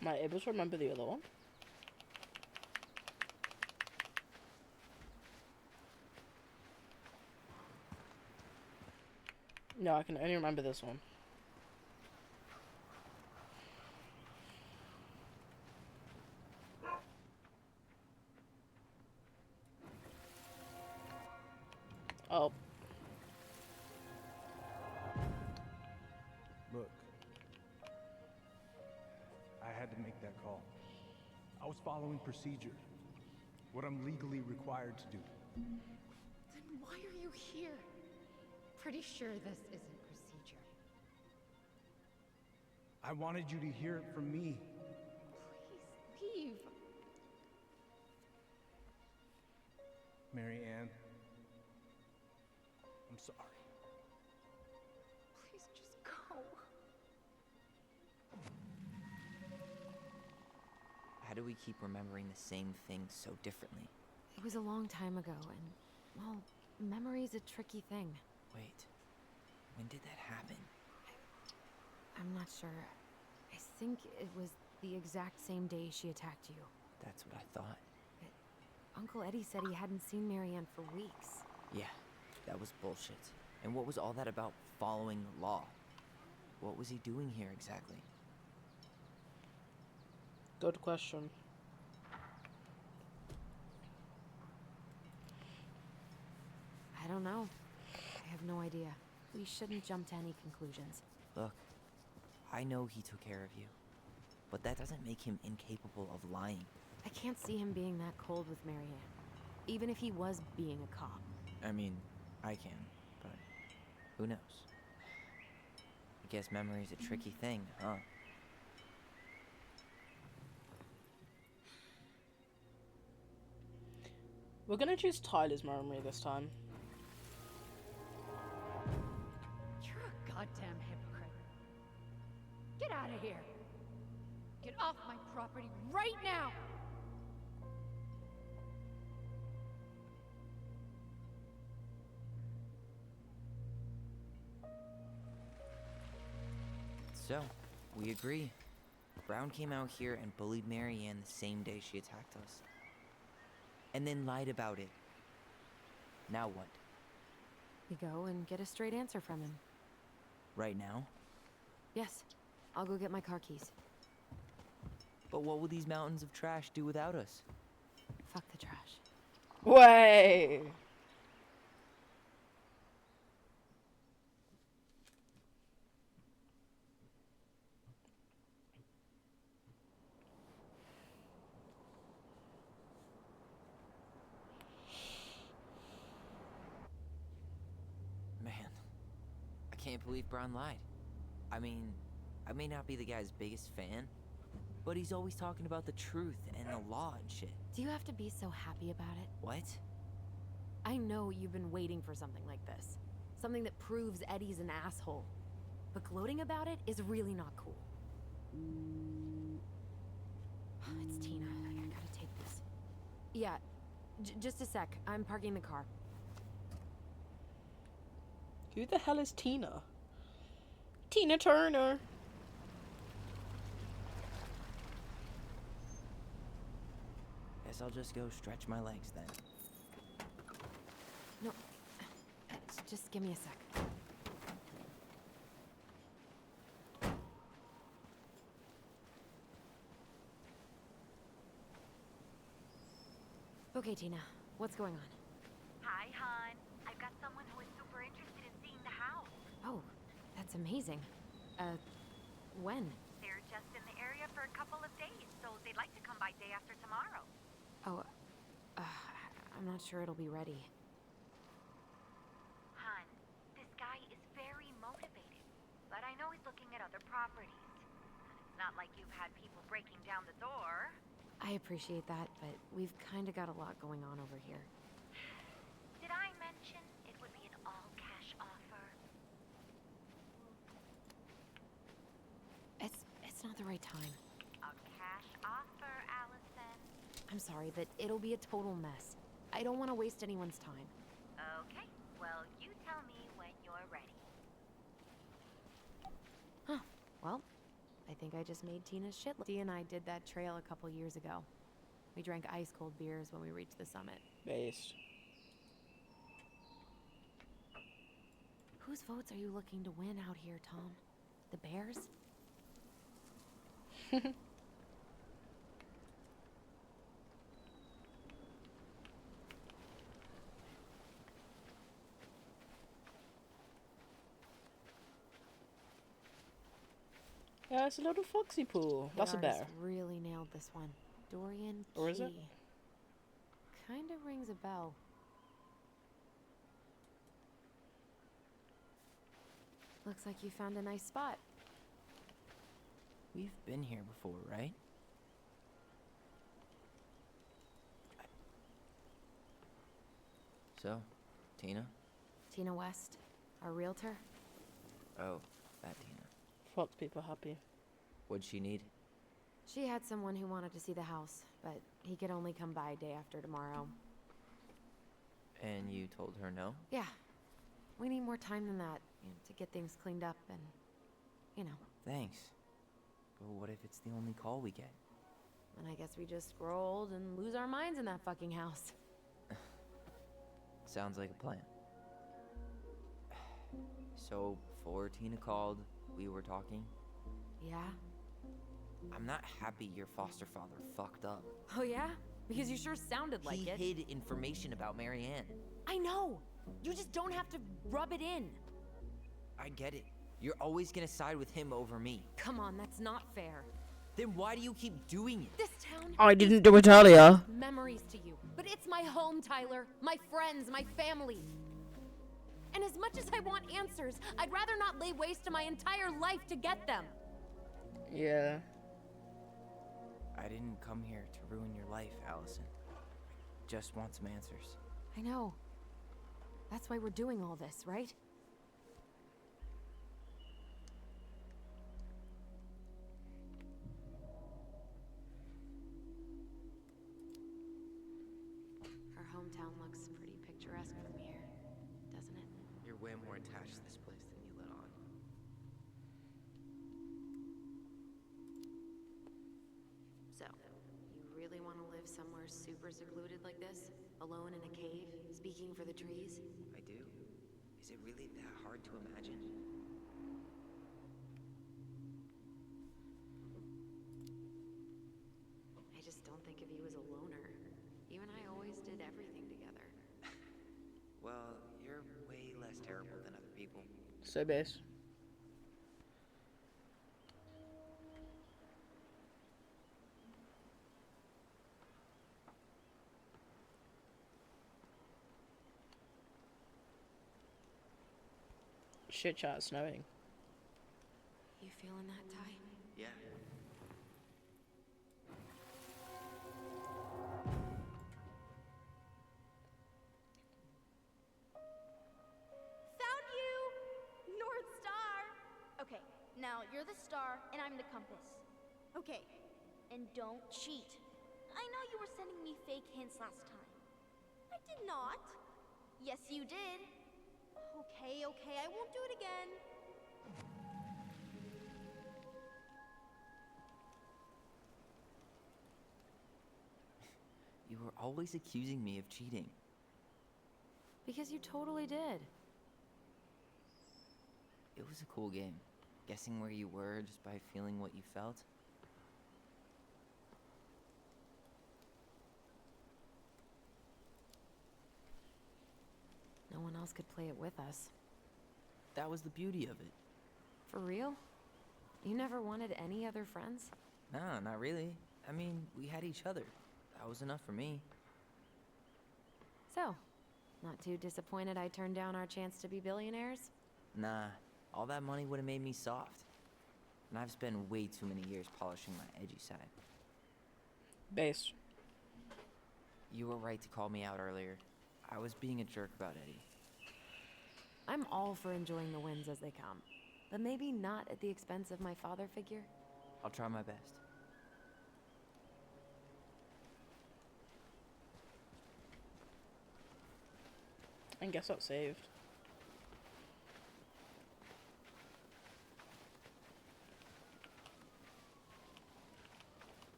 Am I able to remember the other one? No, I can only remember this one. Oh. Look. I had to make that call. I was following procedure. What I'm legally required to do. Then why are you here? Pretty sure this isn't procedure. I wanted you to hear it from me. Please leave. Marianne. I'm sorry. Please just go. How do we keep remembering the same things so differently? It was a long time ago, and, well, memory's a tricky thing. Wait, when did that happen? I'm not sure. I think it was the exact same day she attacked you. That's what I thought. Uncle Eddie said he hadn't seen Marianne for weeks. Yeah, that was bullshit. And what was all that about following the law? What was he doing here exactly? Good question. I don't know. I have no idea. We shouldn't jump to any conclusions. Look, I know he took care of you, but that doesn't make him incapable of lying. I can't see him being that cold with Marianne, even if he was being a cop. I mean, I can, but who knows? I guess memory's a tricky thing, huh? We're gonna choose Tyler's memory this time. You're a goddamn hypocrite. Get out of here. Get off my property right now. So, we agree. Brown came out here and bullied Marianne the same day she attacked us. And then lied about it. Now what? We go and get a straight answer from him. Right now? Yes. I'll go get my car keys. But what will these mountains of trash do without us? Fuck the trash. Way. Man, I can't believe Brown lied. I mean, I may not be the guy's biggest fan, but he's always talking about the truth and the law and shit. Do you have to be so happy about it? What? I know you've been waiting for something like this. Something that proves Eddie's an asshole. But gloating about it is really not cool. It's Tina. I gotta take this. Yeah, Just a sec. I'm parking the car. Who the hell is Tina? Tina Turner. Guess I'll just go stretch my legs then. No, just give me a sec. Okay, Tina, what's going on? Hi, hon. I've got someone who is super interested in seeing the house. Oh, that's amazing. When? They're just in the area for a couple of days, so they'd like to come by day after tomorrow. Oh, I'm not sure it'll be ready. Hon, this guy is very motivated, but I know he's looking at other properties. It's not like you've had people breaking down the door. I appreciate that, but we've kind of got a lot going on over here. Did I mention it would be an all-cash offer? It's not the right time. A cash offer, Allison. I'm sorry, but it'll be a total mess. I don't want to waste anyone's time. Okay, well, you tell me when you're ready. Huh. Well, I think I just made Tina's shit. Dee and I did that trail a couple years ago. We drank ice-cold beers when we reached the summit. Based. Whose votes are you looking to win out here, Tom? The Bears? Yeah, it's a little foxy pool. That's a Bears bear. really nailed this one. Dorian Key. Or is it? Kinda rings a bell. Looks like you found a nice spot. We've been here before, right? So, Tina? Tina West, our realtor. Oh, that Tina. Fox people happy. What'd she need? She had someone who wanted to see the house, but he could only come by day after tomorrow. And you told her no? Yeah. We need more time than that, to get things cleaned up and, Thanks. But what if it's the only call we get? And I guess we just grow old and lose our minds in that fucking house. Sounds like a plan. So, before Tina called, we were talking. Yeah? I'm not happy your foster father fucked up. Oh yeah? Because you sure sounded like it. He hid information about Marianne. I know! You just don't have to rub it in. I get it. You're always gonna side with him over me. Come on, that's not fair. Then why do you keep doing it? This town I didn't do it earlier. memories to you. But it's my home, Tyler. My friends, my family. And as much as I want answers, I'd rather not lay waste to my entire life to get them. Yeah. I didn't come here to ruin your life, Allison. I just want some answers. I know. That's why we're doing all this, right? Our hometown looks pretty picturesque from here, doesn't it? You're way more attached to this place than you let on. So, you really want to live somewhere super secluded like this? Alone in a cave, speaking for the trees? I do. Is it really that hard to imagine? I just don't think of you as a loner. You and I always did everything together. Well, you're way less terrible than other people. So base. Shit, chat, it's snowing. You feeling that, Ty? Yeah. Found you! North Star! Okay, now you're the star and I'm the compass. Okay, and don't cheat. I know you were sending me fake hints last time. did not. Yes, you did. Okay, okay, I won't do it again. You were always accusing me of cheating. Because you totally did. It was a cool game. Guessing where you were just by feeling what you felt. No one else could play it with us. That was the beauty of it. For real? You never wanted any other friends? Nah, not really. I mean, we had each other. That was enough for me. So, not too disappointed I turned down our chance to be billionaires? Nah, all that money would have made me soft. And I've spent way too many years polishing my edgy side. Base. You were right to call me out earlier. I was being a jerk about Eddie. I'm all for enjoying the wins as they come, but maybe not at the expense of my father figure. I'll try my best. And guess what saved?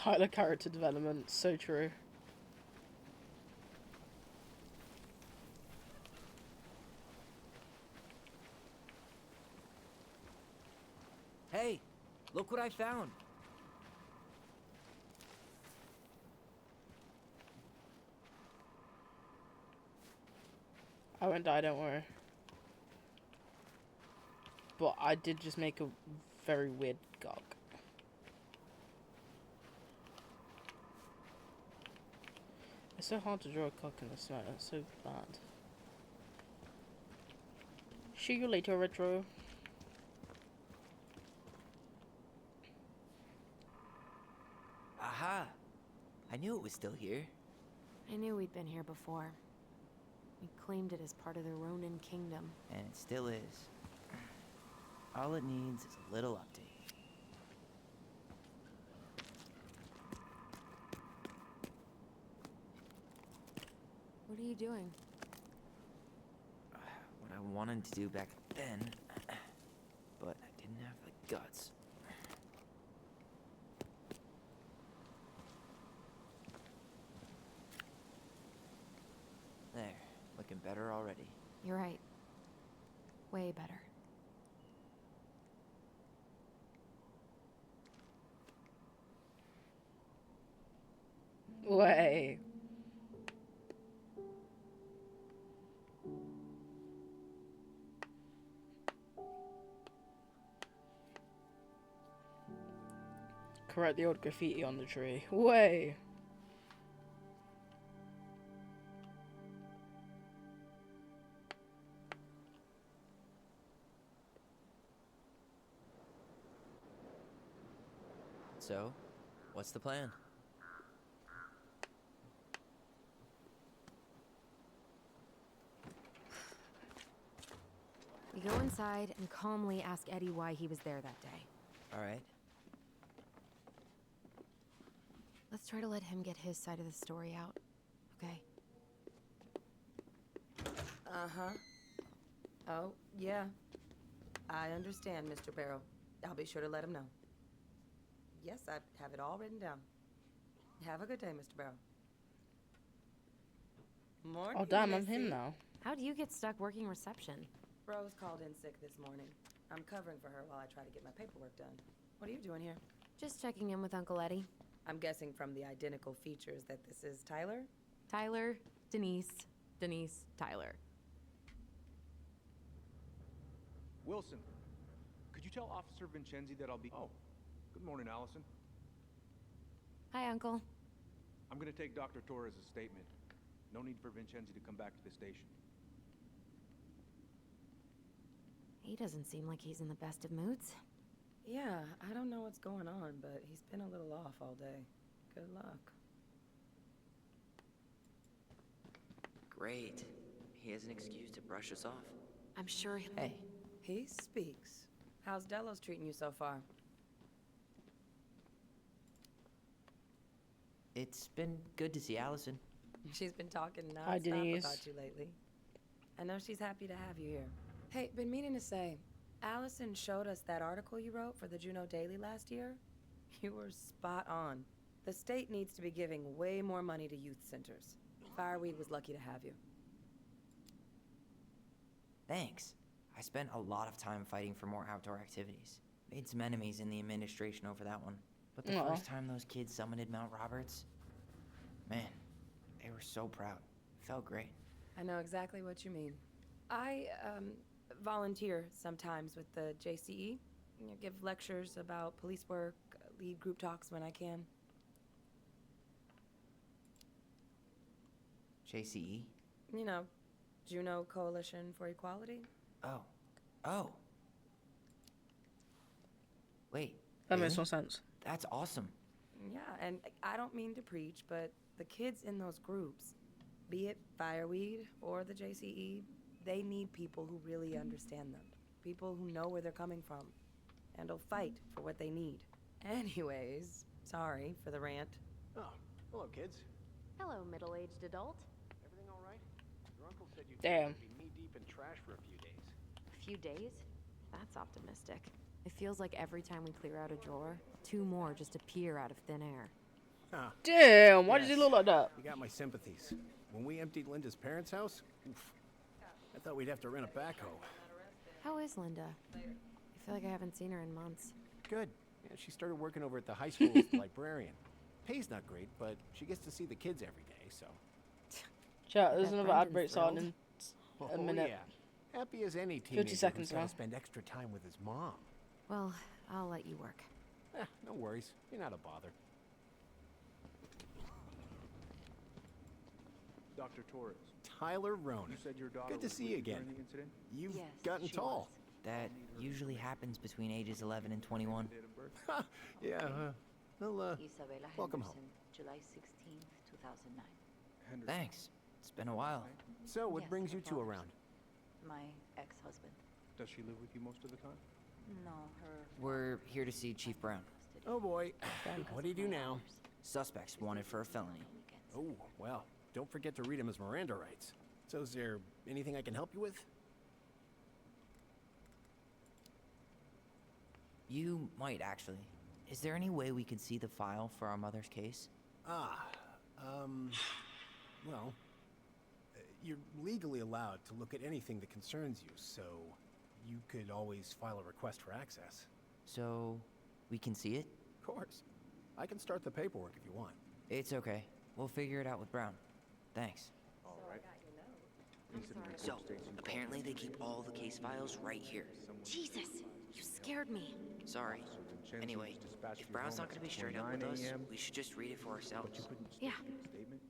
Tyler character development, so true. Hey, look what I found. I won't die, don't worry. But I did just make a very weird gog. It's so hard to draw a cock in the snow, it's so bad. See you later, Retro. Aha! I knew it was still here. I knew we'd been here before. We claimed it as part of the Ronin Kingdom. And it still is. All it needs is a little update. What are you doing? What I wanted to do back then, but I didn't have the guts. There, looking better already. You're right. Way better. Way. Correct the old graffiti on the tree. Way. So, what's the plan? We go inside and calmly ask Eddie why he was there that day. All right. Let's try to let him get his side of the story out, okay? Uh-huh. Oh, yeah. I understand, Mr. Barrow. I'll be sure to let him know. Yes, I have it all written down. Have a good day, Mr. Barrow. Morning, Oh damn, I'm Missy. him now. How do you get stuck working reception? Rose called in sick this morning. I'm covering for her while I try to get my paperwork done. What are you doing here? Just checking in with Uncle Eddie. I'm guessing from the identical features that this is Tyler? Tyler, Denise, Tyler. Wilson, could you tell Officer Vincenzi that I'll be... Oh, good morning, Allison. Hi, Uncle. I'm gonna take Dr. Torres' statement. No need for Vincenzi to come back to the station. He doesn't seem like he's in the best of moods. Yeah, I don't know what's going on, but he's been a little off all day. Good luck. Great. He has an excuse to brush us off. I'm sure he'll... Hey, He speaks. How's Delos treating you so far? It's been good to see Allison. She's been talking Hi, nonstop Denise. about you lately. I know she's happy to have you here. Hey, been meaning to say, Allison showed us that article you wrote for the Juneau Daily last year. You were spot on. The state needs to be giving way more money to youth centers. Fireweed was lucky to have you. Thanks. I spent a lot of time fighting for more outdoor activities. Made some enemies in the administration over that one. But the Aw. first time those kids summited Mount Roberts, man, they were so proud. Felt great. I know exactly what you mean. I volunteer sometimes with the JCE. Give lectures about police work, lead group talks when I can. JCE? You know, Juneau Coalition for Equality. Oh. Oh. Wait. That makes really? more sense. That's awesome. Yeah, and I don't mean to preach, but the kids in those groups, be it Fireweed or the JCE, they need people who really understand them. People who know where they're coming from and will fight for what they need. Anyways, sorry for the rant. Oh, hello, kids. Hello, middle-aged adult. Everything all right? Your uncle said you'd Damn. be knee-deep in trash for a few days. A few days? That's optimistic. It feels like every time we clear out a drawer, 2 more just appear out of thin air. Ah, Damn, why does he yes. look like that? You got my sympathies. When we emptied Linda's parents' house, oof, I thought we'd have to rent a backhoe. How is Linda? I feel like I haven't seen her in months. Good. Yeah, she started working over at the high school as the librarian. Pay's not great, but she gets to see the kids every day, so. Chat, there's Bet another ad Brendan's break starting in Oh, a minute. yeah. Happy as any teenager seconds who's gotta now. spend extra time with his mom. Well, I'll let you work. No worries. You're not a bother. Dr. Torres, Tyler Ronan. you said your daughter Good to was see with you you again. during the incident? You've Yes, gotten she tall. That usually happens between ages 11 and 21. Date of birth? Yeah, well, Isabella welcome home. Henderson, July 16th, 2009. Henderson. Thanks. It's been a while. So, what Yes, brings you no two problems. around? My ex-husband. Does she live with you most of the time? No, her... We're here to see Chief Brown. Oh boy. What do you do now? Suspects wanted for a felony. Oh, well, don't forget to read him his Miranda rights. So, is there anything I can help you with? You might actually. Is there any way we could see the file for our mother's case? Well, you're legally allowed to look at anything that concerns you, so you could always file a request for access. So, we can see it? Of course. I can start the paperwork if you want. It's okay. We'll figure it out with Brown. Thanks. All right. So, apparently they keep all the case files right here. Jesus, you scared me. Sorry. Anyway, if Brown's not gonna be straight up with us, we should just read it for ourselves. Yeah. Statement?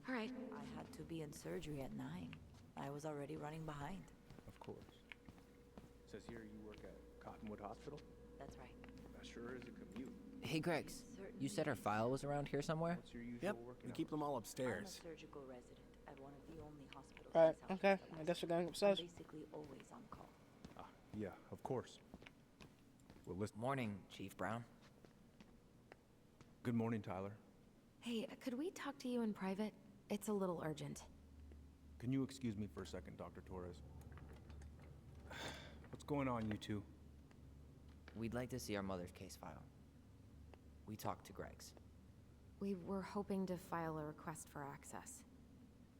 All right. I had to be in surgery at 9. I was already running behind. Of course. Says here you work at Cottonwood Hospital? That's right. That sure is a commute. Hey, Gregs. You said our file was around here somewhere? What's your usual Yep, working we hours? keep them all I'm a upstairs. surgical resident at one of the only hospitals Right, in South okay. Coast I guess we're going I'm upstairs. basically always on call. Ah, yeah, of course. Well, listen. Morning, Chief Brown. Good morning, Tyler. Hey, could we talk to you in private? It's a little urgent. Can you excuse me for a second, Dr. Torres? What's going on, you two? We'd like to see our mother's case file. We talked to Greg's. We were hoping to file a request for access.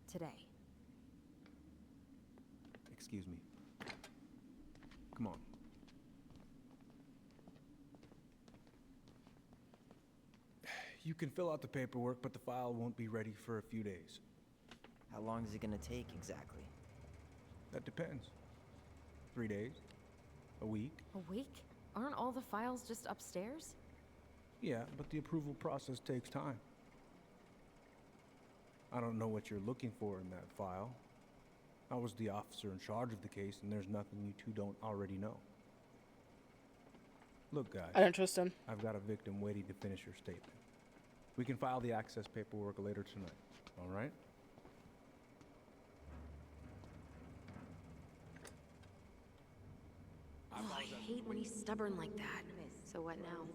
Today. Excuse me. Come on. You can fill out the paperwork, but the file won't be ready for a few days. How long is it gonna take exactly? That depends. 3 days? A week? A week? Aren't all the files just upstairs? Yeah, but the approval process takes time. I don't know what you're looking for in that file. I was the officer in charge of the case, and there's nothing you two don't already know. Look, guys. I don't trust him. I've got a victim waiting to finish her statement. We can file the access paperwork later tonight, all right? hate when he's stubborn like that. So what now?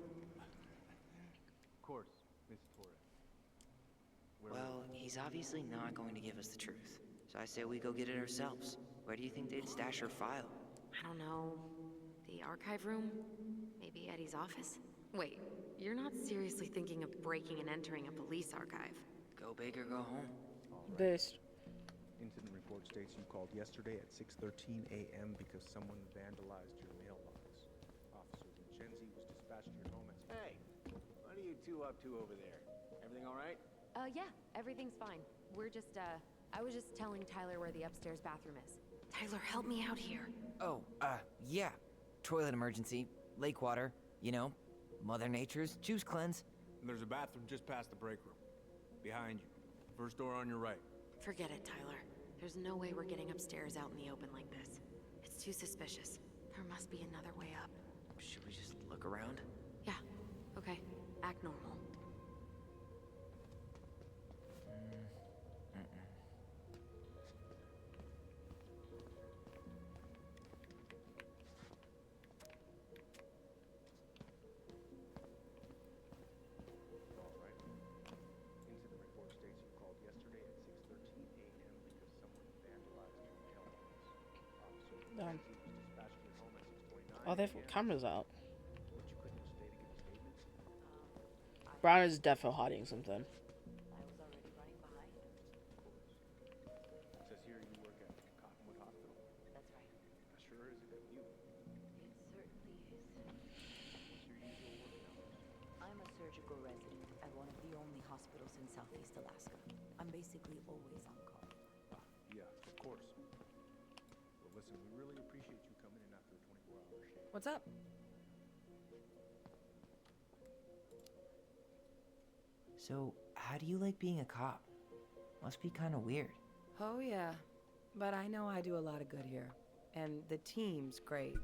Of course, Miss Torres. Well, he's obviously not going to give us the truth. So I say we go get it ourselves. Where do you think they'd stash her file? I don't know. The archive room? Maybe Eddie's office? Wait, you're not seriously thinking of breaking and entering a police archive? Go big or go home. Boost. Incident report states you called yesterday at 6:13 a.m. because someone vandalized your mailbox. Officer Vincenzi was dispatched to your home at... Hey, what are you two up to over there? Everything all right? Yeah, everything's fine. We're just, I was just telling Tyler where the upstairs bathroom is. Tyler, help me out here. Oh, yeah. Toilet emergency, lake water, you know, Mother Nature's juice cleanse. And there's a bathroom just past the break room. Behind you. First door on your right. Forget it, Tyler. There's no way we're getting upstairs out in the open like this. It's too suspicious. There must be another way up. Should we just look around? Yeah, okay. Act normal. Incident report states you called yesterday at 6:13 a.m. because someone vandalized your mailbox. Officer Damn. Vincenzi was dispatched to your home at 6:29 Oh, they've got cameras out. But you couldn't just stay to give a statement? Brown is definitely hiding something. It says here you work at Cottonwood Hospital. That's right. That sure is a good view. It certainly is. What's your usual working hours? I'm a surgical resident at one of the only hospitals in Southeast Alaska. I'm basically always on call. Yeah, of course. Well, listen, we really appreciate you coming in after a 24-hour shift. What's up? So, how do you like being a cop? Must be kind of weird. Oh, yeah. But I know I do a lot of good here. And the team's great.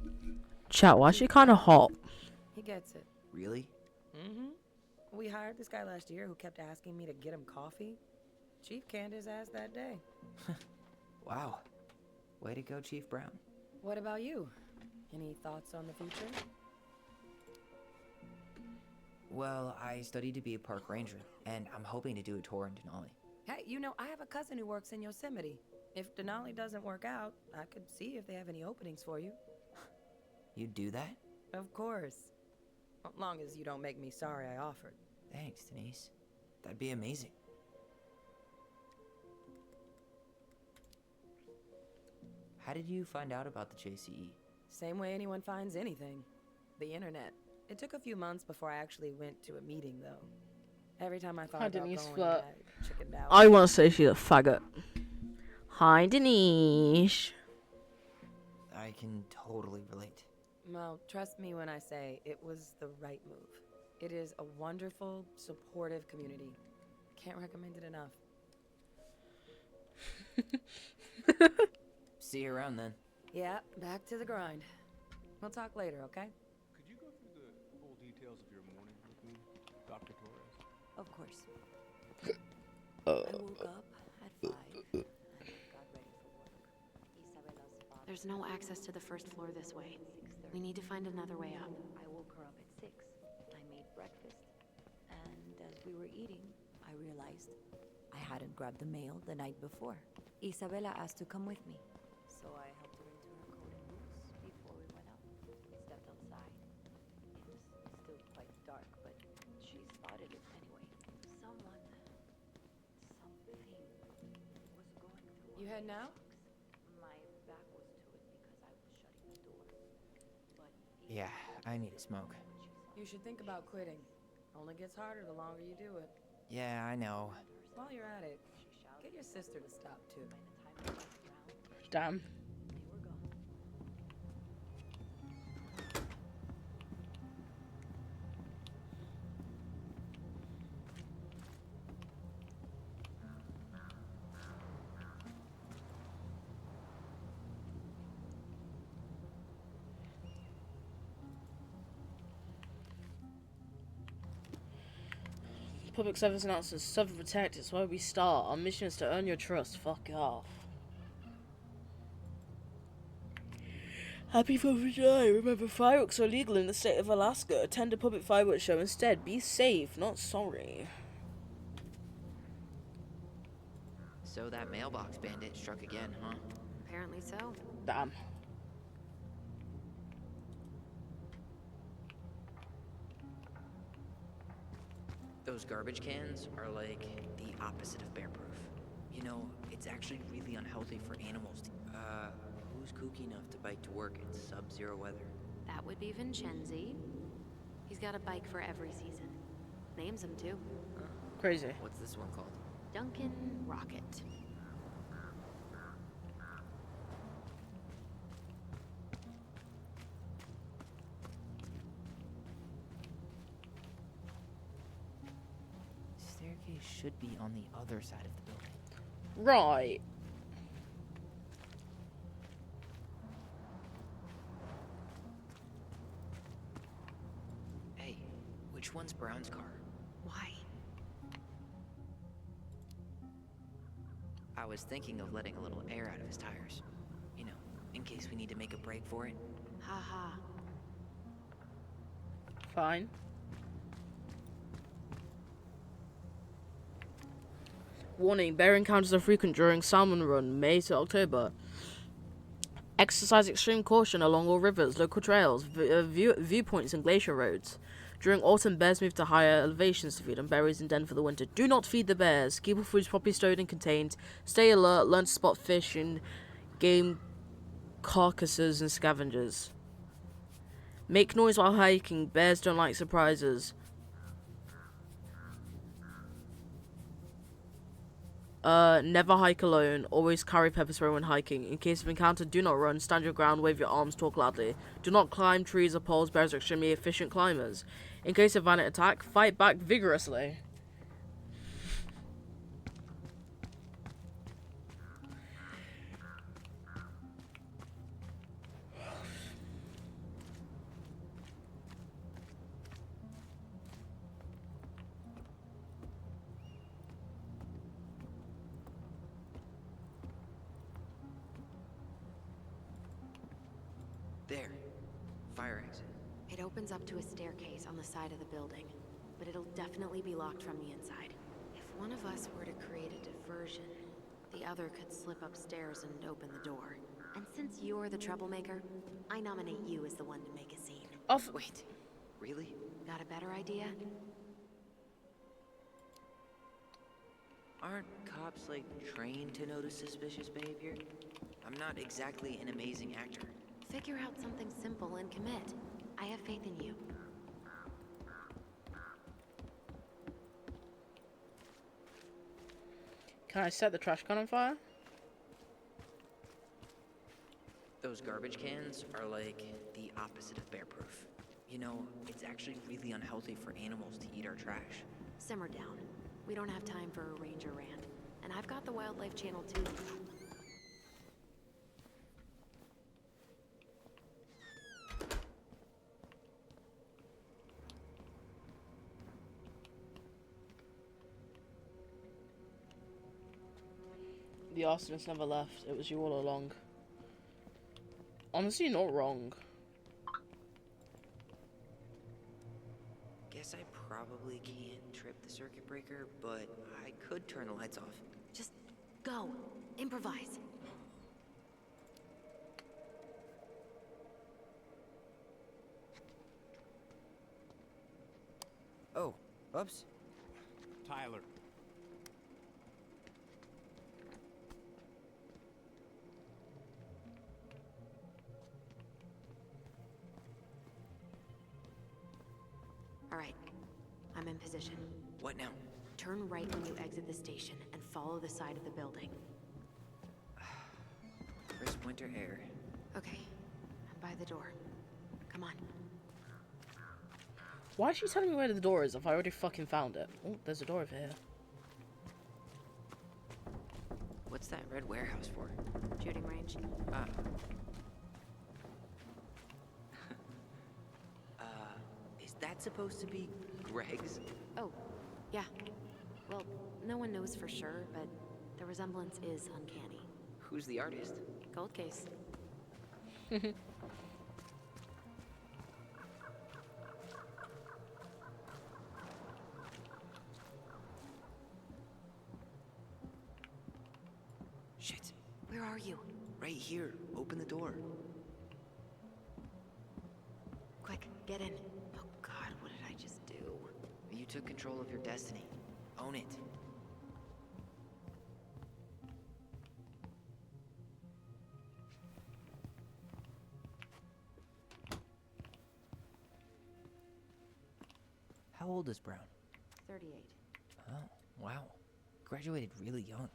Chat, why is she kind of hot? He gets it. Really? Mm-hmm. We hired this guy last year who kept asking me to get him coffee. Chief canned his ass that day. Wow. Way to go, Chief Brown. What about you? Any thoughts on the future? Well, I studied to be a park ranger, and I'm hoping to do a tour in Denali. Hey, you know, I have a cousin who works in Yosemite. If Denali doesn't work out, I could see if they have any openings for you. You'd do that? Of course. As long as you don't make me sorry I offered. Thanks, Denise. That'd be amazing. How did you find out about the JCE? Same way anyone finds anything. The internet. It took a few months before I actually went to a meeting, though. Every time I thought Hi, about Denise, going, but I chickened out. I want to say she's a faggot. Hi, Denise. I can totally relate. Well, trust me when I say it was the right move. It is a wonderful, supportive community. Can't recommend it enough. See you around then. Yeah, back to the grind. We'll talk later, okay? Could you go through the full details of your morning with me, Dr. Torres? Of course. I woke up at 5 and got ready for work. Isabella's father... There's no access to the first floor this way. We need to find another way up. I woke her up at 6. I made breakfast. And as we were eating, I realized I hadn't grabbed the mail the night before. Isabella asked to come with me. So I helped her into her coat and boots before we went out. We stepped outside. It was still quite dark, but she spotted it anyway. Something was going through You her head now? My back was to it because I was shutting the door. But Yeah, I need a smoke. You should think about quitting. Only gets harder the longer you do it. Yeah, I know. While you're at it, get your sister to stop too. Damn. Public service announcements, serve and protect, it's where we start. Our mission is to earn your trust. Fuck off. Happy 4th of July. Remember, fireworks are illegal in the state of Alaska. Attend a public fireworks show instead. Be safe, not sorry. So that mailbox bandit struck again, huh? Apparently so. Damn. Those garbage cans are like the opposite of bear-proof. You know, it's actually really unhealthy for animals to... who's kooky enough to bike to work in sub-zero weather? That would be Vincenzi. He's got a bike for every season. Names him too. Crazy. What's this one called? Duncan Rocket. Staircase should be on the other side of the building. Right. Hey, which one's Brown's car? Why? I was thinking of letting a little air out of his tires. You know, in case we need to make a break for it. Ha ha. Fine. Warning, bear encounters are frequent during salmon run, May to October. Exercise extreme caution along all rivers, local trails, viewpoints and glacier roads. During autumn, bears move to higher elevations to feed on berries and den for the winter. Do not feed the bears. Keep all foods properly stowed and contained. Stay alert, learn to spot fish and game carcasses and scavengers. Make noise while hiking. Bears don't like surprises. Never hike alone. Always carry pepper spray when hiking. In case of encounter, do not run. Stand your ground, wave your arms, talk loudly. Do not climb trees or poles. Bears are extremely efficient climbers. In case of violent attack, fight back vigorously. There. Fire exit. It opens up to a staircase on the side of the building, but it'll definitely be locked from the inside. If one of us were to create a diversion, the other could slip upstairs and open the door. And since you're the troublemaker, I nominate you as the one to make a scene. Wait, really? Got a better idea? Aren't cops, like, trained to notice suspicious behavior? I'm not exactly an amazing actor. Figure out something simple and commit. I have faith in you. Can I set the trash can on fire? Those garbage cans are like the opposite of bear-proof. You know, it's actually really unhealthy for animals to eat our trash. Simmer down. We don't have time for a ranger rant. And I've got the Wildlife Channel too. The arsonist never left. It was you all along. Honestly, not wrong. Guess I probably can't trip the circuit breaker, but I could turn the lights off. Just go. Improvise. Oh, oops. Tyler. All right. I'm in position. What now? Turn right when you exit the station and follow the side of the building. Crisp winter air. Okay. I'm by the door. Come on. Why is she telling me where the door is if I already fucking found it? Oh, there's a door over here. What's that red warehouse for? Shooting range. Is that supposed to be Greg's? Oh, yeah. Well, no one knows for sure, but the resemblance is uncanny. Who's the artist? Cold case. Shit. Where are you? Right here. Open the door. Quick, get in. Oh god, what did I just do? You took control of your destiny. Own it. How old is Brown? 38. Oh, wow. Graduated really young.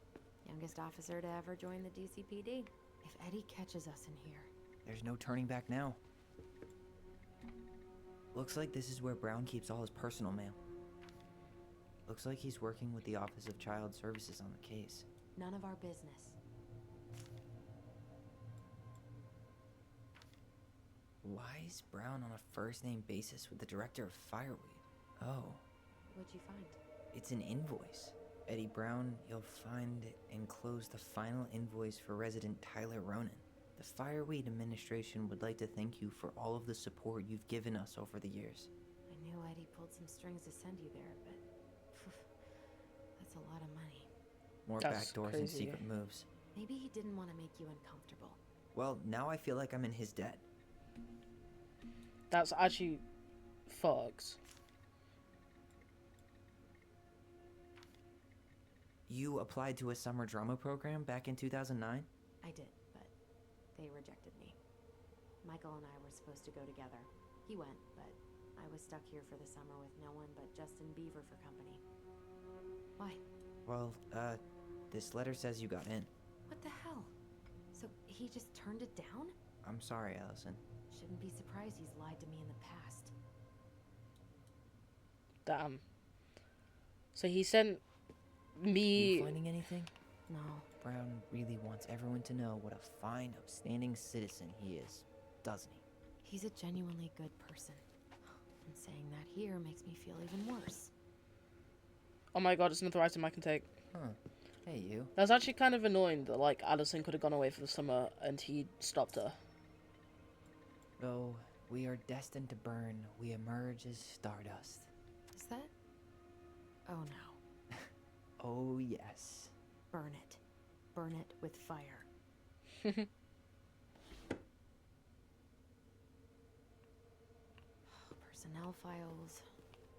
Youngest officer to ever join the DCPD. If Eddie catches us in here... There's no turning back now. Looks like this is where Brown keeps all his personal mail. Looks like he's working with the Office of Child Services on the case. None of our business. Why is Brown on a first-name basis with the director of Fireweed? Oh. What'd you find? It's an invoice. Eddie Brown, you'll find enclosed the final invoice for resident Tyler Ronan. The Fireweed administration would like to thank you for all of the support you've given us over the years. I knew Eddie pulled some strings to send you there, but... that's a lot of money. More backdoors and secret moves. Maybe he didn't want to make you uncomfortable. Well, now I feel like I'm in his debt. That's actually fucked. You applied to a summer drama program back in 2009? I did, but they rejected me. Michael and I were supposed to go together. He went, but I was stuck here for the summer with no one but Justin Beaver for company. Why? Well, this letter says you got in. What the hell? So he just turned it down? I'm sorry, Allison. Shouldn't be surprised he's lied to me in the past. Damn. So he sent me... You finding anything? No. Brown really wants everyone to know what a fine, upstanding citizen he is, doesn't he? He's a genuinely good person. And saying that here makes me feel even worse. Oh my god, it's another item I can take. Huh. Hey, you. That's actually kind of annoying that, like, Allison could have gone away for the summer and he stopped her. Though we are destined to burn, we emerge as stardust. Is that... oh no. Oh, yes. Burn it. Burn it with fire. Personnel files,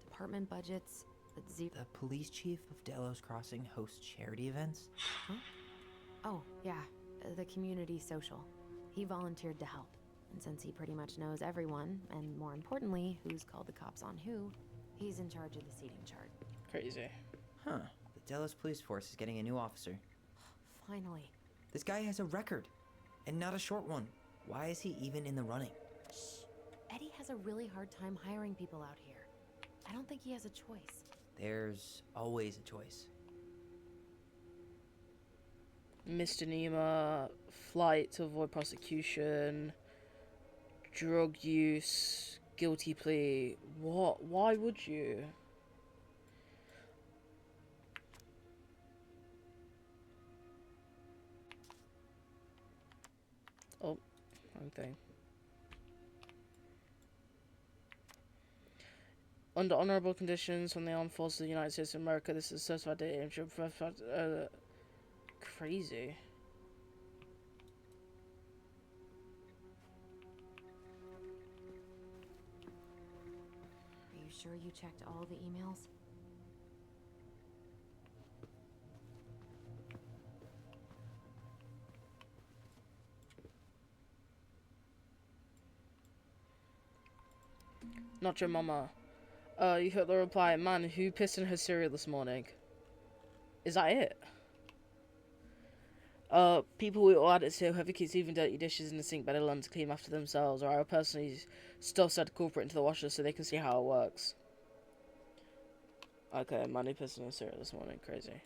department budgets, but The police chief of Delos Crossing hosts charity events? Huh? Oh, yeah. The community social. He volunteered to help. And since he pretty much knows everyone, and more importantly, who's called the cops on who, he's in charge of the seating chart. Crazy. Huh. The Delos police force is getting a new officer. Finally. This guy has a record, and not a short one. Why is he even in the running? Shh. Eddie has a really hard time hiring people out here. I don't think he has a choice. There's always a choice. Misdemeanor, flight to avoid prosecution, drug use, guilty plea. What? Why would you? Oh, wrong thing. Under honorable conditions from the Armed Forces of the United States of America, this is certified data. Crazy. Are you sure you checked all the emails? Not your mama. You heard the reply, man, who pissed in her cereal this morning? Is that it? People who add it to whoever keeps leaving dirty dishes in the sink better learn to clean after themselves, or I will personally stuff said culprit into the washer so they can see how it works. Okay, man who pissed in her cereal this morning, crazy.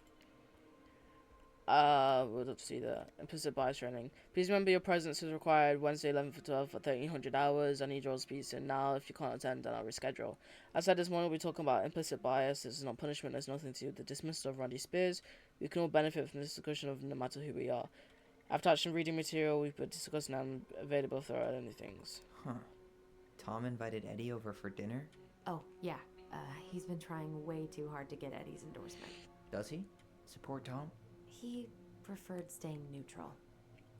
We'd love to see that. Implicit bias training. Please remember your presence is required Wednesday 11th for 12 for 1300 hours. I need your speech in now. If you can't attend, then I'll reschedule. As I said this morning, we'll be talking about implicit bias. This is not punishment. There's nothing to do with the dismissal of Randy Spears. We can all benefit from this discussion of no matter who we are. I've touched on reading material we've been discussing and available for other things. Huh. Tom invited Eddie over for dinner? Oh, yeah. He's been trying way too hard to get Eddie's endorsement. Does he? Support Tom? He preferred staying neutral.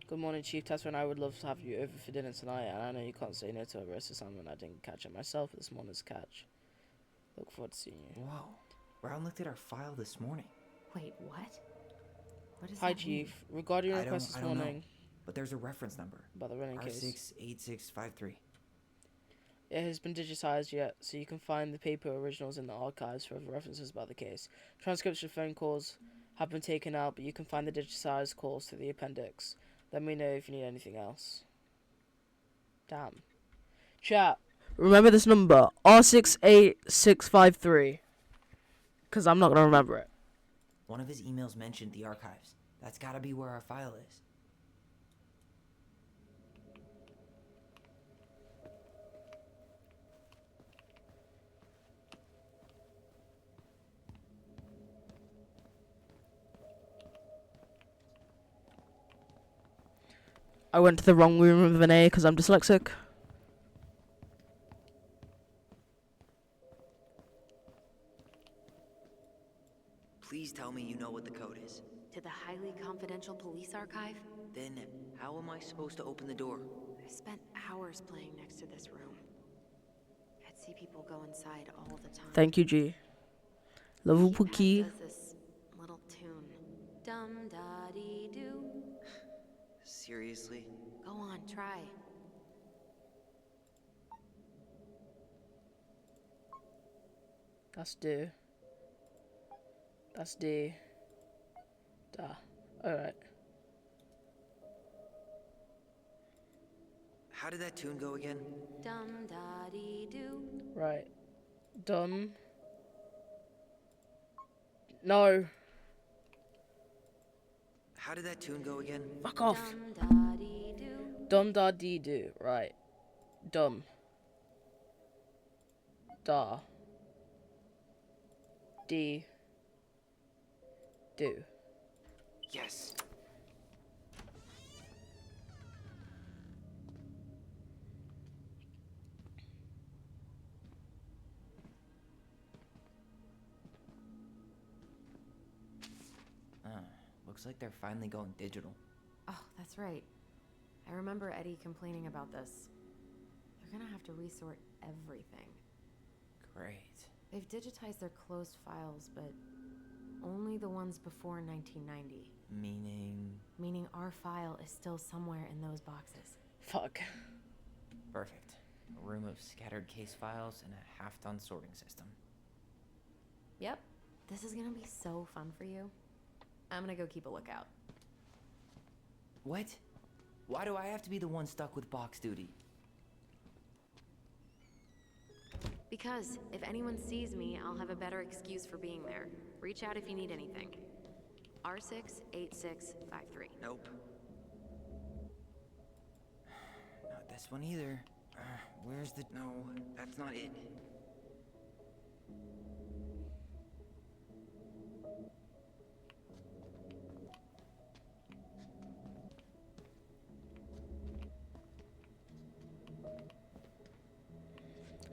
Good morning, Chief Tesser, and I would love to have you over for dinner tonight, and I know you can't say no to a roast salmon. I didn't catch it myself this morning's catch. Look forward to seeing you. Whoa. Brown looked at our file this morning. Wait, what? What does Hi, that Chief. mean? Regarding your request this I don't know, morning but there's a reference number. about the running case. R68653. It has been digitized yet, so you can find the paper originals in the archives for other references about the case. Transcripts of phone calls have been taken out, but you can find the digitized calls through the appendix. Let me know if you need anything else. Damn. Chat, remember this number, R68653. Because I'm not going to remember it. One of his emails mentioned the archives. That's gotta be where our file is. I went to the wrong room with an A because I'm dyslexic. Please tell me you know what the code is. To the highly confidential police archive? Then, how am I supposed to open the door? I spent hours playing next to this room. I'd see people go inside all the time. Thank you, G. Level Keypad key. does this little tune. Dum da dee doo. Seriously? Go on, try. That's D. That's D. Da. Alright. How did that tune go again? Dum da dee doo. Right. Dum. No. How did that tune go again? Fuck off. Dum da dee doo. Dum da dee do. Right. Dum. Da. D. Do. Yes. Looks like they're finally going digital. Oh, that's right. I remember Eddie complaining about this. They're gonna have to resort everything. Great. They've digitized their closed files, but only the ones before 1990. Meaning our file is still somewhere in those boxes. Fuck. Perfect. A room of scattered case files and a half-done sorting system. Yep. This is gonna be so fun for you. I'm gonna go keep a lookout. What? Why do I have to be the one stuck with box duty? Because if anyone sees me, I'll have a better excuse for being there. Reach out if you need anything. R68653. Nope. Not this one either. Where's the... No, that's not it.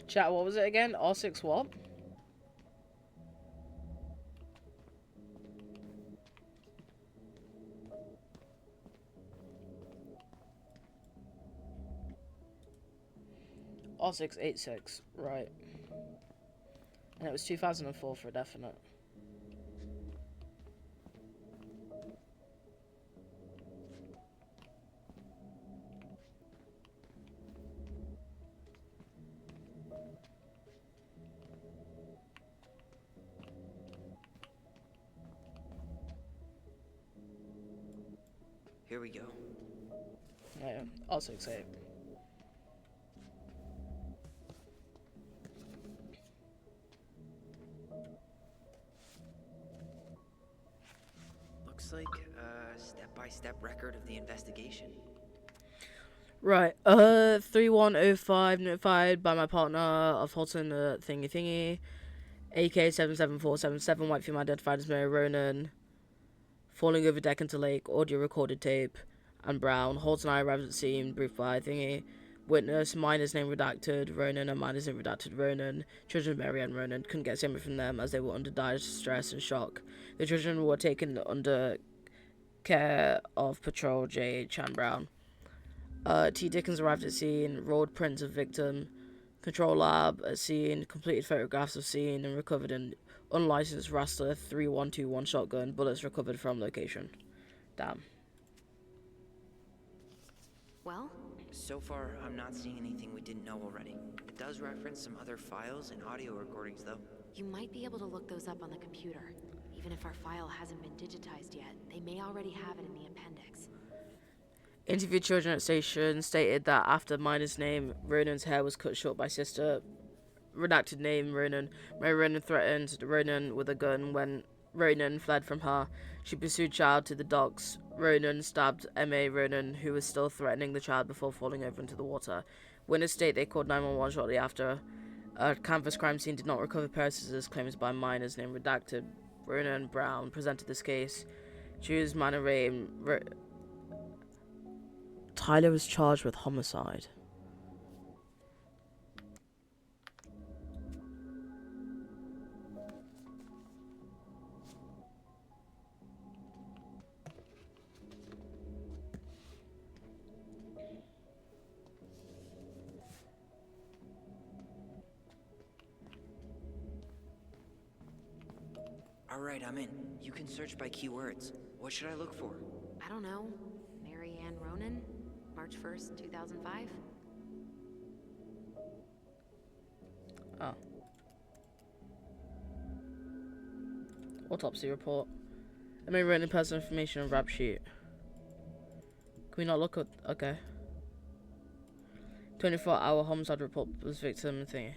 Chat, what was it again? R6 what? R686, right. And it was 2004 for definite. Here we go. Yeah, R68. Looks like a step-by-step record of the investigation. Right, 3105 notified by my partner of Holton thingy. AK-77477, white female identified as Mary Ronan. Falling over deck into lake, audio recorded tape. And Brown. Holton and I arrived at the scene, briefed by thingy. Witness, minor's name redacted, Ronan, and minor's name redacted, Ronan. Children Mary and Ronan couldn't get a statement from them as they were under dire stress and shock. The children were taken under care of Patrol J. Chan Brown. T. Dickens arrived at scene, rolled prints of victim, control lab at scene, completed photographs of scene, and recovered an unlicensed Raster 3121 shotgun, bullets recovered from location. Damn. Well? So far, I'm not seeing anything we didn't know already. It does reference some other files and audio recordings, though. You might be able to look those up on the computer. Even if our file hasn't been digitized yet, they may already have it in the appendix. Interviewed children at station stated that after Miner's name, Ronan's hair was cut short by sister. Redacted name, Ronan. Mary Ronan threatened Ronan with a gun when Ronan fled from her. She pursued child to the docks. Ronan stabbed M.A. Ronan, who was still threatening the child before falling over into the water. Witness state they called 911 shortly after. A canvas crime scene did not recover pair of scissors, claims by Miner's name redacted. Ronan Brown presented this case. Choose Manor Ray. Tyler was charged with homicide. Alright, I'm in. You can search by keywords. What should I look for? I don't know. Mary Ann Ronan? March 1st, 2005? Oh. Autopsy report. I may written personal information on rap sheet. Can we not look at... Okay. 24-hour homicide report was victim thingy.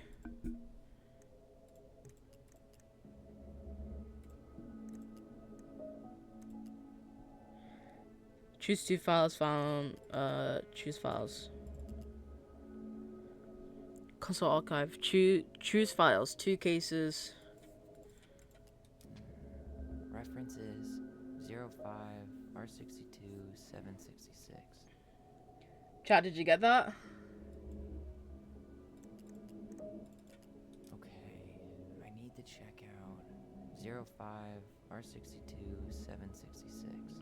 Choose 2 files found. Choose files. Console archive. Choose files. 2 cases. Reference is 05R62-766. Chat, did you get that? Okay, I need to check out 05R62-766.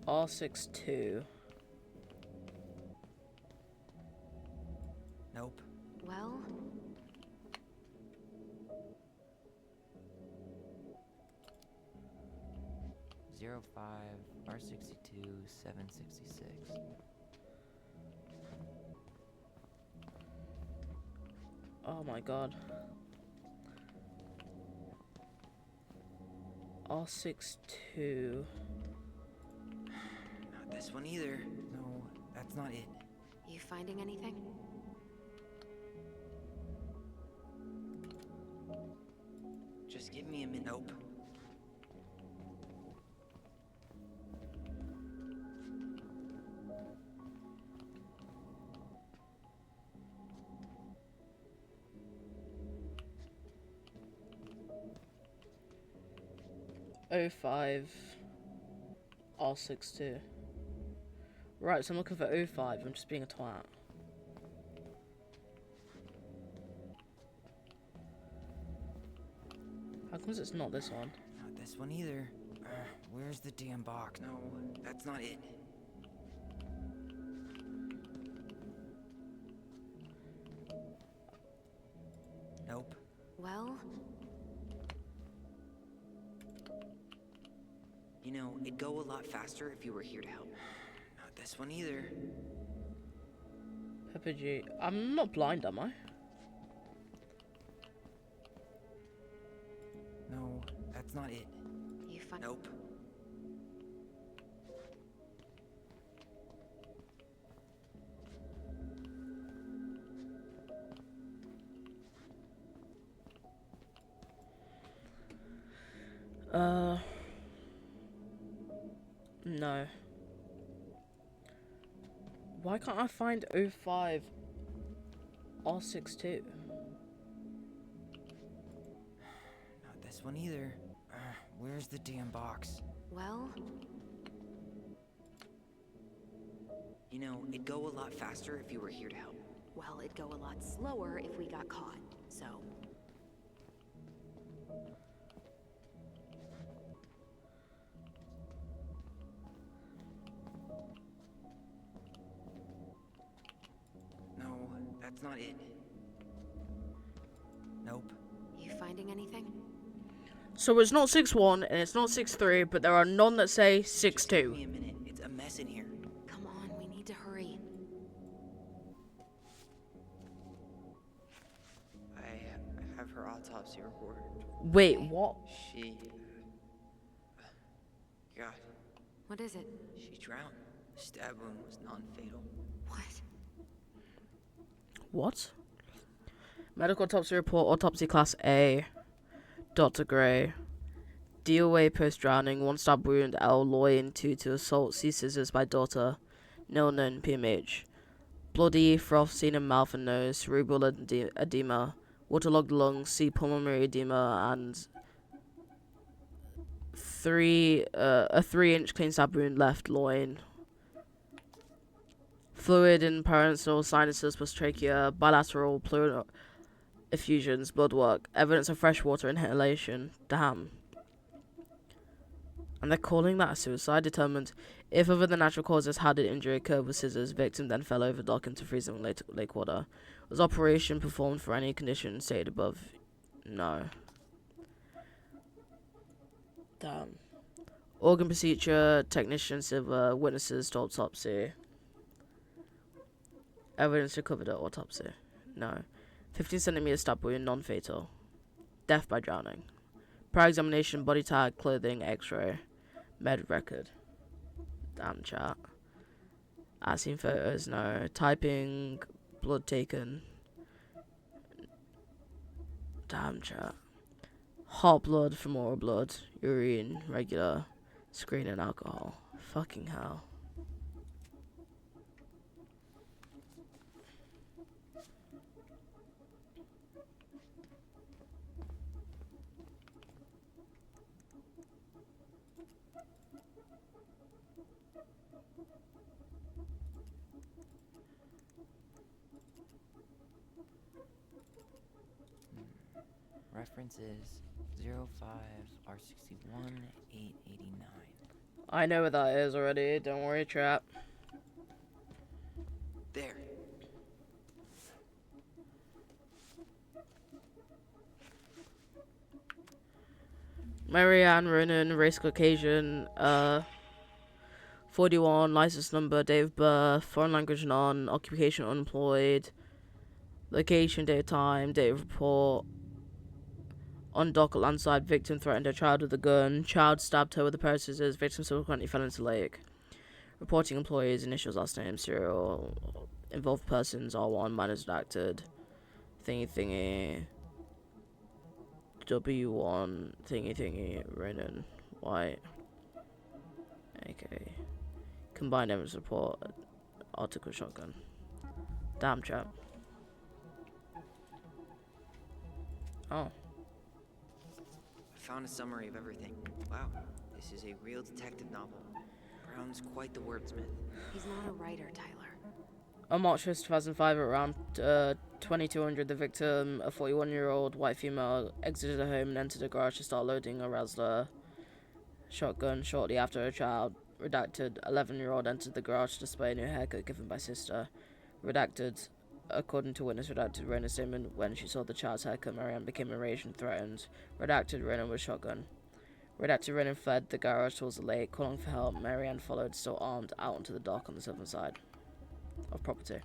R62. Nope. Well... Zero 05R62-766. Oh my god. R62. Not this one either. No, that's not it. You finding anything? Just give me a minute. Nope. O5 R62. Right, so I'm looking for O5. I'm just being a twat. How comes it's not this one? Not this one either. Where's the damn box? No, that's not it. Nope. Well... You know, it'd go a lot faster if you were here to help. Not this one either. Pepper G. I'm not blind, am I? No, that's not it. You find... Nope. No. Why can't I find O5 R62? Not this one either. Where's the damn box? Well... You know, it'd go a lot faster if you were here to help. Well, it'd go a lot slower if we got caught, so... That's not it. Nope. You finding anything? So it's not 6-1 and it's not 6-3, but there are none that say Just give 6-2. me a minute. It's a mess in here. Come on, we need to hurry. I have her autopsy report. Wait, what? She... God, What is it? she drowned. The stab wound was non-fatal. What? What? Medical autopsy report, autopsy class A. Dr. Gray. DOA post-drowning, 1 stab wound, L. loin, 2 to assault, C scissors by daughter. Nil known, PMH. Bloody, froth seen in mouth and nose, cerebral edema, waterlogged lungs, C pulmonary edema, and a 3-inch clean stab wound left loin. Fluid in parental sinuses plus trachea, bilateral pleural effusions, blood work, evidence of freshwater inhalation. Damn. And they're calling that a suicide. Determined if other than natural causes, how did injury occur with scissors? Victim then fell over dock into freezing lake water. Was operation performed for any condition stated above? No. Damn. Organ procedure, technician, silver, witnesses to autopsy. Evidence recovered at autopsy. No. 15 centimeter stab wound, non-fatal. Death by drowning. Prior examination, body tag, clothing, x-ray. Med record. Damn, chat. I've seen photos, no. Typing, blood taken. Damn, chat. Hot blood, femoral blood, urine, regular. Screen and alcohol. Fucking hell. Reference is 05R61-889. I know what that is already. Don't worry, trap. There. Marianne Ronan, race Caucasian, 41, license number, date of birth, foreign language none, occupation unemployed, location, date of time, date of report. On dock at landside, victim threatened a child with a gun. Child stabbed her with a pair of scissors. Victim subsequently fell into the lake. Reporting employees, initials, last name, serial. Involved persons, R1, minors redacted. Thingy. W1, thingy, Ronan, White. Okay. Combined evidence report, article shotgun. Damn, chap. Oh. Found a summary of everything. Wow, this is a real detective novel. Brown's quite the wordsmith. He's not a writer, Tyler. On March 1st, 2005, at around 2200, the victim, a 41-year-old white female, exited her home and entered a garage to start loading a Razzler shotgun. Shortly after, a child, redacted, 11-year-old, entered the garage to display a new haircut given by sister. Redacted, according to witness, redacted Rena's statement, when she saw the child's haircut, Marianne became enraged and threatened. Redacted, Rena with shotgun. Redacted, Rena fled the garage towards the lake, calling for help. Marianne followed, still armed, out onto the dock on the southern side of property.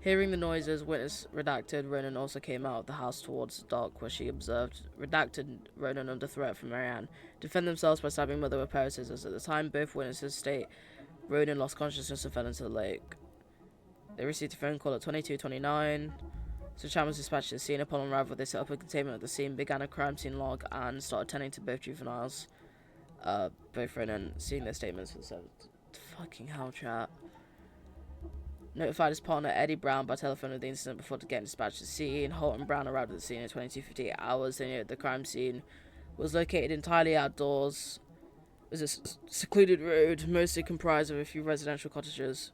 Hearing the noises, witness redacted, Ronan also came out of the house towards the dock, where she observed redacted Ronan under threat from Marianne defend themselves by stabbing mother with a pair of scissors. At the time, both witnesses state Ronan lost consciousness and fell into the lake. They received a phone call at 22:29. So Chan was dispatched to the scene. Upon arrival, they set up a containment at the scene, began a crime scene log, and started tending to both juveniles. Both Ronan seeing their statements for the service. Fucking hell, chat. Notified his partner Eddie Brown by telephone of the incident before getting dispatched to the scene. Holt and Brown arrived at the scene at 22:58 hours. They knew that the crime scene was located entirely outdoors. It was a secluded road, mostly comprised of a few residential cottages.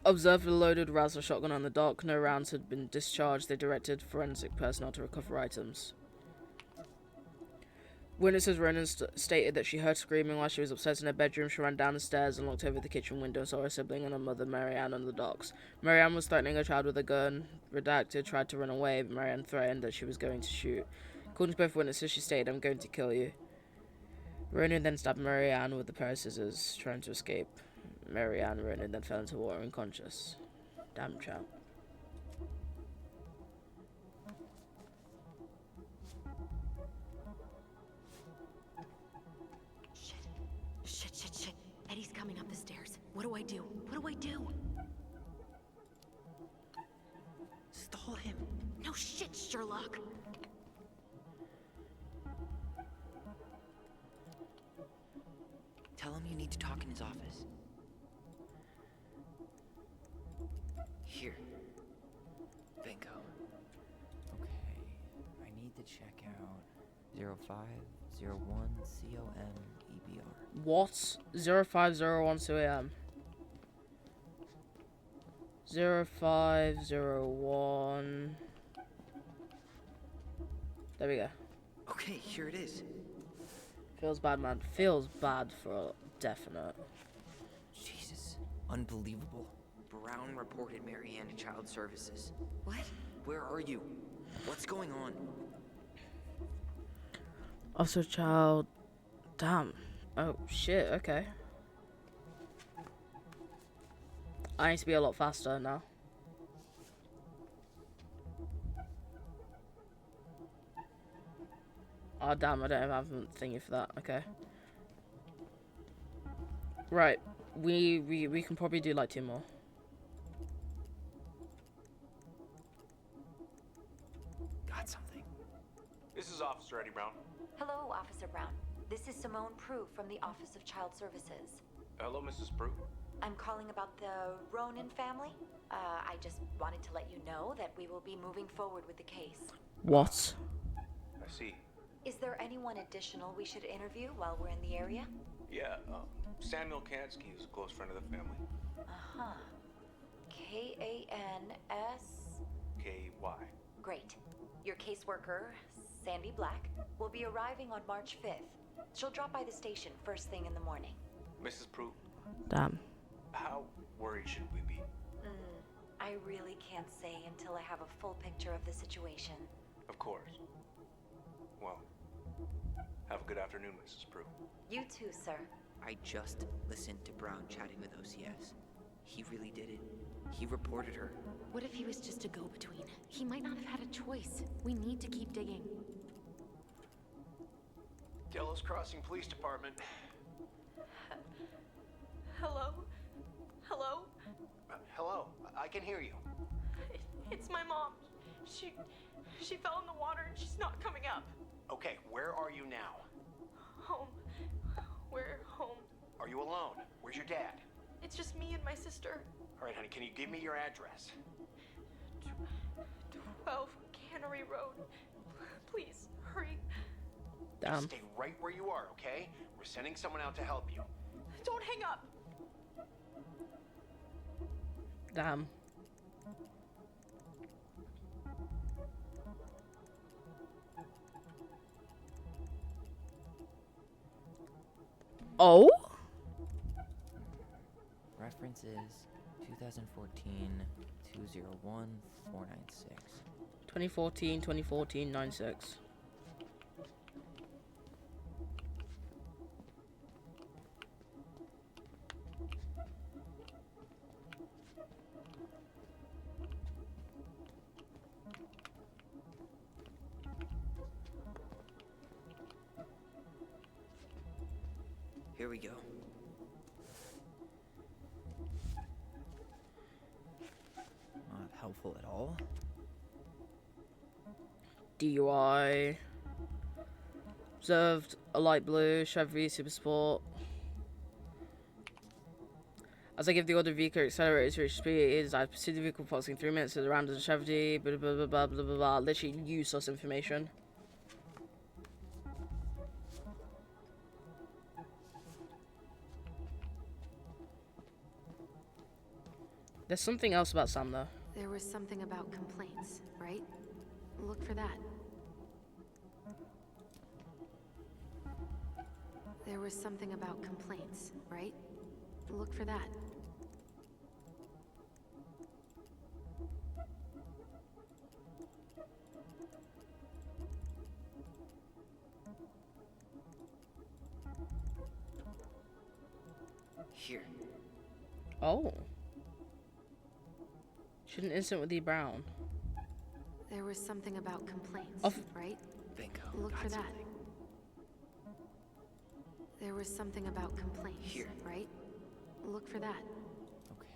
Observed a loaded Razzler shotgun on the dock. No rounds had been discharged. They directed forensic personnel to recover items. Witnesses Ronan stated that she heard screaming while she was upstairs in her bedroom. She ran down the stairs and looked over the kitchen window and saw her sibling and her mother, Marianne, on the docks. Marianne was threatening her child with a gun. Redacted tried to run away, but Marianne threatened that she was going to shoot. According to both witnesses, she stated, "I'm going to kill you." Ronan then stabbed Marianne with a pair of scissors, trying to escape. Marianne Ronan then fell into water unconscious. Damn child. Shit. Eddie's coming up the stairs. What do I do? What do I do? Stall him. No shit, Sherlock. Tell him you need to talk in his office. Here. Bingo. Okay. I need to check out 0501 COM EBR. What? 0501 2am. 0501. There we go. Okay, here it is. Feels bad, man. Feels bad for a definite. Jesus. Unbelievable. Brown reported Marianne to Child Services. What? Where are you? What's going on? Officer Child. Damn. Oh, shit. Okay. I need to be a lot faster now. Oh, damn. I don't have a thingy for that. Okay. Right. We can probably do like 2 more. Got something. This is Officer Eddie Brown. Hello, Officer Brown. This is Simone Prue from the Office of Child Services. Hello, Mrs. Prue. I'm calling about the Ronan family. I just wanted to let you know that we will be moving forward with the case. What? I see. Is there anyone additional we should interview while we're in the area? Yeah, Samuel Kansky is a close friend of the family. Uh-huh. K-A-N-S... K-Y. Great. Your caseworker, Sandy Black, will be arriving on March 5th. She'll drop by the station first thing in the morning. Mrs. Prue, Damn. how worried should we be? I really can't say until I have a full picture of the situation. Of course. Well, have a good afternoon, Mrs. Prue. You too, sir. I just listened to Brown chatting with OCS. He really did it. He reported her. What if he was just a go-between? He might not have had a choice. We need to keep digging. Delos Crossing Police Department. Hello? Hello? Hello, I can hear you. It's my mom. She fell in the water and she's not coming up. Okay, where are you now? Home. We're home. Are you alone? Where's your dad? It's just me and my sister. All right, honey, can you give me your address? 12 Cannery Road. Please, hurry. Damn. Stay right where you are, okay? We're sending someone out to help you. Don't hang up. Damn. Oh? Reference is 2014-201-496. 2014, Here we go. Not helpful at all. DUI. Observed a light blue Chevy Super Sport. As I give the order, vehicle accelerates to reach speed. I proceed the vehicle passing 3 minutes to the round of the Chevy. Blah blah blah blah blah blah blah. Literally useless information. There's something else about Sam though. There was something about complaints, right? Look for that. was something about complaints, right? Look for that. Here. Oh. Should an incident with E. Brown. There was something about complaints, Of- right? Bingo. Look Got for that. something. There was something about complaints, Here. right? Look for that. Okay.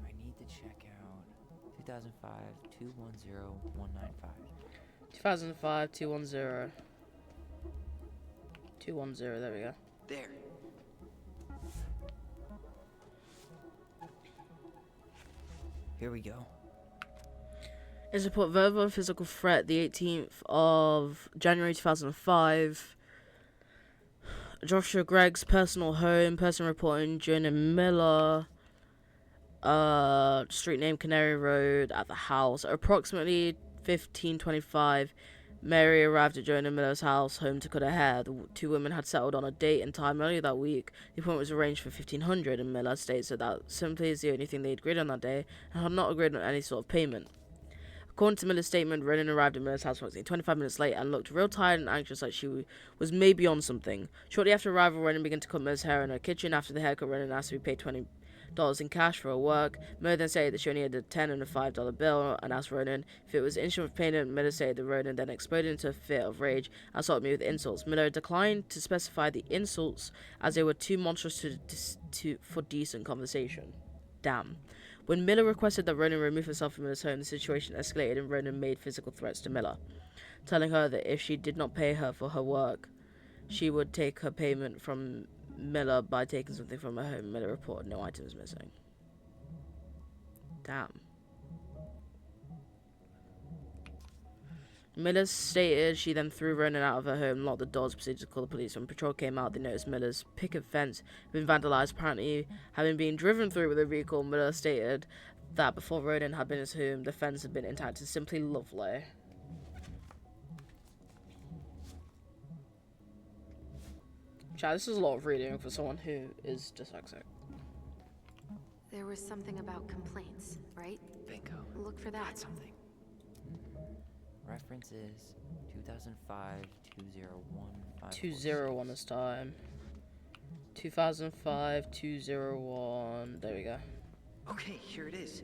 I need to check out 2005 210 195. 2005 210. 210, there we go. There. Here we go. Is report verbal and physical threat the 18th of January 2005. Joshua Gregg's personal home. Person reporting Jonah Miller. Street name Canary Road at the house. At approximately 15:25, Mary arrived at Jonah Miller's house, home to cut her hair. The two women had settled on a date and time earlier that week. The appointment was arranged for 1500, and Miller states that simply is the only thing they agreed on that day, and had not agreed on any sort of payment. According to Miller's statement, Ronan arrived at Miller's house approximately 25 minutes late and looked real tired and anxious, like she was maybe on something. Shortly after arrival, Ronan began to cut Miller's hair in her kitchen. After the haircut, Ronan asked to be paid $20 in cash for her work. Miller then said that she only had a $10 and a $5 bill and asked Ronan if it was instrument of payment. Miller said that Ronan then exploded into a fit of rage and assaulted me with insults. Miller declined to specify the insults as they were too monstrous for decent conversation. Damn. When Miller requested that Ronan remove herself from Miller's home, the situation escalated and Ronan made physical threats to Miller, telling her that if she did not pay her for her work, she would take her payment from Miller by taking something from her home. Miller reported no items missing. Damn. Miller stated she then threw Ronan out of her home, locked the doors, proceeded to call the police. When patrol came out, they noticed Miller's picket fence had been vandalized, apparently having been driven through with a vehicle. Miller stated that before Ronan had been in his home, the fence had been intact. It's simply lovely. Chad, this is a lot of reading for someone who is dyslexic. There was something about complaints, right? Bingo. Look for that. Got something. References 2005 201 201 this time. 2005 201. There we go. Okay, here it is.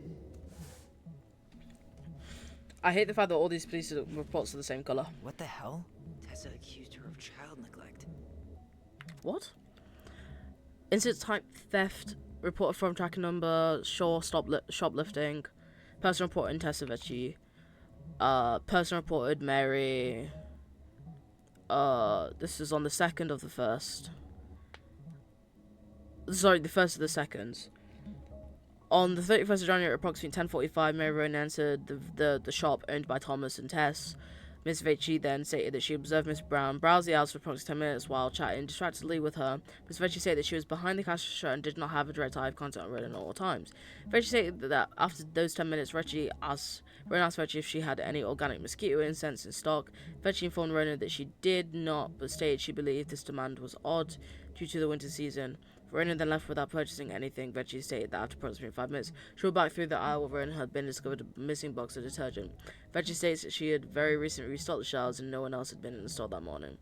I hate the fact that all these police reports are the same color. What the hell? Tessa accused her of child neglect. What? Incident type theft. Reported from tracking number. Shaw shoplifting. Person reported Tessa Vecchi. Person reported Mary. This is on the 2nd of the 1st. Sorry, the 1st of the 2nd. On the 31st of January, at approximately 10:45, Mary Ronan entered the shop owned by Thomas and Tess. Miss Vecchi then stated that she observed Miss Brown browse the house for approximately 10 minutes while chatting distractedly with her. Miss Vecchi said that she was behind the cash register and did not have a direct eye of contact with Ronan at all times. Vecchi stated that after those 10 minutes, Ronan asked Vecchi if she had any organic mosquito incense in stock. Vecchi informed Ronan that she did not, but stated she believed this demand was odd due to the winter season. Ronan then left without purchasing anything. Vecchi stated that after approximately 5 minutes, she went back through the aisle where Ronan had been discovered a missing box of detergent. Vecchi states that she had very recently restocked the shelves and no one else had been in the store that morning.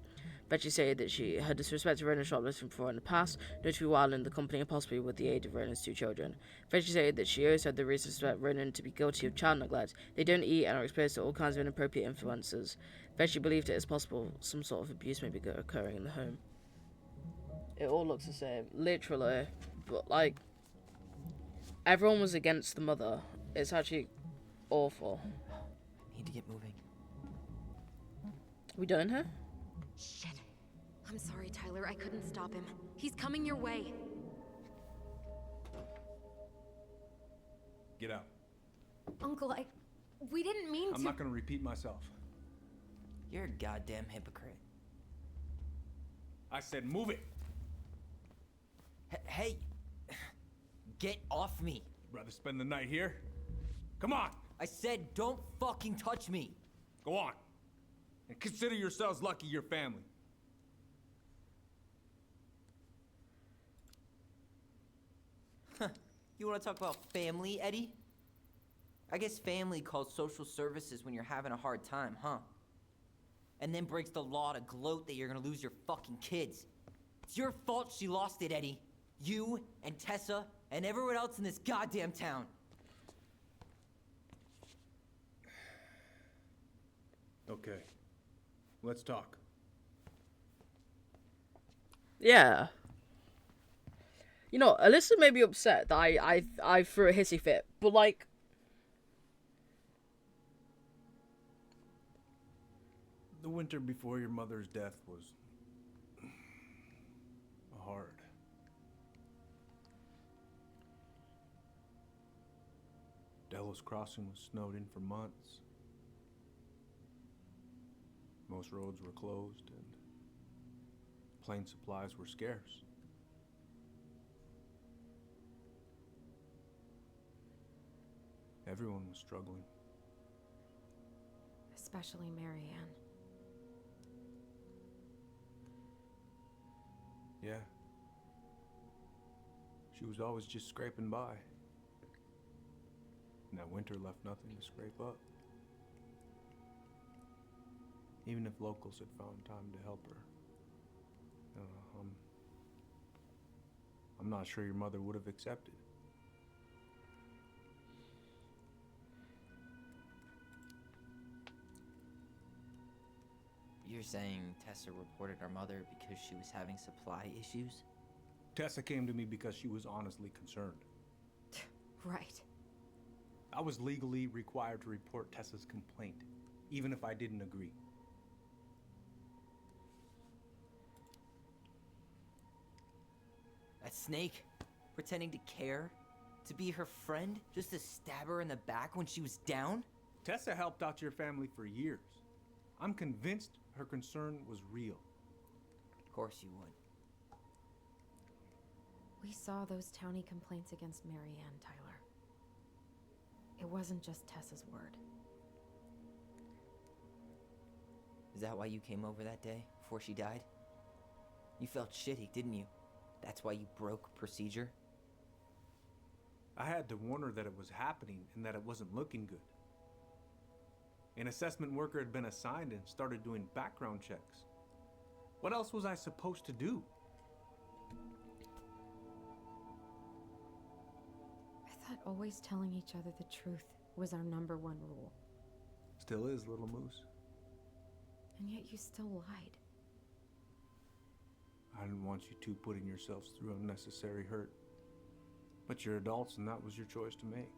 Vecchi stated that she had disrespected Ronan's shoplifting before in the past, notably while in the company and possibly with the aid of Ronan's 2 children. Vecchi stated that she always had the reason to suspect Ronan to be guilty of child neglect. They don't eat and are exposed to all kinds of inappropriate influences. Vecchi believed it is possible some sort of abuse may be occurring in the home. It all looks the same, literally, but like, everyone was against the mother. It's actually awful. Need to get moving. We done here? Shit. I'm sorry, Tyler. I couldn't stop him. He's coming your way. Get out. Uncle, we didn't mean to. I'm not gonna repeat myself. You're a goddamn hypocrite. I said move it. Hey! Get off me! Rather spend the night here? Come on! I said don't fucking touch me! Go on. And consider yourselves lucky you're family. You want to talk about family, Eddie? I guess family calls social services when you're having a hard time, huh? And then breaks the law to gloat that you're gonna lose your fucking kids. It's your fault she lost it, Eddie. You and Tessa and everyone else in this goddamn town. Okay. Let's talk. Yeah. You know, Alyssa may be upset that I threw a hissy fit, but like, The winter before your mother's death was hard. Delos Crossing was snowed in for months. Most roads were closed and plane supplies were scarce. Everyone was struggling. Especially Marianne. Yeah. She was always just scraping by. And that winter left nothing to scrape up. Even if locals had found time to help her. I'm not sure your mother would have accepted. You're saying Tessa reported our mother because she was having supply issues? Tessa came to me because she was honestly concerned. Right. I was legally required to report Tessa's complaint, even if I didn't agree. That snake? Pretending to care? To be her friend? Just to stab her in the back when she was down? Tessa helped out your family for years. I'm convinced her concern was real. Of course you would. We saw those townie complaints against Marianne, Tyler. It wasn't just Tessa's word. Is that why you came over that day, before she died? You felt shitty, didn't you? That's why you broke procedure? I had to warn her that it was happening and that it wasn't looking good. An assessment worker had been assigned and started doing background checks. What else was I supposed to do? I thought always telling each other the truth was our #1 rule. Still is, little moose. And yet you still lied. I didn't want you two putting yourselves through unnecessary hurt. But you're adults and that was your choice to make.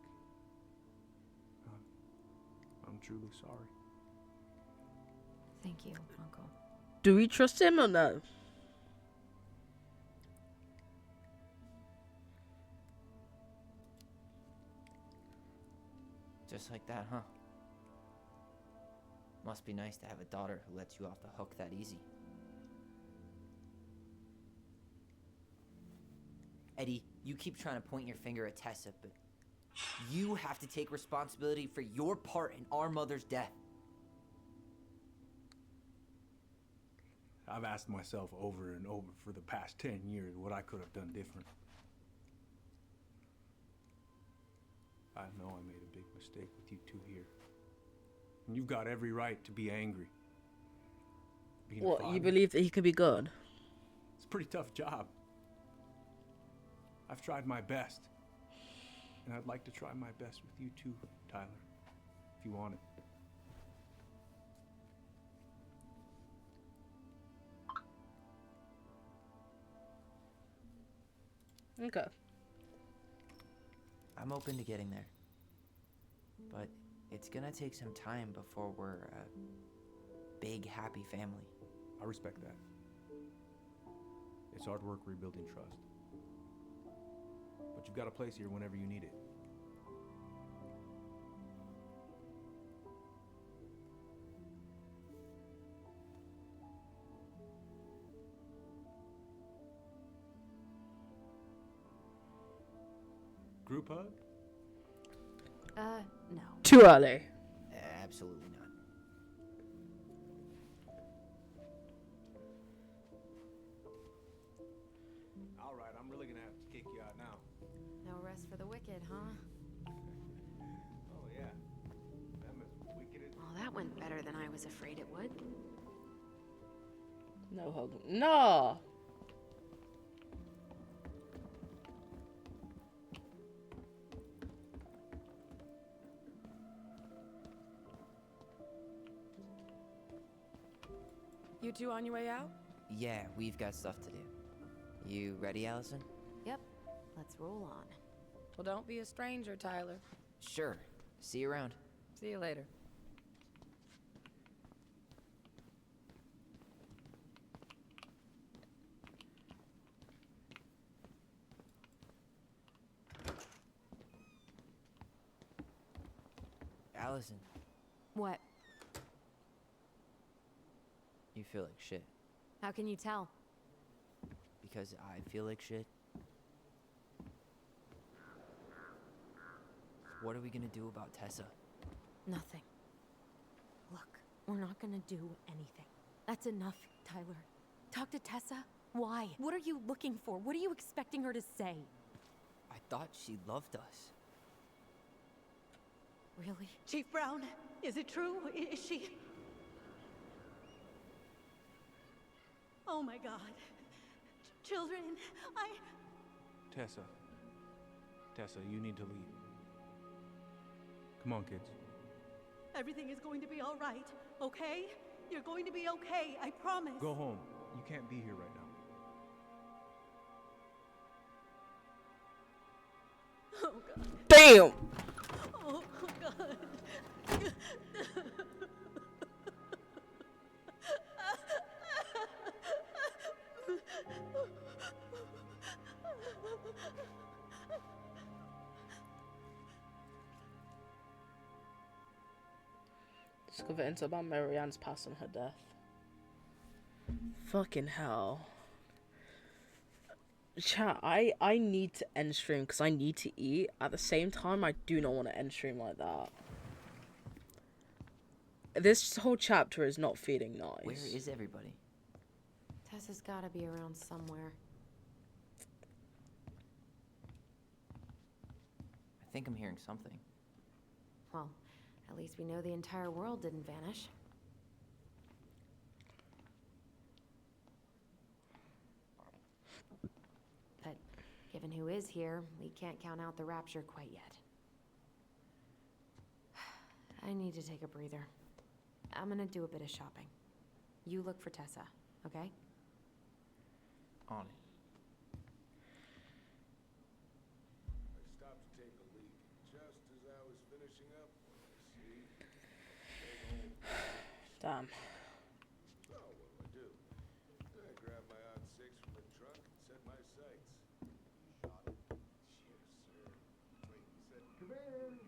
I'm truly sorry. Thank you, Uncle. do we trust him or no? Just like that, huh? Must be nice to have a daughter who lets you off the hook that easy. Eddie, you keep trying to point your finger at Tessa, but you have to take responsibility for your part in our mother's death. I've asked myself over and over for the past 10 years what I could have done different. I know I made a big mistake with you two here. And you've got every right to be angry. Being a What, father, you believe that he could be good? it's a pretty tough job. I've tried my best. And I'd like to try my best with you too, Tyler, if you want it. Okay. I'm open to getting there. But it's gonna take some time before we're a big, happy family. I respect that. It's hard work rebuilding trust. But you've got a place here whenever you need it. Group hug? No. Too early. Absolutely not. All right, I'm really gonna have to kick you out now. No rest for the wicked. it, huh? Oh, yeah. Them as wicked as... Well, that went better than I was afraid it would. No, Hogan. No! You two on your way out? Yeah, we've got stuff to do. You ready, Allison? Yep. Let's roll on. Well, don't be a stranger, Tyler. Sure. See you around. See you later. Allison, What? you feel like shit. How can you tell? Because I feel like shit. What are we gonna do about Tessa? Nothing. Look, we're not gonna do anything. That's enough, Tyler. Talk to Tessa? Why? What are you looking for? What are you expecting her to say? I thought she loved us. Really? Chief Brown, is it true? Is she... Oh my God. Children, Tessa. Tessa, you need to leave. Come on, kids. Everything is going to be all right, okay? You're going to be okay, I promise. Go home. You can't be here right now. Oh God. Damn! Oh God. Discover info about Marianne's past and her death. Fucking hell. Chat, I need to end stream because I need to eat. At the same time, I do not want to end stream like that. This whole chapter is not feeling nice. Where is everybody? Tessa's gotta be around somewhere. I think I'm hearing something. Well, at least we know the entire world didn't vanish. But given who is here, we can't count out the rapture quite yet. I need to take a breather. I'm gonna do a bit of shopping. You look for Tessa, okay? On it. I stopped to take a leak. Just as I was finishing up, see? Damn. Oh, what do? I grabbed my odd six from the trunk and set my sights. Shot it? Yes, sir. Wait, you said, come in!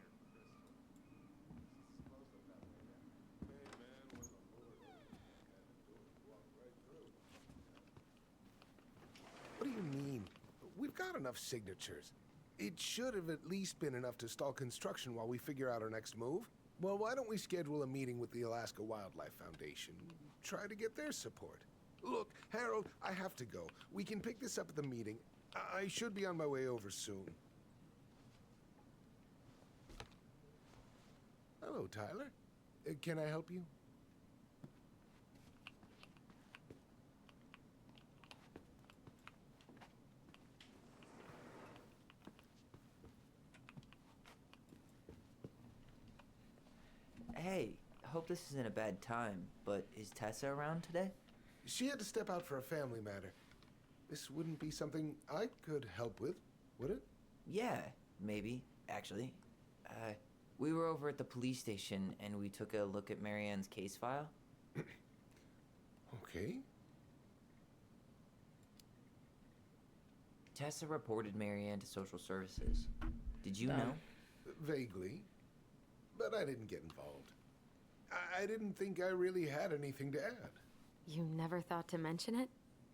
Hey, man, when the Lord opens this kind of door, you walk right through. What do you mean? We've got enough signatures. It should have at least been enough to stall construction while we figure out our next move. Well, why don't we schedule a meeting with the Alaska Wildlife Foundation? Try to get their support. Look, Harold, I have to go. We can pick this up at the meeting. I should be on my way over soon. Hello, Tyler. Can I help you? Hey, I hope this isn't a bad time, but is Tessa around today? She had to step out for a family matter. This wouldn't be something I could help with, would it? Yeah, maybe, actually. We were over at the police station and we took a look at Marianne's case file. Okay. Tessa reported Marianne to social services. Did you No. know? Vaguely. But I didn't get involved. I didn't think I really had anything to add. You never thought to mention it?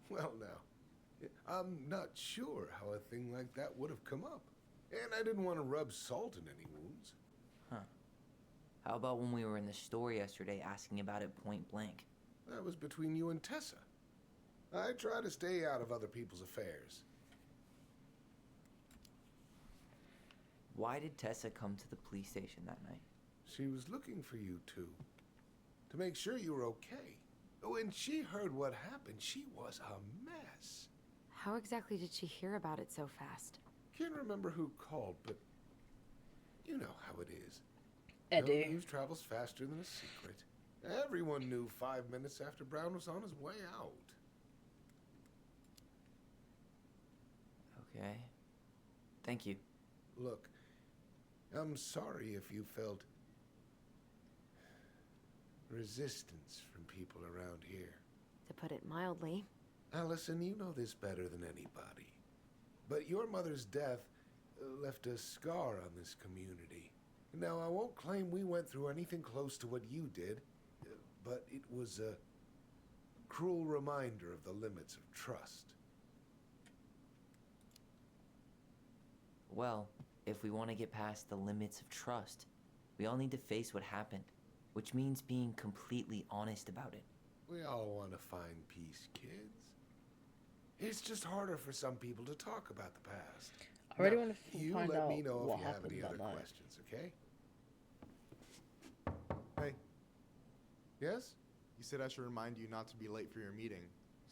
Well, now, I'm not sure how a thing like that would have come up. And I didn't want to rub salt in any wounds. Huh. How about when we were in the store yesterday asking about it point blank? That was between you and Tessa. I try to stay out of other people's affairs. Why did Tessa come to the police station that night? She was looking for you two, to make sure you were okay. When she heard what happened, she was a mess. How exactly did she hear about it so fast? Can't remember who called, but you know how it is. Eddie. No news travels faster than a secret. Everyone knew 5 minutes after Brown was on his way out. Okay. Thank you. Look, I'm sorry if you felt resistance from people around here. To put it mildly. Allison, you know this better than anybody. But your mother's death left a scar on this community. Now, I won't claim we went through anything close to what you did, but it was a cruel reminder of the limits of trust. Well, if we want to get past the limits of trust, we all need to face what happened, which means being completely honest about it. We all want to find peace, kids. It's just harder for some people to talk about the past. I really Now, want to you find let out me know what if you have happened any that other night. questions, okay? Hey, Yes? you said I should remind you not to be late for your meeting,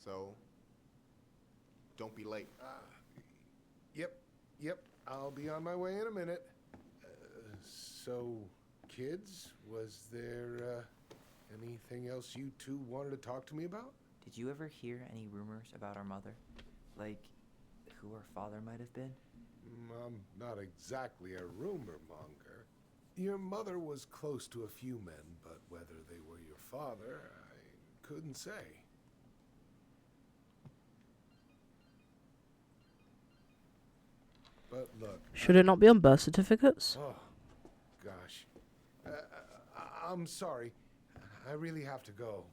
so don't be late. Yep. I'll be on my way in a minute. So, kids, was there anything else you two wanted to talk to me about? Did you ever hear any rumors about our mother? Like, who her father might have been? I'm not exactly a rumor monger. Your mother was close to a few men, but whether they were your father, I couldn't say. But look. Should it not be on birth certificates? Oh, gosh. I'm sorry. I really have to go.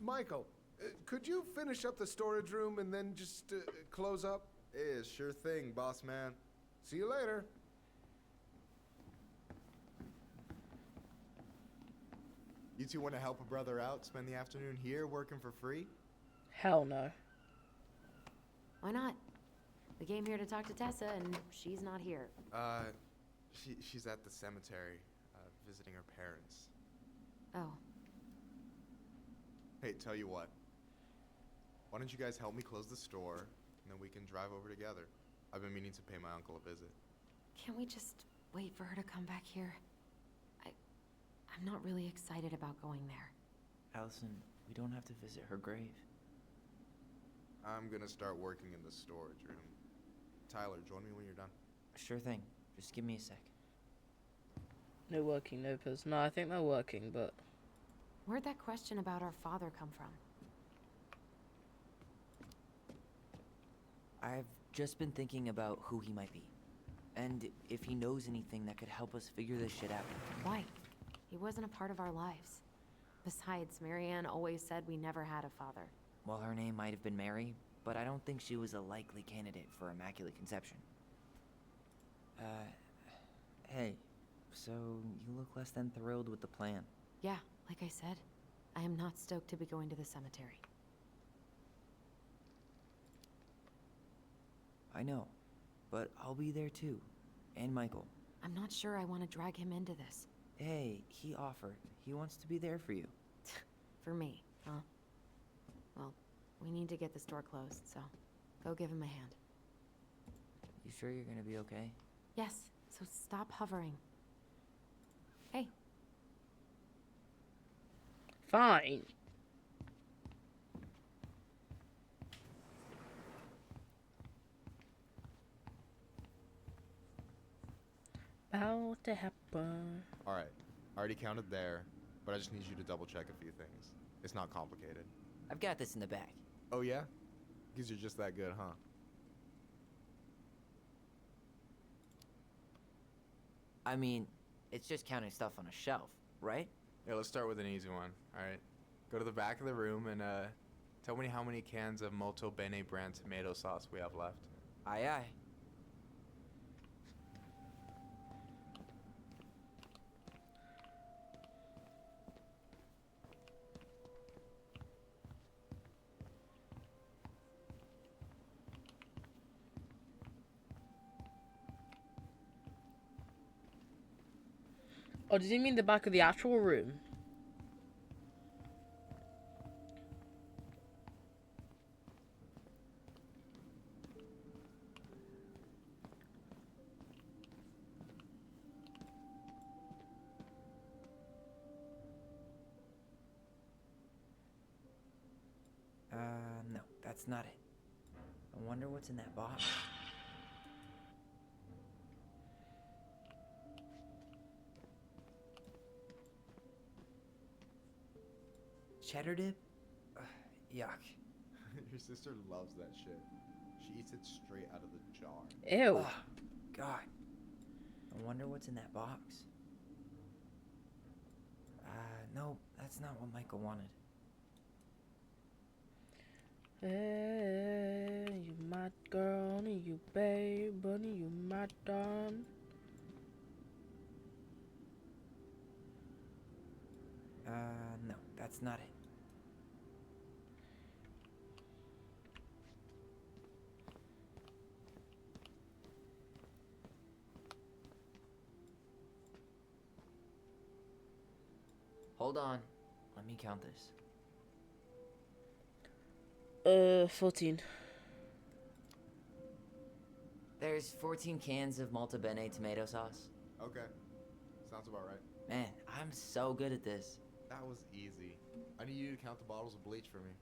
Michael, could you finish up the storage room and then just close up? Yeah, sure thing, boss man. See you later. You two want to help a brother out, spend the afternoon here working for free? Hell no. Why not? We came here to talk to Tessa, and she's not here. She's at the cemetery, visiting her parents. Oh. Hey, tell you what. Why don't you guys help me close the store, and then we can drive over together. I've been meaning to pay my uncle a visit. Can't we just wait for her to come back here? I'm not really excited about going there. Allison, we don't have to visit her grave. I'm gonna start working in the storage room. Tyler, join me when you're done. Sure thing. Just give me a sec. No working, no piss. No, I think they're working, but... Where'd that question about our father come from? I've just been thinking about who he might be. And if he knows anything that could help us figure this shit out. Why? He wasn't a part of our lives. Besides, Marianne always said we never had a father. Well, her name might have been Mary, but I don't think she was a likely candidate for Immaculate Conception. Hey, so you look less than thrilled with the plan. Yeah, like I said, I am not stoked to be going to the cemetery. I know, but I'll be there too. And Michael. I'm not sure I want to drag him into this. Hey, he offered. He wants to be there for you. For me, huh? Well, we need to get the store closed, so go give him a hand. You sure you're gonna be okay? Yes, so stop hovering. Hey. Fine. About to happen. Alright, I already counted there, but I just need you to double check a few things. It's not complicated. I've got this in the bag. Oh yeah? Because you're just that good, huh? I mean, it's just counting stuff on a shelf, right? Yeah, let's start with an easy one, alright? Go to the back of the room and tell me how many cans of Molto Bene brand tomato sauce we have left. Aye aye. Oh, does he mean the back of the actual room? No, that's not it. I wonder what's in that box. Cheddar dip? Yuck. Your sister loves that shit. She eats it straight out of the jar. Ew. Oh, God. I wonder what's in that box. No, that's not what Michael wanted. Hey, you my girl, and you babe, bunny, you my darling. No, that's not it. Hold on. Let me count this. 14. There's 14 cans of Malta Bene tomato sauce. Okay. Sounds about right. Man, I'm so good at this. That was easy. I need you to count the bottles of bleach for me.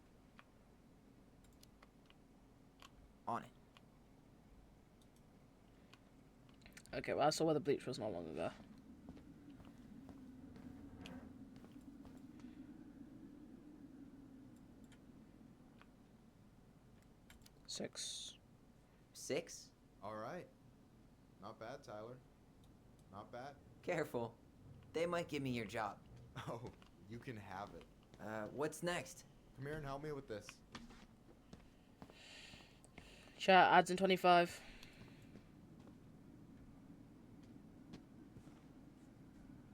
On it. Okay, well, I saw where the bleach was not long ago. Six. 6? All right. Not bad, Tyler. Not bad. Careful. They might give me your job. Oh, you can have it. What's next? Come here and help me with this. Chat, adds in 25.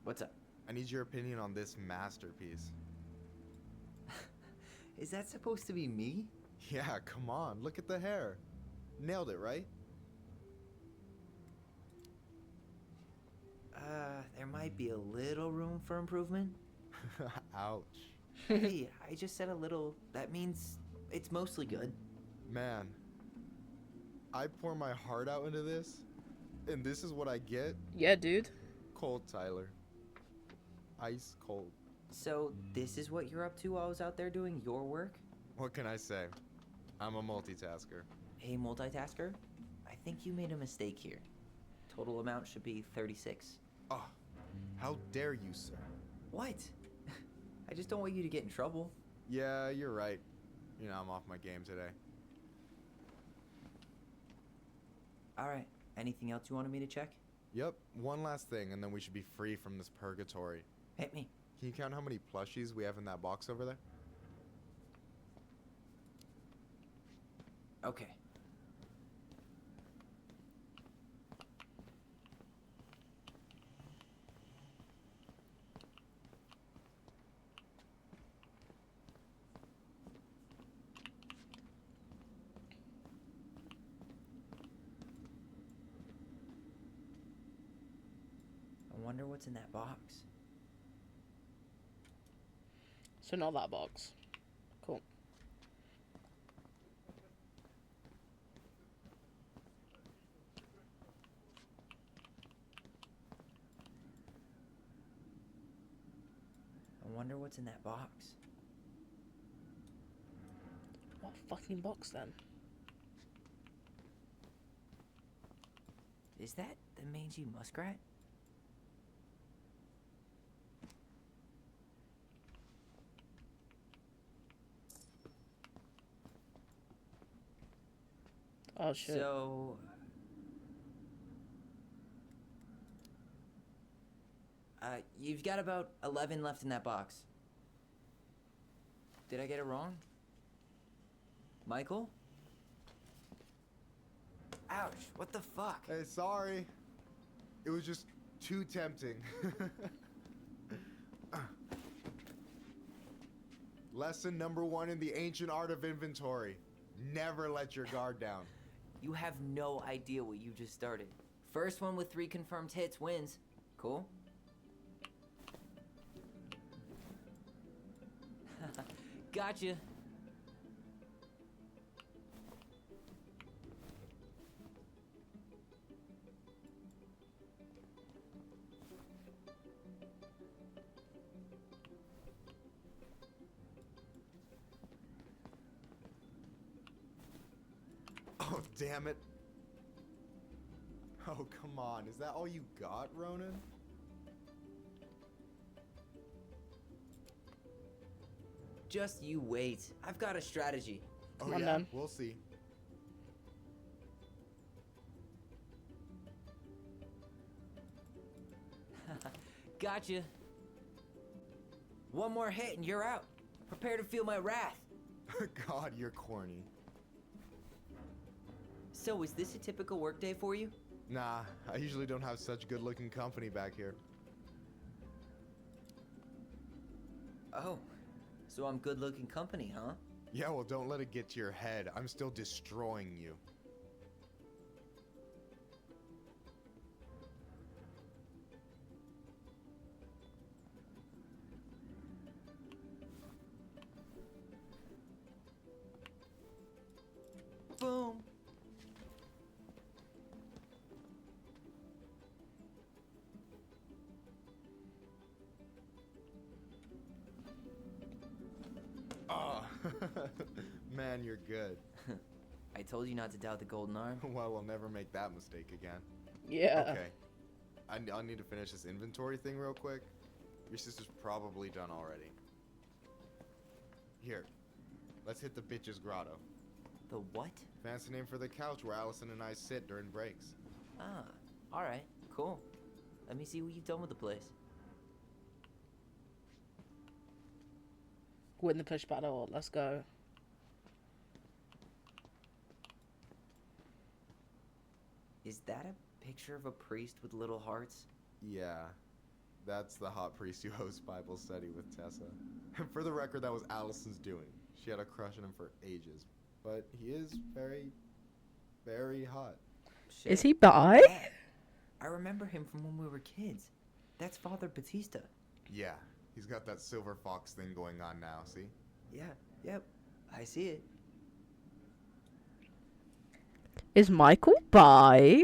What's up? I need your opinion on this masterpiece. Is that supposed to be me? Yeah, come on. Look at the hair. Nailed it, right? There might be a little room for improvement. Ouch. Hey, I just said a little. That means it's mostly good. Man, I pour my heart out into this, and this is what I get? Yeah, dude. Cold, Tyler. Ice cold. So, this is what you're up to while I was out there doing your work? What can I say? I'm a multitasker. Hey, multitasker? I think you made a mistake here. Total amount should be 36. Oh, how dare you, sir? What? I just don't want you to get in trouble. Yeah, you're right. You know, I'm off my game today. Alright, anything else you wanted me to check? Yep, one last thing, and then we should be free from this purgatory. Hit me. Can you count how many plushies we have in that box over there? Okay. I wonder what's in that box. So not that box. Cool. I wonder what's in that box. What fucking box then? Is that the mangy muskrat? Oh shit. So... you've got about 11 left in that box. Did I get it wrong? Michael? Ouch, what the fuck? Hey, sorry. It was just too tempting. Lesson number 1 in the ancient art of inventory. Never let your guard down. You have no idea what you just started. First one with 3 confirmed hits wins. Cool? Gotcha. Oh, damn it. Oh, come on. Is that all you got, Ronan? Just you wait. I've got a strategy. Oh, Come on, yeah? then. We'll see. Gotcha. One more hit and you're out. Prepare to feel my wrath. God, you're corny. So, is this a typical workday for you? Nah, I usually don't have such good-looking company back here. Oh, so I'm good-looking company, huh? Yeah, well, don't let it get to your head. I'm still destroying you. Boom. Oh, man, you're good. I told you not to doubt the golden arm. Well, we'll never make that mistake again. Yeah. Okay. I need to finish this inventory thing real quick. Your sister's probably done already. Here, let's hit the bitch's grotto. The what? Fancy name for the couch where Allison and I sit during breaks. Ah, alright, cool. Let me see what you've done with the place. Win the push battle. Let's go. Is that a picture of a priest with little hearts? Yeah, that's the hot priest who hosts Bible study with Tessa. And for the record, that was Allison's doing. She had a crush on him for ages. But he is very, very hot. Shit. Is he bi? Yeah. I remember him from when we were kids. That's Father Batista. Yeah, he's got that silver fox thing going on now, see? Yeah, yep. I see it. Is Michael bi?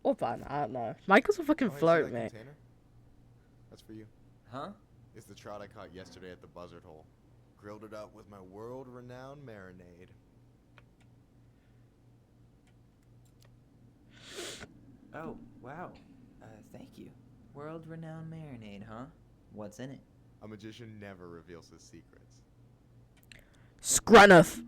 Or bi? I don't know. Michael's a fucking Oh, hey, see float, that mate. container? That's for you. Huh? It's the trout I caught yesterday at the Buzzard Hole. Grilled it up with my world-renowned marinade. Oh, wow. Thank you. World-renowned marinade, huh? What's in it? A magician never reveals his secrets. Scrunoff.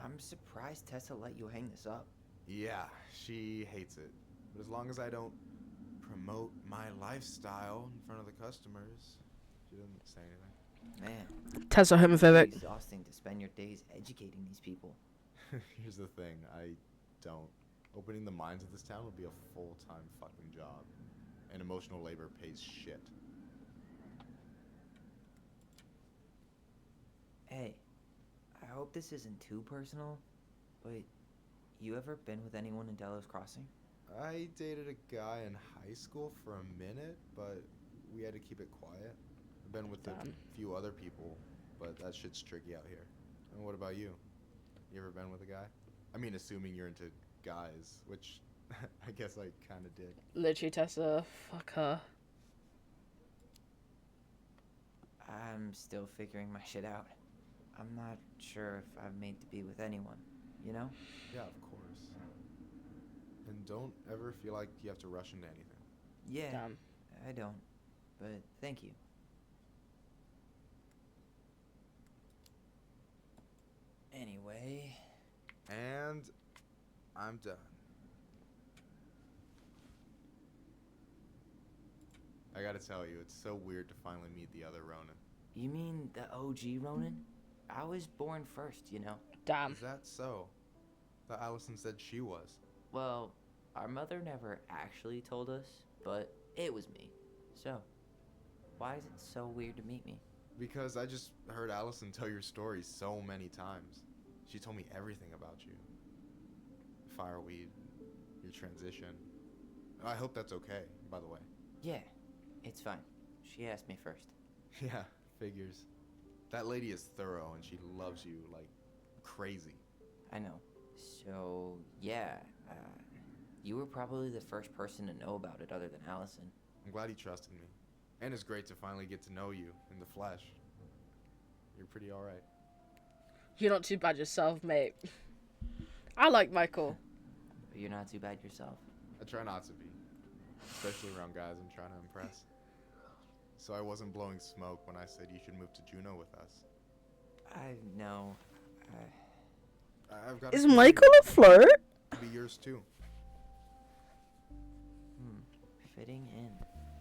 I'm surprised Tessa let you hang this up. Yeah, she hates it. But as long as I don't promote my lifestyle in front of the customers, she doesn't say anything. Man. Tessa homophobic. It's exhausting to spend your days educating these people. Here's the thing, I don't. Opening the mines of this town would be a full-time fucking job. And emotional labor pays shit. Hey, I hope this isn't too personal, but you ever been with anyone in Delos Crossing? I dated a guy in high school for a minute, but we had to keep it quiet. I've been with a few other people, but that shit's tricky out here. And what about you? You ever been with a guy? I mean, assuming you're into guys, which I guess I kind of did. Literally, Tessa. Fuck her. I'm still figuring my shit out. I'm not sure if I'm made to be with anyone, you know? Yeah, of course. And don't ever feel like you have to rush into anything. Yeah, Damn. I don't. But thank you. Anyway. And I'm done. I gotta tell you, it's so weird to finally meet the other Ronan. You mean the OG Ronan? I was born first, you know? Damn. Is that so? Thought Allison said she was. Well, Our mother never actually told us, but it was me. So, why is it so weird to meet me? Because I just heard Allison tell your story so many times. She told me everything about you. Fireweed, your transition. I hope that's okay, by the way. Yeah, it's fine. She asked me first. Yeah, figures. That lady is thorough and she loves you like crazy. I know. So, yeah, you were probably the first person to know about it other than Allison. I'm glad he trusted me. And it's great to finally get to know you in the flesh. You're pretty alright. You're not too bad yourself, mate. I like Michael. But you're not too bad yourself. I try not to be. Especially around guys I'm trying to impress. So I wasn't blowing smoke when I said you should move to Juneau with us. I know. I've got Is Michael a flirt? Be yours too. Fitting in.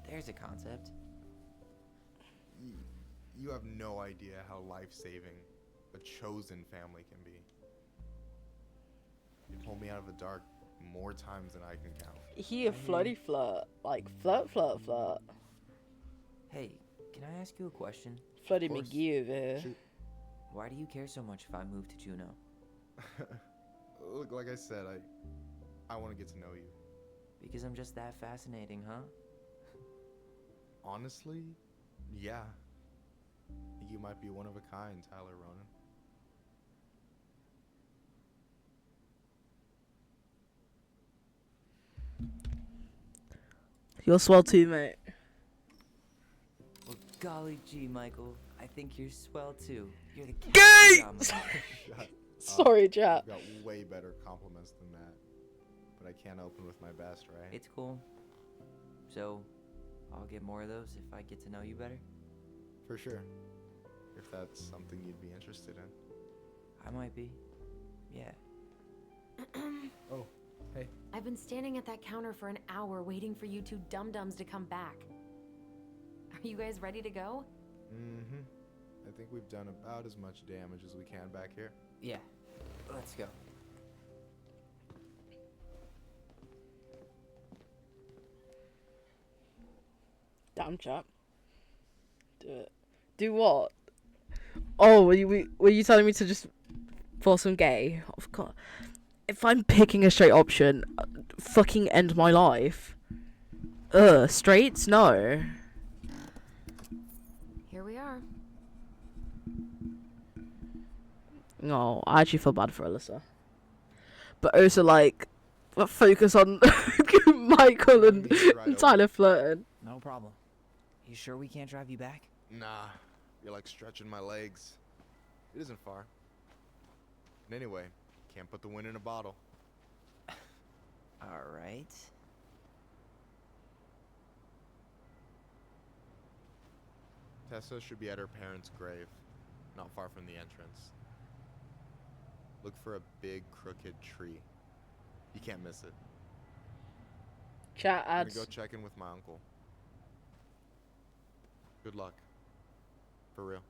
There's a concept. You have no idea how life-saving a chosen family can be. You pulled me out of the dark more times than I can count. He a flirty flirt. Like, flirt. Hey, can I ask you a question? Flirty McGee over here. Shoot. Why do you care so much if I move to Juneau? Look, like I said, I want to get to know you. Because I'm just that fascinating, huh? Honestly, yeah. I think you might be one of a kind, Tyler Ronan. You're swell too, mate. Well, golly gee, Michael. I think you're swell too. You're the Gay! Shut up. Sorry, chat. I've got way better compliments than that. But I can't open with my best, right? It's cool. So, I'll get more of those if I get to know you better? For sure. If that's something you'd be interested in. I might be. Yeah. Oh, hey. I've been standing at that counter for an hour waiting for you two dum-dums to come back. Are you guys ready to go? Mm-hmm. I think we've done about as much damage as we can back here. Yeah. Let's go. Damn, chap. Do it. Do what? Oh, were you telling me to just force some gay? Of course. If I'm picking a straight option, fucking end my life. Straights? No. Here we are. No, I actually feel bad for Alyssa. But also, like, focus on Michael and Tyler flirting. No problem. You sure we can't drive you back? Nah, you're like stretching my legs. It isn't far. And anyway, can't put the wind in a bottle. Alright. Tessa should be at her parents' grave, not far from the entrance. Look for a big crooked tree. You can't miss it. Chat I'm ads. gonna go check in with my uncle. Good luck. For real.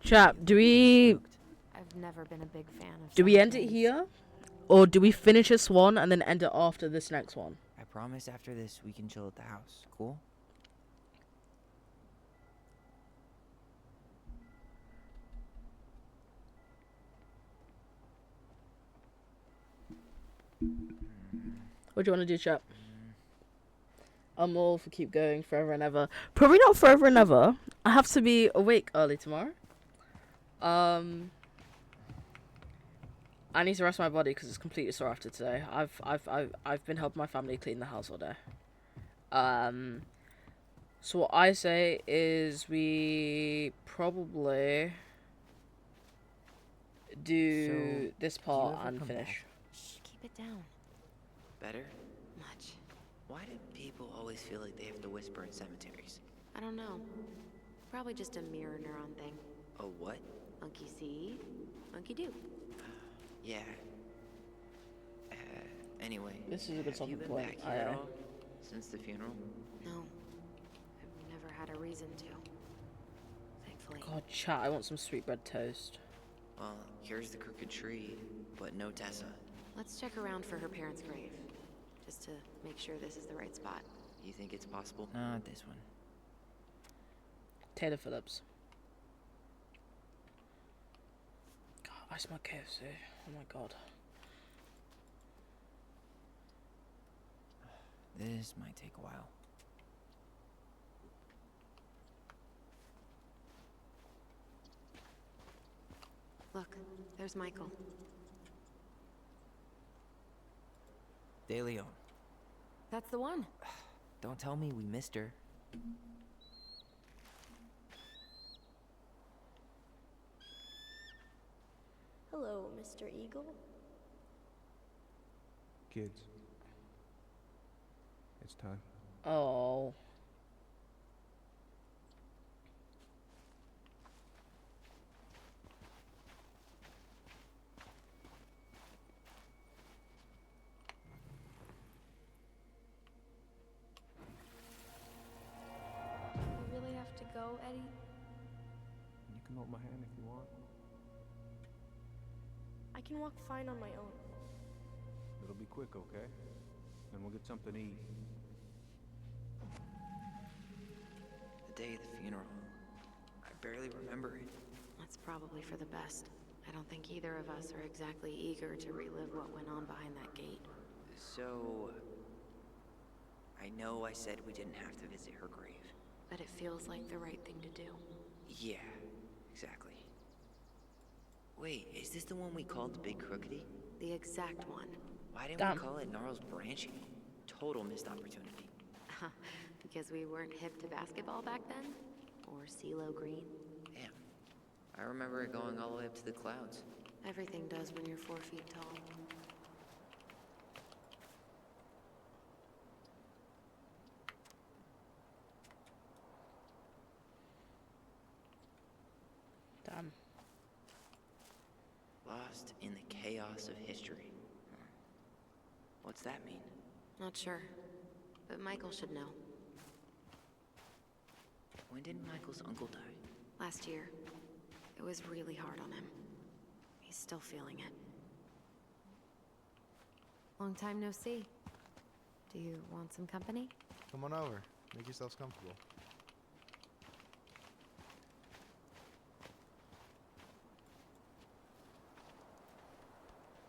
Chat, do we I've never been a big fan of. do we end it things. here? Or do we finish this one and then end it after this next one? I promise after this we can chill at the house. Cool? What do you want to do, chap? I'm all for keep going forever and ever. Probably not forever and ever. I have to be awake early tomorrow. I need to rest my body because it's completely sore after today. I've been helping my family clean the house all day. So what I say is we probably do this part and finish. Shh, keep it down. Better? Much. Why do people always feel like they have to whisper in cemeteries? I don't know. Probably just a mirror neuron thing. Oh, what? Monkey see, monkey do. Yeah. Anyway. This is a good have you talking been point. back here at all since the funeral? No. had a reason to. Thankfully. God, chat, I want some sweetbread toast. Well, here's the crooked tree, but no Tessa. Let's check around for her parents' grave, just to make sure this is the right spot. You think it's possible? Not this one. Taylor Phillips. God, I smell KFC. Oh my god. This might take a while. Look, there's Michael. De Leon. That's the one. Don't tell me we missed her. Hello, Mr. Eagle. Kids. It's time. Oh. You really have to go, Eddie? You can hold my hand if you want. I can walk fine on my own. It'll be quick, okay? Then we'll get something to eat. The day of the funeral. I barely remember it. That's probably for the best. I don't think either of us are exactly eager to relive what went on behind that gate. So... I know I said we didn't have to visit her grave. But it feels like the right thing to do. Yeah, exactly. Wait, is this the one we called the Big Crookedy? The exact one. Why didn't we call it Gnarls Branching? Total missed opportunity. Because we weren't hip to basketball back then? Or CeeLo Green? Damn. I remember it going all the way up to the clouds. Everything does when you're 4 feet tall. Damn. Lost in the chaos of history. What's that mean? Not sure. But Michael should know. When did Michael's uncle die? Last year. It was really hard on him. He's still feeling it. Long time no see. Do you want some company? Come on over. Make yourselves comfortable.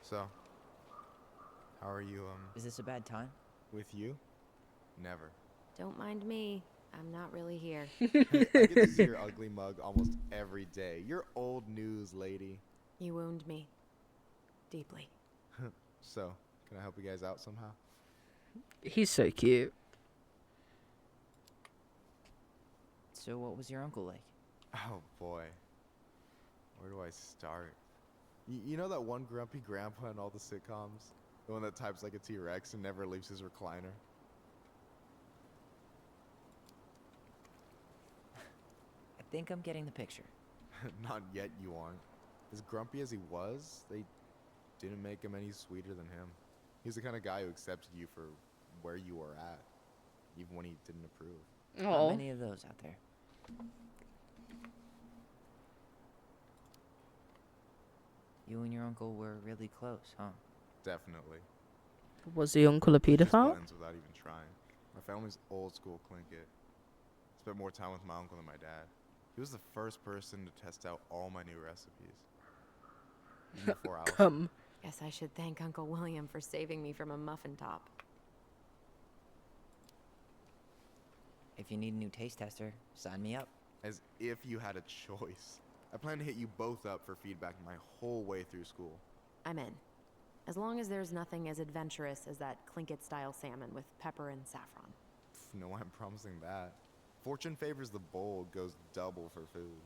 So, how are you, Is this a bad time? with you? Never. Don't mind me. I'm not really here. I get to see your ugly mug almost every day. You're old news, lady. You wound me. Deeply. So, can I help you guys out somehow? He's so cute. So what was your uncle like? Oh boy. Where do I start? You know that one grumpy grandpa in all the sitcoms? The one that types like a T-Rex and never leaves his recliner? I think I'm getting the picture. Not yet, you aren't. As grumpy as he was, they didn't make him any sweeter than him. He's the kind of guy who accepted you for where you were at, even when he didn't approve. Not many of those out there. You and your uncle were really close, huh? Definitely. Was the uncle a pedophile? Friends without even trying. My family's old school Tlingit. Spent more time with my uncle than my dad. He was the first person to test out all my new recipes. Even before I was. Come. Guess I should thank Uncle William for saving me from a muffin top. If you need a new taste tester, sign me up. As if you had a choice. I plan to hit you both up for feedback my whole way through school. I'm in. As long as there's nothing as adventurous as that Tlingit-style salmon with pepper and saffron. No, I'm promising that. Fortune favors the bold, goes double for food.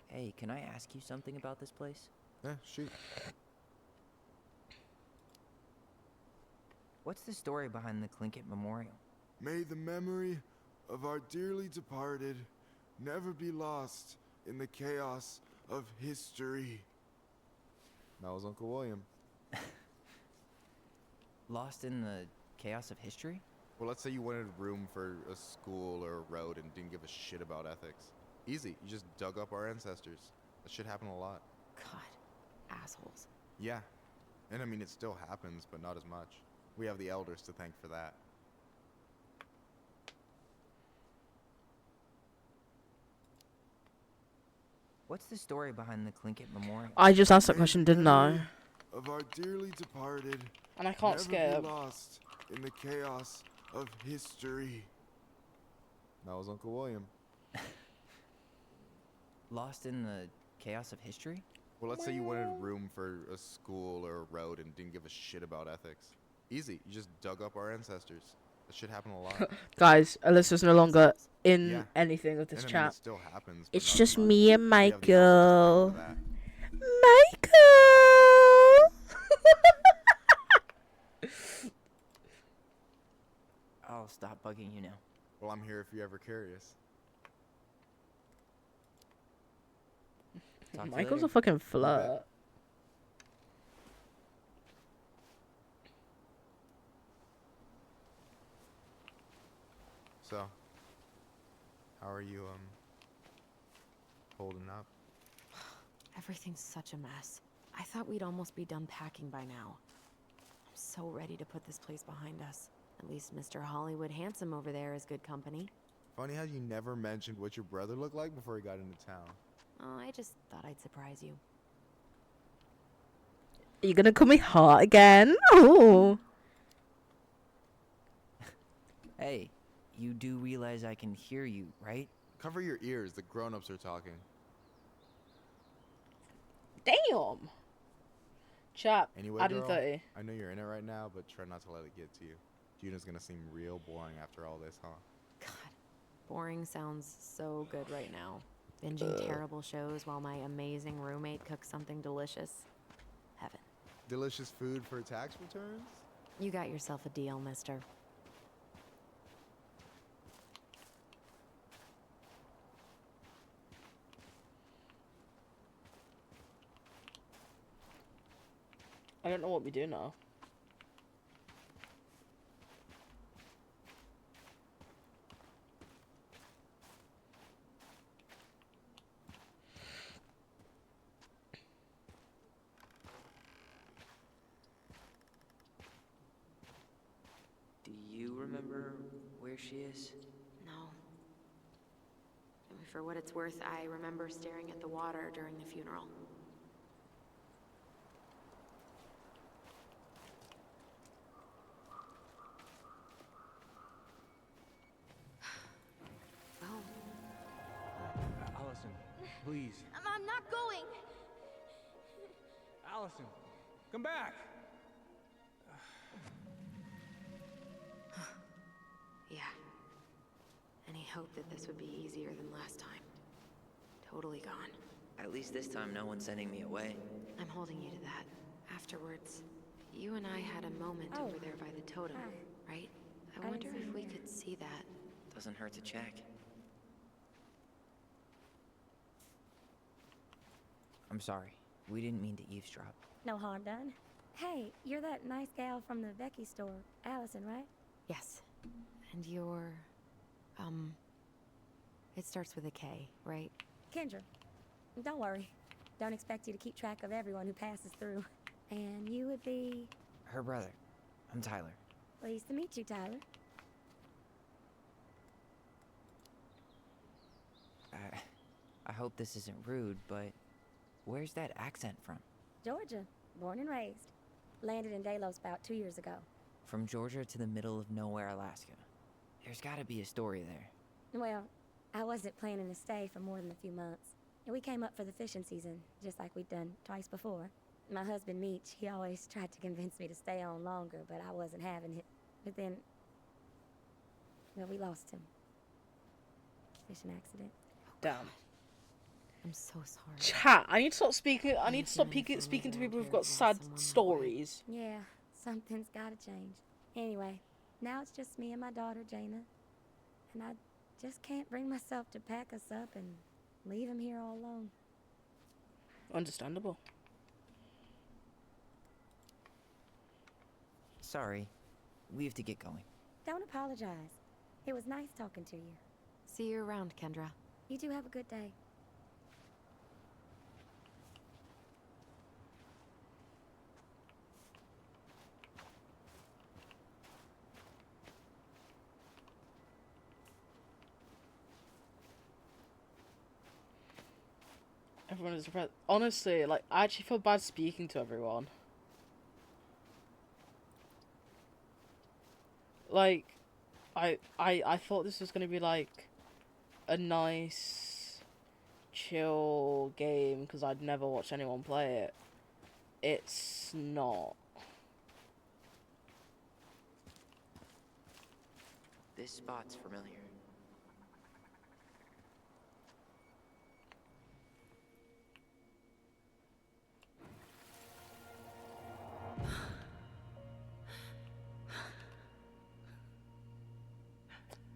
Hey, can I ask you something about this place? Shoot. What's the story behind the Tlingit Memorial? May the memory of our dearly departed never be lost in the chaos of history. That was Uncle William. Lost in the chaos of history? Well, let's say you wanted room for a school or a road and didn't give a shit about ethics. Easy. You just dug up our ancestors. That shit happened a lot. God, assholes. Yeah. And I mean, it still happens, but not as much. We have the elders to thank for that. What's the story behind the Tlingit Memorial? I just asked that question, didn't I? Of our dearly departed, And I can't never skip. be lost in the chaos of history. That was Uncle William. Lost in the chaos of history? Well, let's say you wanted room for a school or a road and didn't give a shit about ethics. Easy. You just dug up our ancestors. That shit happened a lot. Guys, Alyssa's no longer in Yeah. anything with this And I mean, chat. it still happens, but It's not as just much. me and We have the elders to Michael. thank for that. I'll stop bugging you now. Well, I'm here if you're ever curious. Talk to you Michael's a later. fucking flirt. So, how are you, holding up? Everything's such a mess. I thought we'd almost be done packing by now. I'm so ready to put this place behind us. At least Mr. Hollywood Handsome over there is good company. Funny how you never mentioned what your brother looked like before he got into town. Oh, I just thought I'd surprise you. Are you gonna call me hot again? Oh. Hey, you do realize I can hear you, right? Cover your ears, the grown-ups are talking. Damn. Chat. Anyway, Adding girl, 30. I know you're in it right now, but try not to let it get to you. Juna's gonna seem real boring after all this, huh? Boring sounds so good right now. Binging terrible shows while my amazing roommate cooks something delicious. Heaven. Delicious food for tax returns? You got yourself a deal, mister. I don't know what we do now. Do you remember where she is? No. For what it's worth, I remember staring at the water during the funeral. Well, Allison, please. I'm not going. Allison, come back. yeah. Any hope that this would be easier than last time? Totally gone. At least this time no one's sending me away. I'm holding you to that. Afterwards, you and I had a moment over there by the totem, right? I wonder if we could see that. Doesn't hurt to check. I'm sorry. We didn't mean to eavesdrop. No harm done. Hey, you're that nice gal from the Becky store, Allison, right? Yes. And you're, it starts with a K, right? Kendra. Don't worry. Don't expect you to keep track of everyone who passes through. And you would be... Her brother. I'm Tyler. Pleased to meet you, Tyler. I hope this isn't rude, but where's that accent from? Georgia. Born and raised. Landed in Delos about 2 years ago. From Georgia to the middle of nowhere, Alaska. There's gotta be a story there. Well, I wasn't planning to stay for more than a few months. We came up for the fishing season, just like we'd done twice before. My husband, Meech, he always tried to convince me to stay on longer, but I wasn't having it. But then, well, we lost him. Fishing accident. Damn. I'm so sorry. Chat. I need to stop speaking. I need to stop speaking to people who've got sad stories. Yeah, something's gotta change. Anyway, now it's just me and my daughter, Jaina. And I just can't bring myself to pack us up and leave him here all alone. Understandable. Sorry. we have to get going. Don't apologize. It was nice talking to you. See you around, Kendra. You two have a good day. Everyone is depressed. Honestly, like, I actually feel bad speaking to everyone. Like, I thought this was gonna be like a nice, chill game because I'd never watched anyone play it. It's not. This spot's familiar.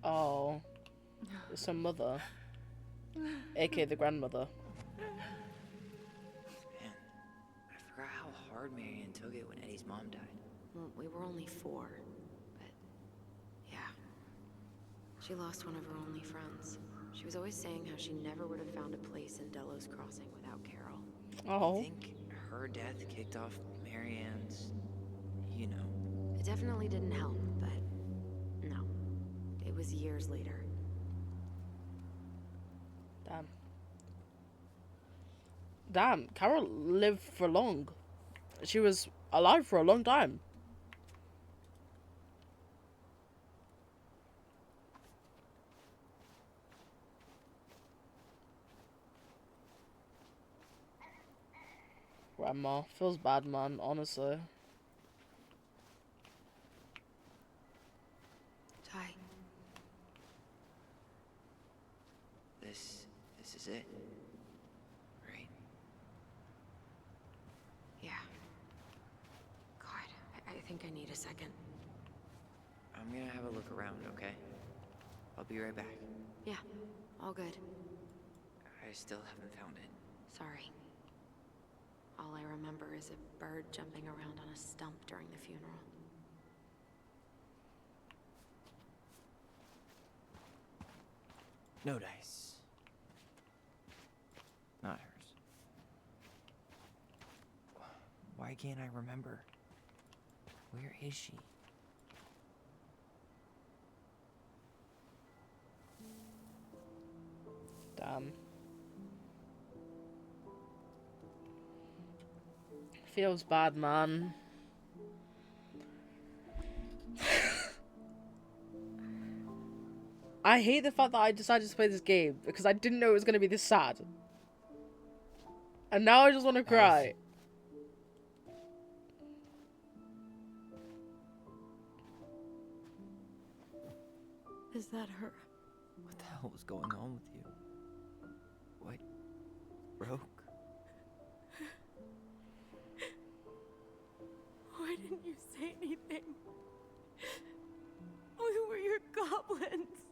Oh, it's her mother, aka the grandmother. Man, I forgot how hard Marianne took it when Eddie's mom died. Well, we were only 4, but yeah. She lost one of her only friends. She was always saying how she never would have found a place in Delos Crossing without Carol. Oh. I think her death kicked off Marianne's, you know. It definitely didn't help, but no. It was years later. Damn. Damn, Carol lived for long. She was alive for a long time. Grandma. Feels bad, man, honestly. Ty. This is it. Right? Yeah. God, I think I need a second. I'm gonna have a look around, okay? I'll be right back. Yeah, all good. I still haven't found it. Sorry. All I remember is a bird jumping around on a stump during the funeral. No dice. Not hers. Why can't I remember? Where is she? Damn. Feels bad, man. I hate the fact that I decided to play this game because I didn't know it was going to be this sad. And now I just want to cry. Is that her? What the hell was going on with you? What broke? Why didn't you say anything? We were your goblins.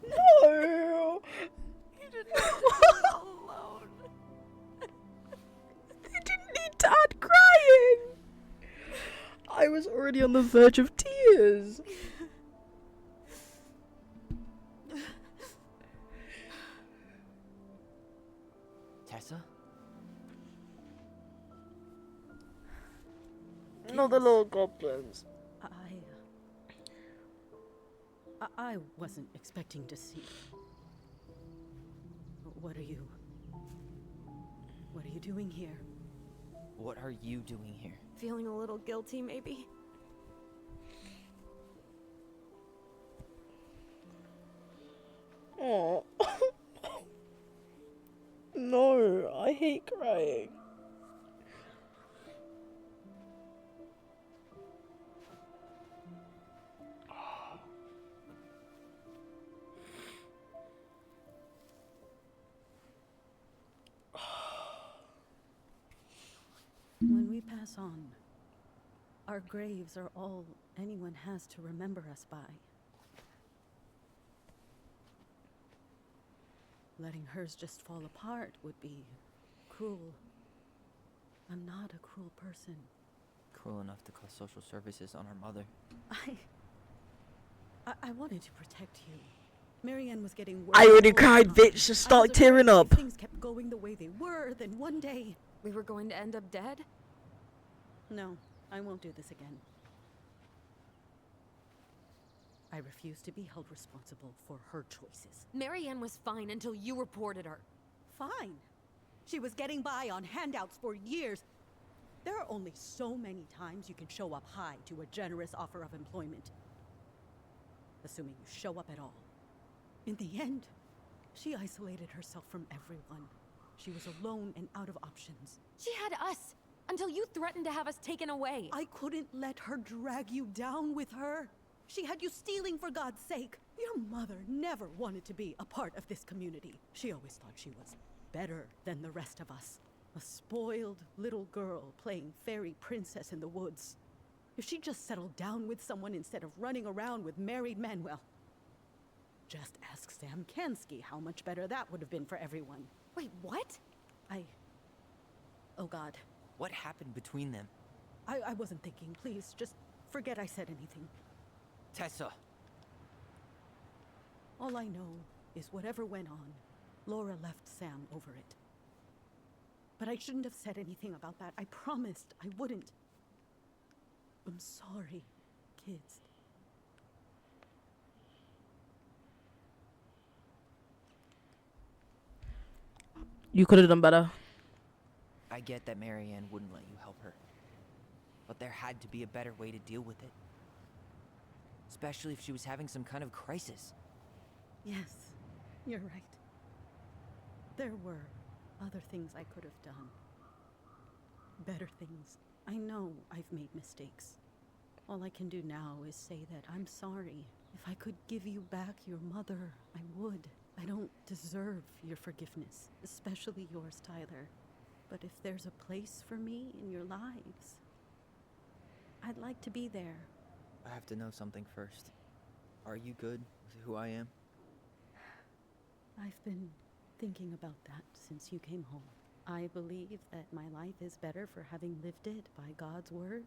No! You didn't have to be all alone. You didn't need Dad crying! I was already on the verge of tears. Tessa? Not the little goblins. I wasn't expecting to see. What are you doing here? What are you doing here? Feeling a little guilty, maybe? Oh. No, I hate crying. When we pass on, our graves are all anyone has to remember us by. Letting hers just fall apart would be cruel. I'm not a cruel person. cruel enough to call social services on our mother. I wanted to protect you. Marianne was getting worse. I already all the cried, time. bitch. Just I start was tearing afraid up. if things kept going the way they were, then one day... We were going to end up dead? No, I won't do this again. I refuse to be held responsible for her choices. Marianne was fine until you reported her. Fine. She was getting by on handouts for years. There are only so many times you can show up high to a generous offer of employment. Assuming you show up at all. In the end, she isolated herself from everyone. She was alone and out of options. She had us until you threatened to have us taken away. I couldn't let her drag you down with her. She had you stealing for God's sake. Your mother never wanted to be a part of this community. She always thought she was better than the rest of us. A spoiled little girl playing fairy princess in the woods. If she just settled down with someone instead of running around with married men, well, just ask Sam Kansky how much better that would have been for everyone. Wait, what? Oh God. What happened between them? I wasn't thinking. Please, just forget I said anything. Tessa! All I know is whatever went on, Laura left Sam over it. But I shouldn't have said anything about that. I promised I wouldn't. I'm sorry, kids. You could have done better. I get that Marianne wouldn't let you help her. But there had to be a better way to deal with it. Especially if she was having some kind of crisis. Yes, you're right. There were other things I could have done. Better things. I know I've made mistakes. All I can do now is say that I'm sorry. If I could give you back your mother, I would. I don't deserve your forgiveness, especially yours, Tyler. But if there's a place for me in your lives, I'd like to be there. I have to know something first. Are you good with who I am? I've been thinking about that since you came home. I believe that my life is better for having lived it by God's word.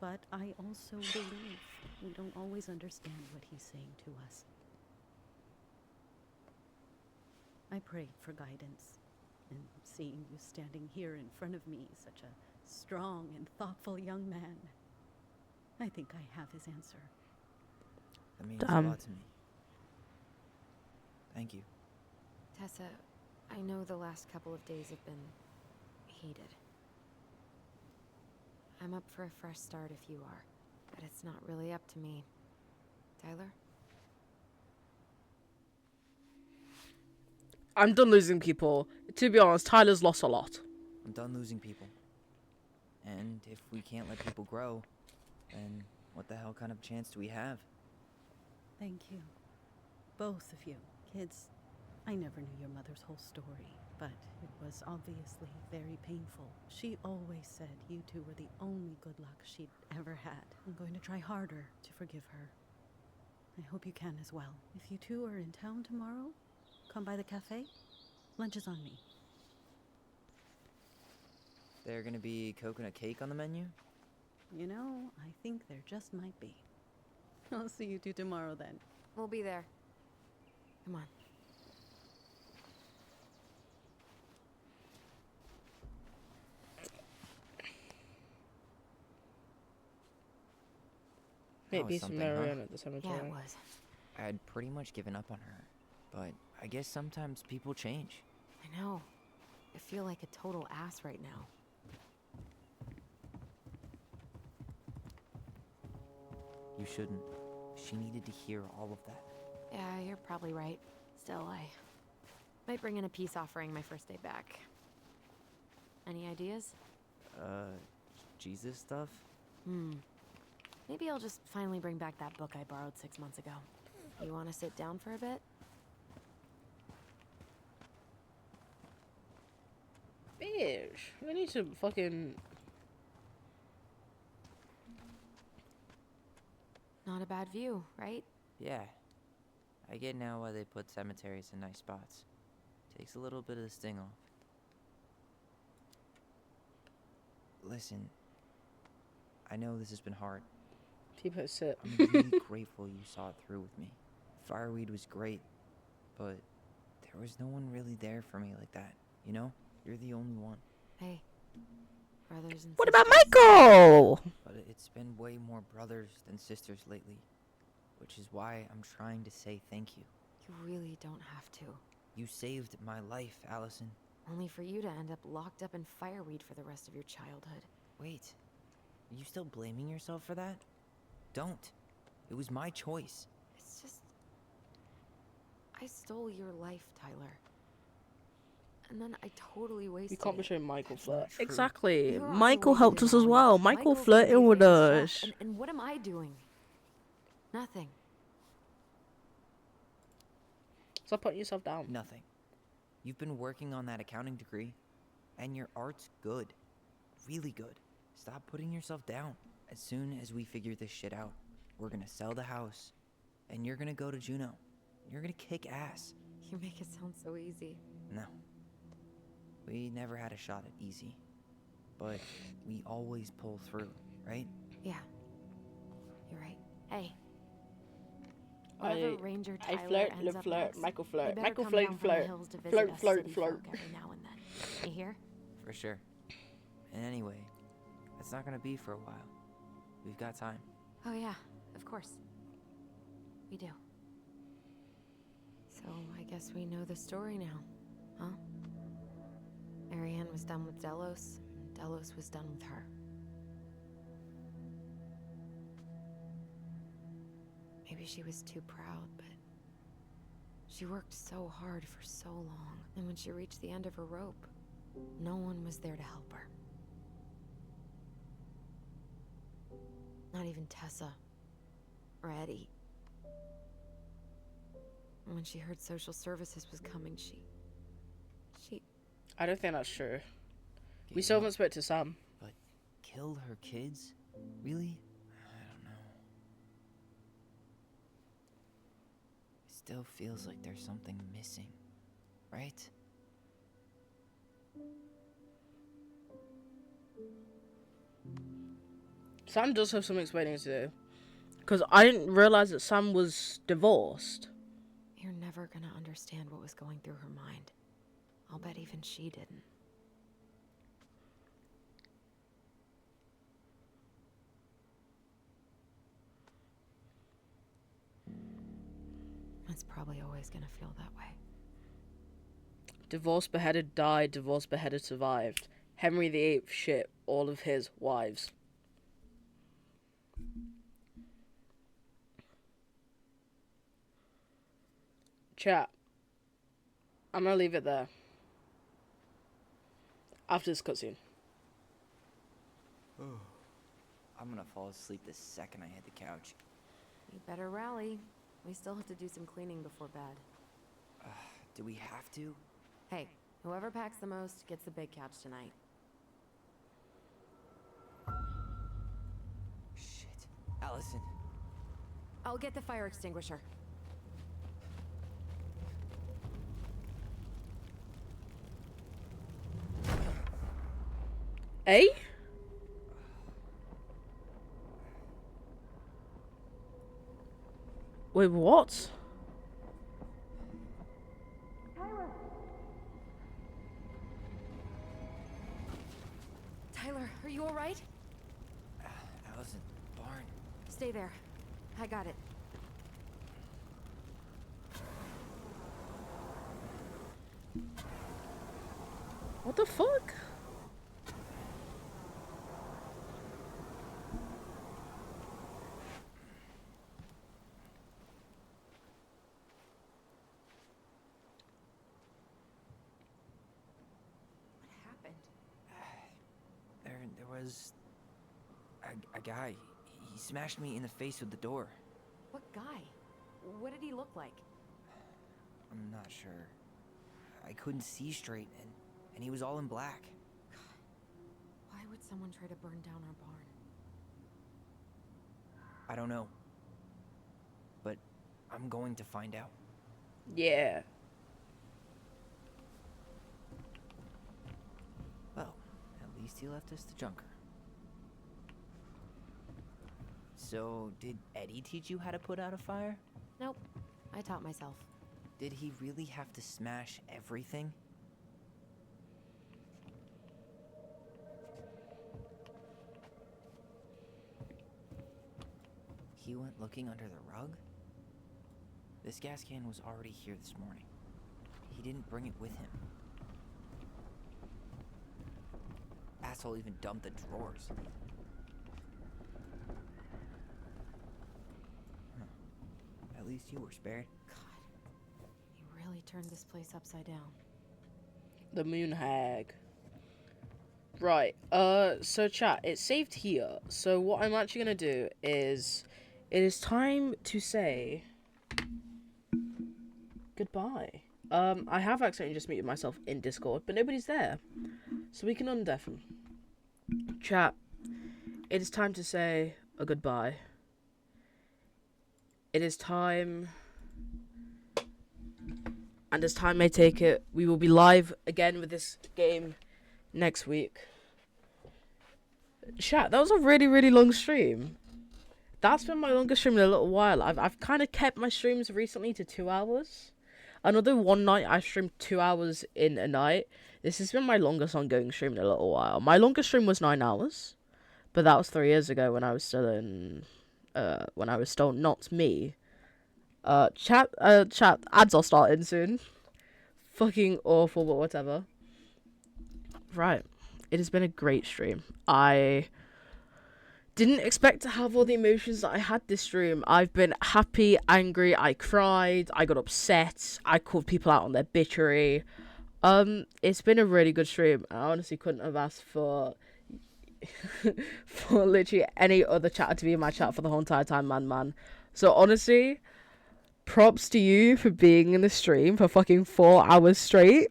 But I also believe we don't always understand what he's saying to us. I prayed for guidance, and seeing you standing here in front of me, such a strong and thoughtful young man, I think I have his answer. That means a lot to me. Thank you. Tessa, I know the last couple of days have been heated. I'm up for a fresh start if you are, but it's not really up to me. Tyler? I'm done losing people. To be honest, Tyler's lost a lot. I'm done losing people. And if we can't let people grow, then what the hell kind of chance do we have? Thank you. Both of you. Kids, I never knew your mother's whole story, but it was obviously very painful. She always said you two were the only good luck she'd ever had. I'm going to try harder to forgive her. I hope you can as well. If you two are in town tomorrow, come by the cafe. Lunch is on me. There gonna be coconut cake on the menu? You know, I think there just might be. I'll see you two tomorrow then. We'll be there. Come on. Maybe some Marianne huh? at the cemetery. Yeah, it was. I had pretty much given up on her, but I guess sometimes people change. I know. I feel like a total ass right now. You shouldn't. She needed to hear all of that. Yeah, you're probably right. Still, I might bring in a peace offering my first day back. Any ideas? Jesus stuff? Maybe I'll just finally bring back that book I borrowed 6 months ago. You want to sit down for a bit? Bitch, we need to fucking... Not a bad view, right? Yeah. I get now why they put cemeteries in nice spots. Takes a little bit of the sting off. Listen, know this has been hard. People sit. I'm really grateful you saw it through with me. Fireweed was great, but there was no one really there for me like that, you know? You're the only one. Hey, brothers and What about sisters. Michael? But it's been way more brothers than sisters lately, which is why I'm trying to say thank you. You really don't have to. You saved my life, Allison. Only for you to end up locked up in fireweed for the rest of your childhood. Wait, are you still blaming yourself for that? Don't. It was my choice. It's just... I stole your life, Tyler. And then I totally wasted You can't be it. showing Michael That's flirt. not true. Exactly. You're on your Michael way to helped us as Denali. well. Michael Michael's flirted doing with things us. himself, and what am I doing? Nothing. Stop putting yourself down. Nothing. You've been working on that accounting degree, and your art's good. Really good. Stop putting yourself down. As soon as we figure this shit out, we're gonna sell the house, and you're gonna go to Juneau. You're gonna kick ass. You make it sound so easy. No. We never had a shot at easy. But we always pull through, right? Yeah. You're right. Hey. Whatever Ranger I Tyler flirt, ends up flirt, next, Michael you flirt, better Michael come flirt, down from the flirt, hills to visit flirt, us flirt, city flirt. folk every now and then. You hear? For sure. And anyway, it's not gonna be for a while. We've got time. Oh yeah, of course. We do. So I guess we know the story now, huh? Marianne was done with Delos, and Delos was done with her. Maybe she was too proud, but she worked so hard for so long, and when she reached the end of her rope, no one was there to help her. Not even Tessa or Eddie. And when she heard social services was coming, she... I don't think that's true. We Gave still up. haven't spoke to Sam. But kill her kids? Really? I don't know. It still feels like there's something missing, right? Sam does have some explaining to do. Because I didn't realize that Sam was divorced. You're never gonna understand what was going through her mind. I'll bet even she didn't. It's probably always gonna feel that way. Divorced, beheaded, died. Divorced, beheaded, survived. Henry VIII shit all of his wives. Chat. I'm gonna leave it there. After this cutscene. I'm gonna fall asleep the second I hit the couch. You better rally. We still have to do some cleaning before bed. Do we have to? Hey, whoever packs the most gets the big couch tonight. Shit. Allison. I'll get the fire extinguisher. Eh? Wait, what? Tyler, are you alright? Allison, Barn. Stay there. I got it. What the fuck? There was a guy. He smashed me in the face with the door. What guy? What did he look like? I'm not sure. I couldn't see straight, and he was all in black. Why would someone try to burn down our barn? I don't know. But I'm going to find out. Yeah. Well, at least he left us the junker. So, did Eddie teach you how to put out a fire? Nope. I taught myself. Did he really have to smash everything? He went looking under the rug? This gas can was already here this morning. He didn't bring it with him. Asshole even dumped the drawers. Huh. At least you were spared. He really turned this place upside down. The Moon Hag. Right, so chat, it's saved here. So what I'm actually gonna do is, it is time to say goodbye. I have accidentally just muted myself in Discord, but nobody's there. So we can undeafen. Chat, it is time to say a goodbye. It is time, and as time may take it, we will be live again with this game next week. Chat, that was a really, really long stream. That's been my longest stream in a little while. I've kind of kept my streams recently to 2 hours. Another one night I streamed 2 hours in a night. This has been my longest ongoing stream in a little while. My longest stream was 9 hours, but that was 3 years ago when I was still in, when I was still not me. Chat, ads are starting soon. Fucking awful, but whatever. Right, it has been a great stream. I didn't expect to have all the emotions that I had this stream. I've been happy, angry, I cried, I got upset, I called people out on their bitchery. It's been a really good stream. I honestly couldn't have asked for for literally any other chatter to be in my chat for the whole entire time, man. So honestly, props to you for being in the stream for fucking 4 hours straight.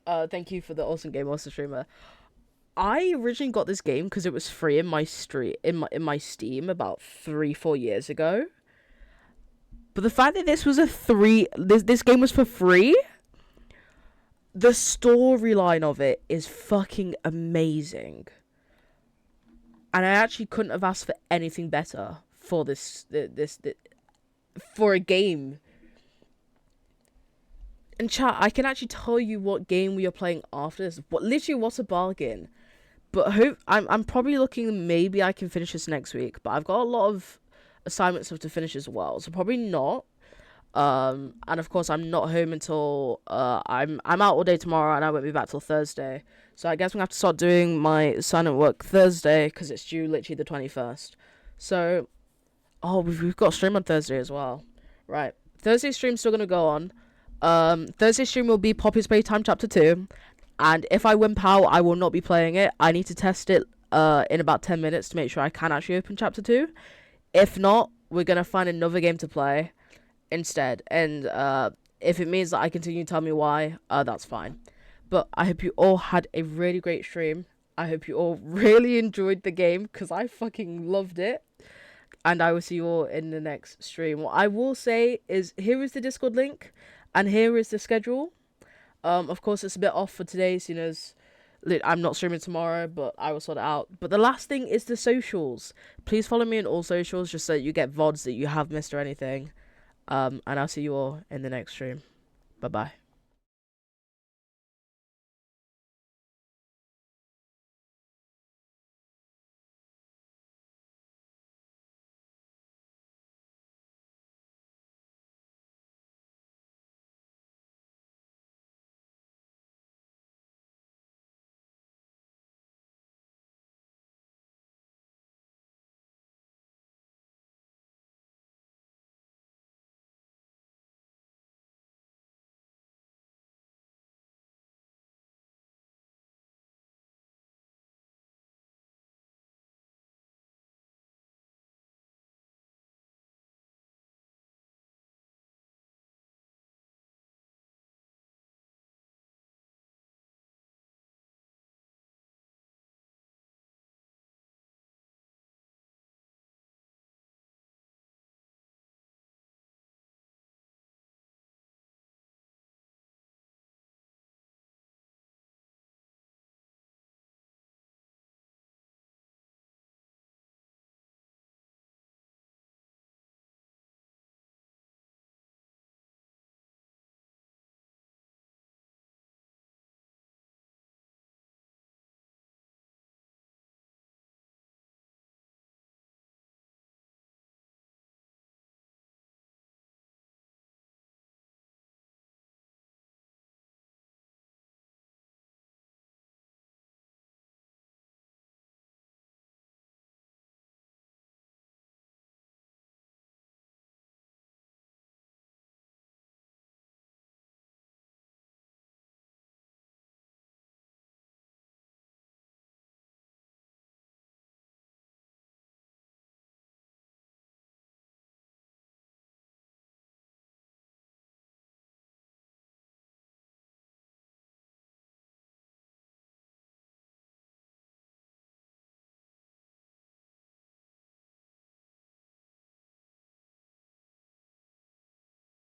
Thank you for the awesome Game Master streamer. I originally got this game because it was free in my my Steam about 3-4 years ago. But the fact that this was this game was for free, the storyline of it is fucking amazing. And I actually couldn't have asked for anything better for this for a game. And chat, I can actually tell you what game we are playing after this. Literally, what a bargain. But I'm probably looking, maybe I can finish this next week. But I've got a lot of assignments to finish as well, so probably not. And of course, I'm not home until I'm out all day tomorrow, and I won't be back till Thursday. So I guess I'm gonna have to start doing my assignment work Thursday because it's due literally the 21st. So, oh, we've got a stream on Thursday as well. Right, Thursday stream's still gonna go on. Thursday stream will be Poppy's Playtime Chapter 2. And if I wimp out, I will not be playing it. I need to test it in about 10 minutes to make sure I can actually open Chapter 2. If not, we're going to find another game to play instead. And if it means that I continue to tell me why, that's fine. But I hope you all had a really great stream. I hope you all really enjoyed the game because I fucking loved it. And I will see you all in the next stream. What I will say is, here is the Discord link. And here is the schedule. Of course, it's a bit off for today, seeing as I'm not streaming tomorrow, but I will sort it out. But the last thing is the socials. Please follow me on all socials, just so that you get VODs that you have missed or anything. And I'll see you all in the next stream. Bye-bye.